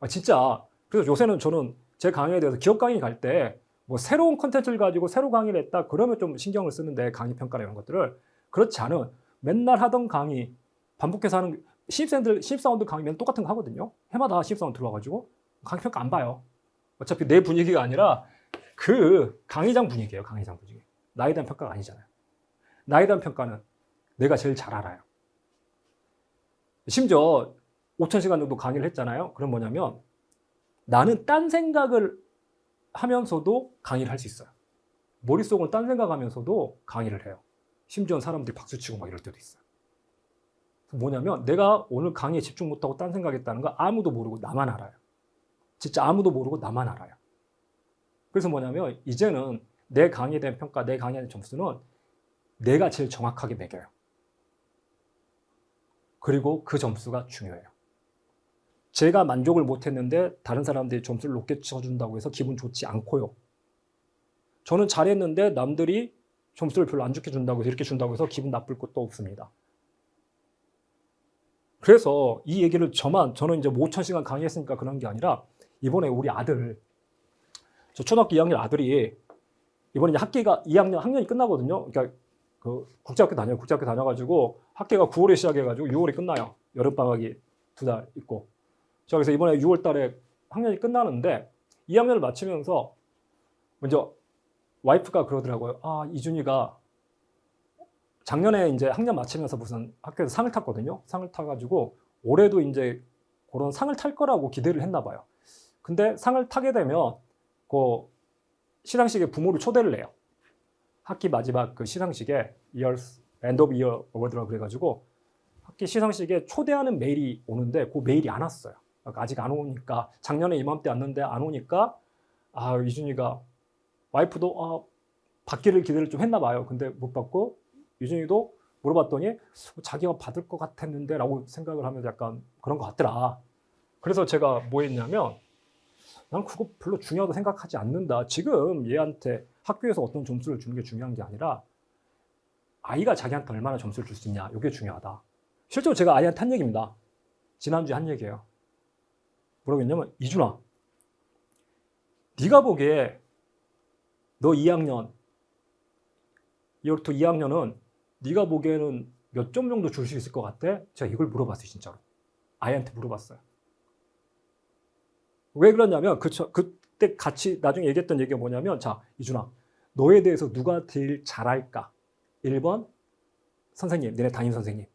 진짜. 그래서 요새는 저는 제 강의에 대해서 기업 강의 갈 때 뭐 새로운 컨텐츠를 가지고 새로 강의를 했다 그러면 좀 신경을 쓰는데 강의 평가나 이런 것들을 그렇지 않은 맨날 하던 강의 반복해서 하는 신입사원들 강의면 똑같은 거 하거든요. 해마다 신입사원 들어와가지고 강의 평가 안 봐요. 어차피 내 분위기가 아니라 그 강의장 분위기예요. 강의장 분위기. 나에 대한 평가가 아니잖아요. 나에 대한 평가는 내가 제일 잘 알아요. 심지어 5,000시간 정도 강의를 했잖아요. 그럼 뭐냐면 나는 딴 생각을 하면서도 강의를 할 수 있어요. 머릿속은 딴 생각하면서도 강의를 해요. 심지어 사람들이 박수치고 막 이럴 때도 있어요. 뭐냐면 내가 오늘 강의에 집중 못하고 딴 생각했다는 거 아무도 모르고 나만 알아요. 진짜 아무도 모르고 나만 알아요. 그래서 뭐냐면 이제는 내 강의에 대한 평가, 내 강의에 대한 점수는 내가 제일 정확하게 매겨요. 그리고 그 점수가 중요해요. 제가 만족을 못했는데 다른 사람들이 점수를 높게 쳐준다고 해서 기분 좋지 않고요. 저는 잘했는데 남들이 점수를 별로 안 좋게 준다고 해서 이렇게 준다고 해서 기분 나쁠 것도 없습니다. 그래서 이 얘기를 저는 이제 5,000시간 강의했으니까 그런 게 아니라 이번에 우리 아들, 저 초등학교 2학년 아들이 이번에 이제 학기가 2학년 학년이 끝나거든요. 그러니까 그 국제학교 다녀가지고 학기가 9월에 시작해가지고 6월에 끝나요. 여름방학이 2달 있고. 자, 그래서 이번에 6월 달에 학년이 끝나는데 2학년을 마치면서 먼저 와이프가 그러더라고요. 이준이가 작년에 이제 학년 마치면서 무슨 학교에서 상을 탔거든요. 상을 타가지고 올해도 이제 그런 상을 탈 거라고 기대를 했나 봐요. 근데 상을 타게 되면 그 시상식에 부모를 초대를 해요. 학기 마지막 그 시상식에 엔드 오브 이어 어워드라고 그래가지고 학기 시상식에 초대하는 메일이 오는데 그 메일이 안 왔어요. 그러니까 아직 안 오니까 작년에 이맘때 왔는데 안 오니까 유준이가 와이프도 받기를 기대를 좀 했나 봐요. 근데 못 받고 유준이도 물어봤더니 자기가 받을 것 같았는데 라고 생각을 하면서 약간 그런 것 같더라. 그래서 제가 뭐 했냐면 난 그거 별로 중요하다고 생각하지 않는다. 지금 얘한테 학교에서 어떤 점수를 주는 게 중요한 게 아니라 아이가 자기한테 얼마나 점수를 줄 수 있냐. 이게 중요하다. 실제로 제가 아이한테 한 얘기입니다. 지난주에 한 얘기예요. 뭐라고 했냐면 이준아, 네가 보기에 너 2학년, 1월부터 2학년은 네가 보기에는 몇 점 정도 줄 수 있을 것 같아? 제가 이걸 물어봤어요. 진짜로. 아이한테 물어봤어요. 왜 그러냐면 그때 같이 나중에 얘기했던 얘기가 뭐냐면 자, 이준아, 너에 대해서 누가 제일 잘할까? 1번 선생님, 너네 담임 선생님.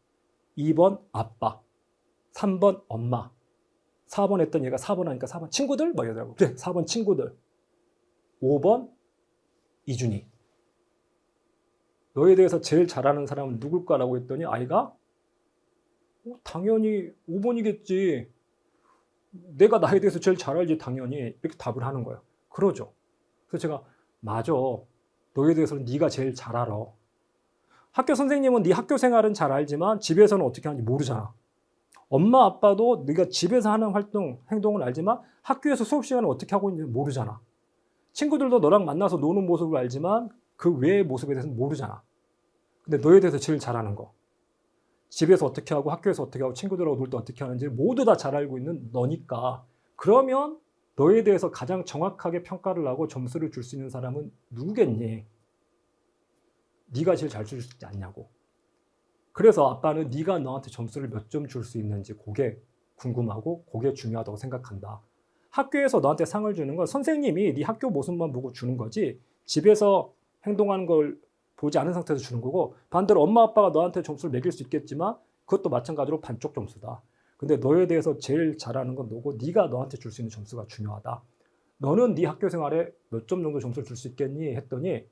2번 아빠. 3번 엄마. 4번 했던 얘가 4번 하니까 4번 친구들? 뭐 이러더라고. 그래, 4번 친구들. 5번 이준이. 너에 대해서 제일 잘하는 사람은 누굴까라고 했더니 아이가 당연히 5번이겠지. 내가 나에 대해서 제일 잘 알지 당연히. 이렇게 답을 하는 거예요. 그러죠. 그래서 제가 맞아. 너에 대해서는 네가 제일 잘 알아. 학교 선생님은 네 학교 생활은 잘 알지만 집에서는 어떻게 하는지 모르잖아. 엄마 아빠도 네가 집에서 하는 활동, 행동은 알지만 학교에서 수업 시간에 어떻게 하고 있는지 모르잖아. 친구들도 너랑 만나서 노는 모습을 알지만 그 외의 모습에 대해서는 모르잖아. 근데 너에 대해서 제일 잘 아는 거. 집에서 어떻게 하고 학교에서 어떻게 하고 친구들하고 놀 때 어떻게 하는지 모두 다 잘 알고 있는 너니까 그러면 너에 대해서 가장 정확하게 평가를 하고 점수를 줄 수 있는 사람은 누구겠니? 네가 제일 잘 줄 수 있지 않냐고. 그래서 아빠는 네가 너한테 점수를 몇 점 줄 수 있는지 그게 궁금하고 그게 중요하다고 생각한다. 학교에서 너한테 상을 주는 건 선생님이 네 학교 모습만 보고 주는 거지 집에서 행동하는 걸 보지 않은 상태에서 주는 거고 반대로 엄마 아빠가 너한테 점수를 매길 수 있겠지만 그것도 마찬가지로 반쪽 점수다. 근데 너에 대해서 제일 잘하는 건 너고 네가 너한테 줄 수 있는 점수가 중요하다. 너는 네 학교 생활에 몇 점 정도 점수를 줄 수 있겠니? 했더니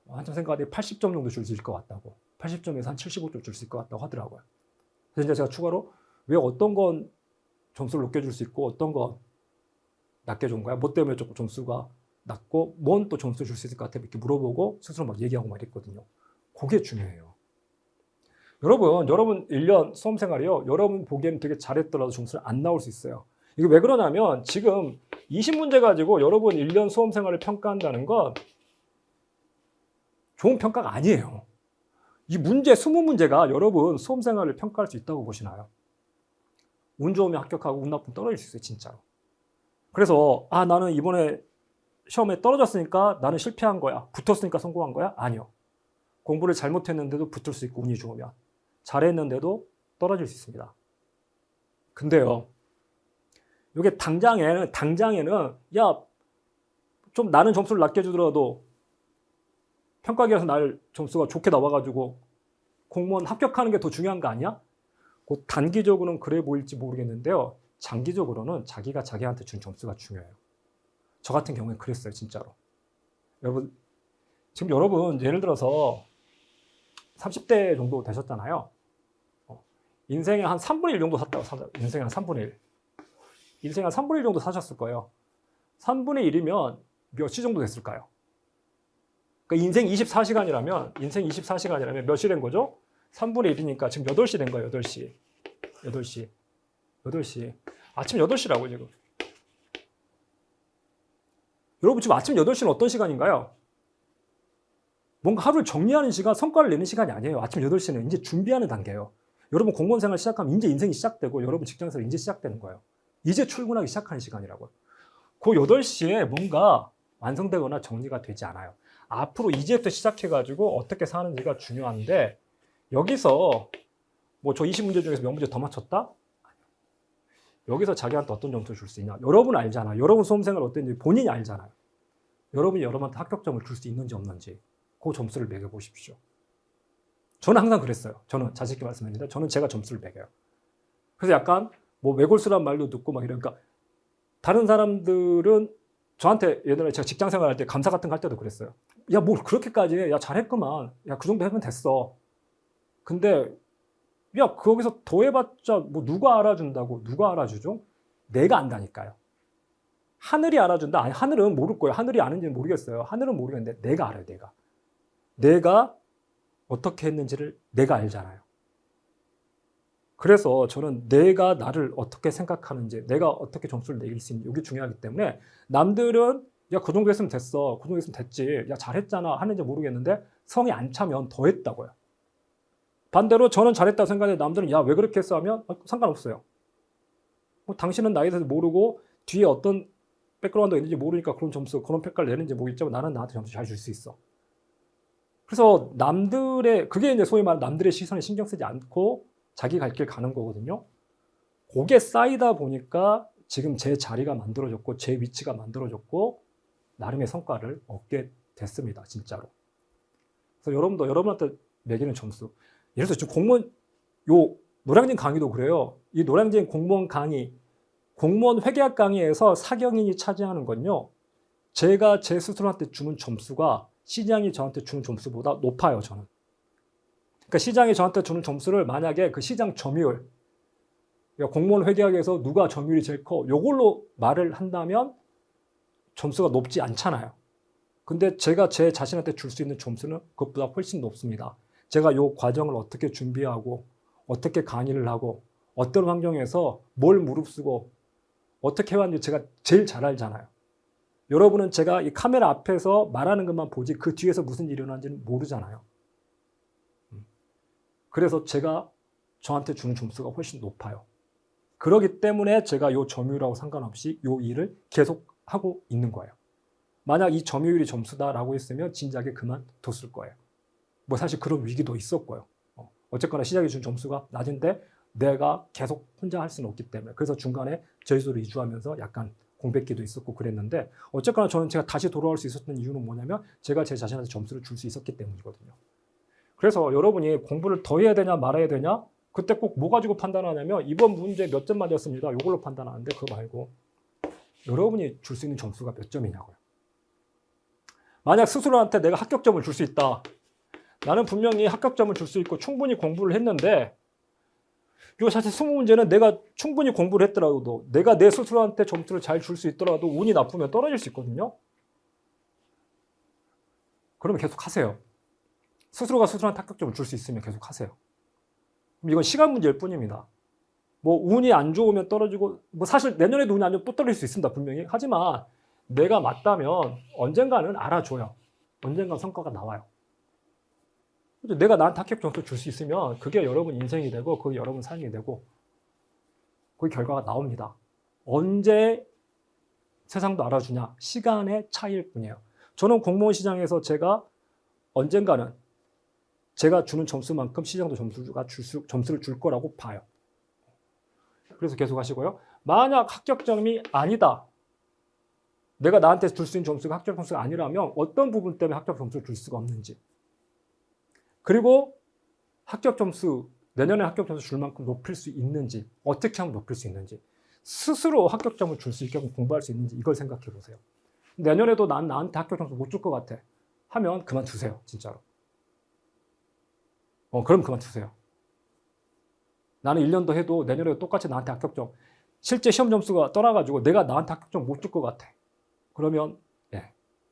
한참 생각하더니 80점 정도 줄 수 있을 것 같다고. 80점에서 한 75점 줄 수 있을 것 같다고 하더라고요. 그래서 이제 제가 추가로 왜 어떤 건 점수를 높게 줄 수 있고 어떤 건 낮게 준 거야? 뭐 때문에 조금 점수가 낮고 뭔 또 점수 줄 수 있을 것 같아? 이렇게 물어보고 스스로 막 얘기하고 막 이랬거든요. 그게 중요해요. 여러분 1년 수험생활이요. 여러분 보기에는 되게 잘했더라도 점수를 안 나올 수 있어요. 이게 왜 그러냐면 지금 20문제 가지고 여러분 1년 수험생활을 평가한다는 건 좋은 평가가 아니에요. 이 문제 20문제가 여러분 수험생활을 평가할 수 있다고 보시나요? 운 좋으면 합격하고 운 나쁘면 떨어질 수 있어요. 진짜로. 그래서 나는 이번에 시험에 떨어졌으니까 나는 실패한 거야. 붙었으니까 성공한 거야? 아니요. 공부를 잘못했는데도 붙을 수 있고 운이 좋으면. 잘했는데도 떨어질 수 있습니다. 근데요. 이게 당장에는 좀 나는 점수를 낮게 주더라도 평가기에서 날 점수가 좋게 나와가지고 공무원 합격하는 게 더 중요한 거 아니야? 그 단기적으로는 그래 보일지 모르겠는데요. 장기적으로는 자기가 자기한테 준 점수가 중요해요. 저 같은 경우에 그랬어요. 진짜로. 지금 여러분 예를 들어서 30대 정도 되셨잖아요. 인생의 한 3분의 1 정도 샀다고. 인생의 한 3분의 1. 인생의 한 3분의 1 정도 사셨을 거예요. 3분의 1이면 몇 시 정도 됐을까요? 그러니까 인생 24시간이라면 몇 시 된 거죠? 3분의 1이니까 지금 8시 된 거예요. 8시. 아침 8시라고 지금. 여러분 지금 아침 8시는 어떤 시간인가요? 뭔가 하루를 정리하는 시간, 성과를 내는 시간이 아니에요. 아침 8시는 이제 준비하는 단계예요. 여러분 공무원 생활 시작하면 이제 인생이 시작되고 여러분 직장생활 이제 시작되는 거예요. 이제 출근하기 시작하는 시간이라고요. 그 8시에 뭔가 완성되거나 정리가 되지 않아요. 앞으로 이제부터 시작해가지고 어떻게 사는지가 중요한데 여기서 뭐 저 20문제 중에서 몇 문제 더 맞췄다? 여기서 자기한테 어떤 점수를 줄 수 있냐? 여러분 알잖아. 여러분 수험생활 어땠는지 본인이 알잖아요. 여러분이 여러분한테 합격점을 줄 수 있는지 없는지 그 점수를 매겨보십시오. 저는 항상 그랬어요. 저는 자신 있게 말씀드립니다. 저는 제가 점수를 매겨요. 그래서 약간 뭐 외골수란 말도 듣고 막 이러니까 다른 사람들은 저한테 예전에 제가 직장 생활할 때 감사 같은 거 할 때도 그랬어요. 야, 뭘 그렇게까지 해? 야, 잘했구만. 야, 그 정도 하면 됐어. 근데 야, 거기서 더 해봤자 뭐 누가 알아준다고? 누가 알아주죠? 내가 안다니까요. 하늘이 알아준다? 아니, 하늘은 모를 거예요. 하늘이 아는지는 모르겠어요. 하늘은 모르겠는데 내가 알아요, 내가. 내가 어떻게 했는지를 내가 알잖아요. 그래서 저는 내가 나를 어떻게 생각하는지, 내가 어떻게 점수를 매길 수 있는지, 이게 중요하기 때문에 남들은 야, 그 정도 했으면 됐어. 그 정도 했으면 됐지. 야, 잘했잖아. 하는지 모르겠는데 성이 안 차면 더 했다고요. 반대로 저는 잘했다고 생각하는데 남들은 야, 왜 그렇게 했어 하면 상관없어요. 뭐 당신은 나에 대해서 모르고 뒤에 어떤 백그라운드가 있는지 모르니까 그런 점수, 그런 평가를 내는지 모르겠지만 나는 나한테 점수 잘 줄 수 있어. 그래서 남들의, 그게 이제 소위 말하는 남들의 시선에 신경 쓰지 않고 자기 갈 길 가는 거거든요. 그게 쌓이다 보니까 지금 제 자리가 만들어졌고 제 위치가 만들어졌고 나름의 성과를 얻게 됐습니다. 진짜로. 그래서 여러분도 여러분한테 매기는 점수. 예를 들어서 지금 공무원, 요 노량진 강의도 그래요. 이 노량진 공무원 강의, 공무원 회계학 강의에서 사경인이 차지하는 건요. 제가 제 스스로한테 주는 점수가 시장이 저한테 주는 점수보다 높아요, 저는. 그러니까 시장이 저한테 주는 점수를 만약에 그 시장 점유율, 그러니까 공무원 회계학에서 누가 점유율이 제일 커, 요걸로 말을 한다면 점수가 높지 않잖아요. 근데 제가 제 자신한테 줄 수 있는 점수는 그것보다 훨씬 높습니다. 제가 요 과정을 어떻게 준비하고, 어떻게 강의를 하고, 어떤 환경에서 뭘 무릅쓰고, 어떻게 해왔는지 제가 제일 잘 알잖아요. 여러분은 제가 이 카메라 앞에서 말하는 것만 보지 그 뒤에서 무슨 일이 일어나는지는 모르잖아요. 그래서 제가 저한테 주는 점수가 훨씬 높아요. 그렇기 때문에 제가 이 점유율하고 상관없이 이 일을 계속 하고 있는 거예요. 만약 이 점유율이 점수다라고 했으면 진작에 그만뒀을 거예요. 뭐 사실 그런 위기도 있었고요. 어쨌거나 시작에 준 점수가 낮은데 내가 계속 혼자 할 수는 없기 때문에 그래서 중간에 제주도로 이주하면서 약간 공백기도 있었고 그랬는데 어쨌거나 저는 제가 다시 돌아올 수 있었던 이유는 뭐냐면 제가 제 자신한테 점수를 줄 수 있었기 때문이거든요. 그래서 여러분이 공부를 더 해야 되냐 말아야 되냐 그때 꼭 뭐 가지고 판단하냐면 이번 문제 몇 점 맞았습니다. 이걸로 판단하는데 그거 말고 여러분이 줄 수 있는 점수가 몇 점이냐고요. 만약 스스로한테 내가 합격점을 줄 수 있다. 나는 분명히 합격점을 줄 수 있고 충분히 공부를 했는데 이거 사실 20문제는 내가 충분히 공부를 했더라도 내가 내 스스로한테 점수를 잘 줄 수 있더라도 운이 나쁘면 떨어질 수 있거든요. 그러면 계속 하세요. 스스로가 스스로한테 합격점을 줄 수 있으면 계속 하세요. 그럼 이건 시간 문제일 뿐입니다. 뭐 운이 안 좋으면 떨어지고 뭐 사실 내년에도 운이 안 좋으면 또 떨어질 수 있습니다. 분명히. 하지만 내가 맞다면 언젠가는 알아줘요. 언젠가 성과가 나와요. 내가 나한테 합격 점수 줄 수 있으면 그게 여러분 인생이 되고 그게 여러분 삶이 되고 그 결과가 나옵니다. 언제 세상도 알아주냐? 시간의 차이일 뿐이에요. 저는 공무원 시장에서 제가 언젠가는 제가 주는 점수만큼 시장도 점수를 줄 거라고 봐요. 그래서 계속 하시고요. 만약 합격점이 아니다. 내가 나한테 줄 수 있는 점수가 합격 점수가 아니라면 어떤 부분 때문에 합격 점수를 줄 수가 없는지. 그리고 합격 점수, 내년에 합격 점수 줄 만큼 높일 수 있는지, 어떻게 하면 높일 수 있는지, 스스로 합격점을 줄 수 있게 공부할 수 있는지 이걸 생각해 보세요. 내년에도 난 나한테 합격 점수 못 줄 것 같아. 하면 그만두세요, 진짜로. 그럼 그만두세요. 나는 1년 더 해도 내년에도 똑같이 나한테 합격점, 실제 시험 점수가 떠나가지고 내가 나한테 합격점 못 줄 것 같아. 그러면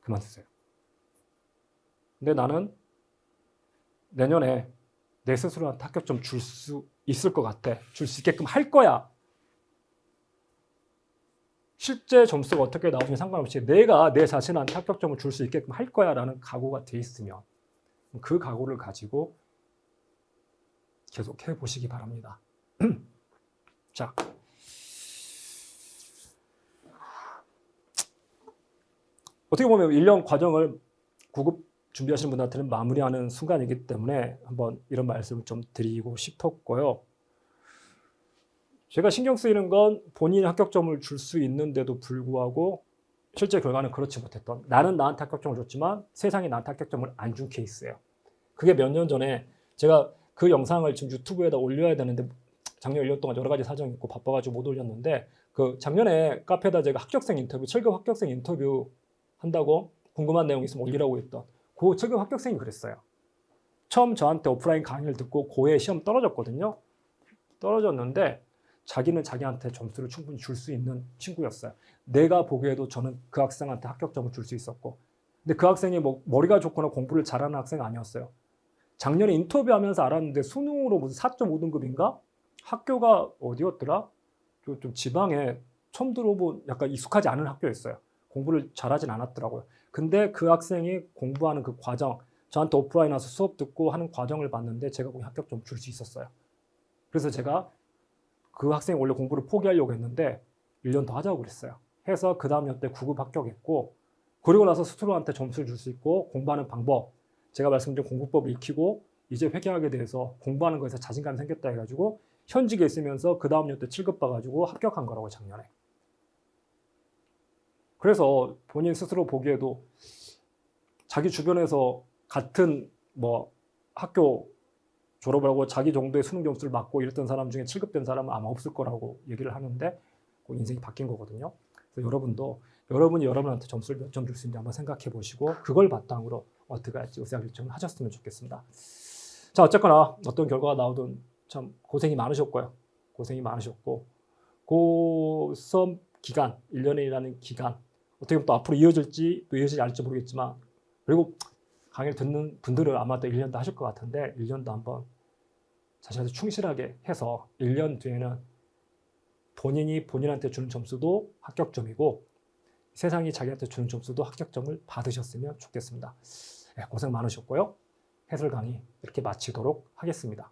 그만두세요. 근데 나는 내년에 내 스스로한테 합격점 줄 수 있을 것 같아. 줄 수 있게끔 할 거야. 실제 점수가 어떻게 나오는지 상관없이 내가 내 자신한테 합격점을 줄 수 있게끔 할 거야 라는 각오가 돼 있으면 그 각오를 가지고 계속 해보시기 바랍니다. 자, 어떻게 보면 1년 과정을 구급 준비하시는 분들한테는 마무리하는 순간이기 때문에 한번 이런 말씀을 좀 드리고 싶었고요. 제가 신경 쓰이는 건 본인이 합격점을 줄 수 있는데도 불구하고 실제 결과는 그렇지 못했던, 나는 나한테 합격점을 줬지만 세상이 나한테 합격점을 안 준 케이스예요. 그게 몇 년 전에 제가 그 영상을 지금 유튜브에다 올려야 되는데 작년 1년 동안 여러 가지 사정이 있고 바빠가지고 못 올렸는데 그 작년에 카페에다 제가 합격생 인터뷰, 7급 합격생 인터뷰 한다고 궁금한 내용 있으면 올리라고 했던 그 7급 합격생이 그랬어요. 처음 저한테 오프라인 강의를 듣고 고에 시험 떨어졌거든요. 떨어졌는데 자기는 자기한테 점수를 충분히 줄 수 있는 친구였어요. 내가 보기에도 저는 그 학생한테 합격점을 줄 수 있었고, 근데 그 학생이 뭐 머리가 좋거나 공부를 잘하는 학생 아니었어요. 작년에 인터뷰하면서 알았는데 수능으로 무슨 4.5등급인가? 학교가 어디였더라? 좀 지방에 처음 들어본 약간 익숙하지 않은 학교였어요. 공부를 잘하진 않았더라고요. 근데 그 학생이 공부하는 그 과정, 저한테 오프라인 와서 수업 듣고 하는 과정을 봤는데 제가 거기 합격점 줄 수 있었어요. 그래서 제가 그 학생이 원래 공부를 포기하려고 했는데 1년 더 하자고 그랬어요. 해서 그 다음 년 때 9급 합격했고, 그리고 나서 스스로한테 점수를 줄 수 있고 공부하는 방법, 제가 말씀드린 공부법을 익히고 이제 회계학에 대해서 공부하는 거에서 자신감이 생겼다 해가지고 현직에 있으면서 그 다음 년 때 7급 봐가지고 합격한 거라고 작년에. 그래서 본인 스스로 보기에도 자기 주변에서 같은 뭐 학교 졸업을 하고 자기 정도의 수능 점수를 맞고 이랬던 사람 중에 7급 된 사람은 아마 없을 거라고 얘기를 하는데 그 인생이 바뀐 거거든요. 그래서 여러분도 여러분이 여러분한테 점수를 몇 점 줄 수 있는지 한번 생각해 보시고 그걸 바탕으로 어떻게 할지 의사결정을 하셨으면 좋겠습니다. 자, 어쨌거나 어떤 결과가 나오든 참 고생이 많으셨고요. 고생이 많으셨고 그 수업 기간, 1년이라는 기간 어떻게 보면 또 앞으로 이어질지 또 이어지지 않을지 모르겠지만, 그리고 강의를 듣는 분들은 아마 또 1년도 하실 것 같은데 1년도 한번 자신한테 충실하게 해서 1년 뒤에는 본인이 본인한테 주는 점수도 합격점이고 세상이 자기한테 주는 점수도 합격점을 받으셨으면 좋겠습니다. 고생 많으셨고요. 해설 강의 이렇게 마치도록 하겠습니다.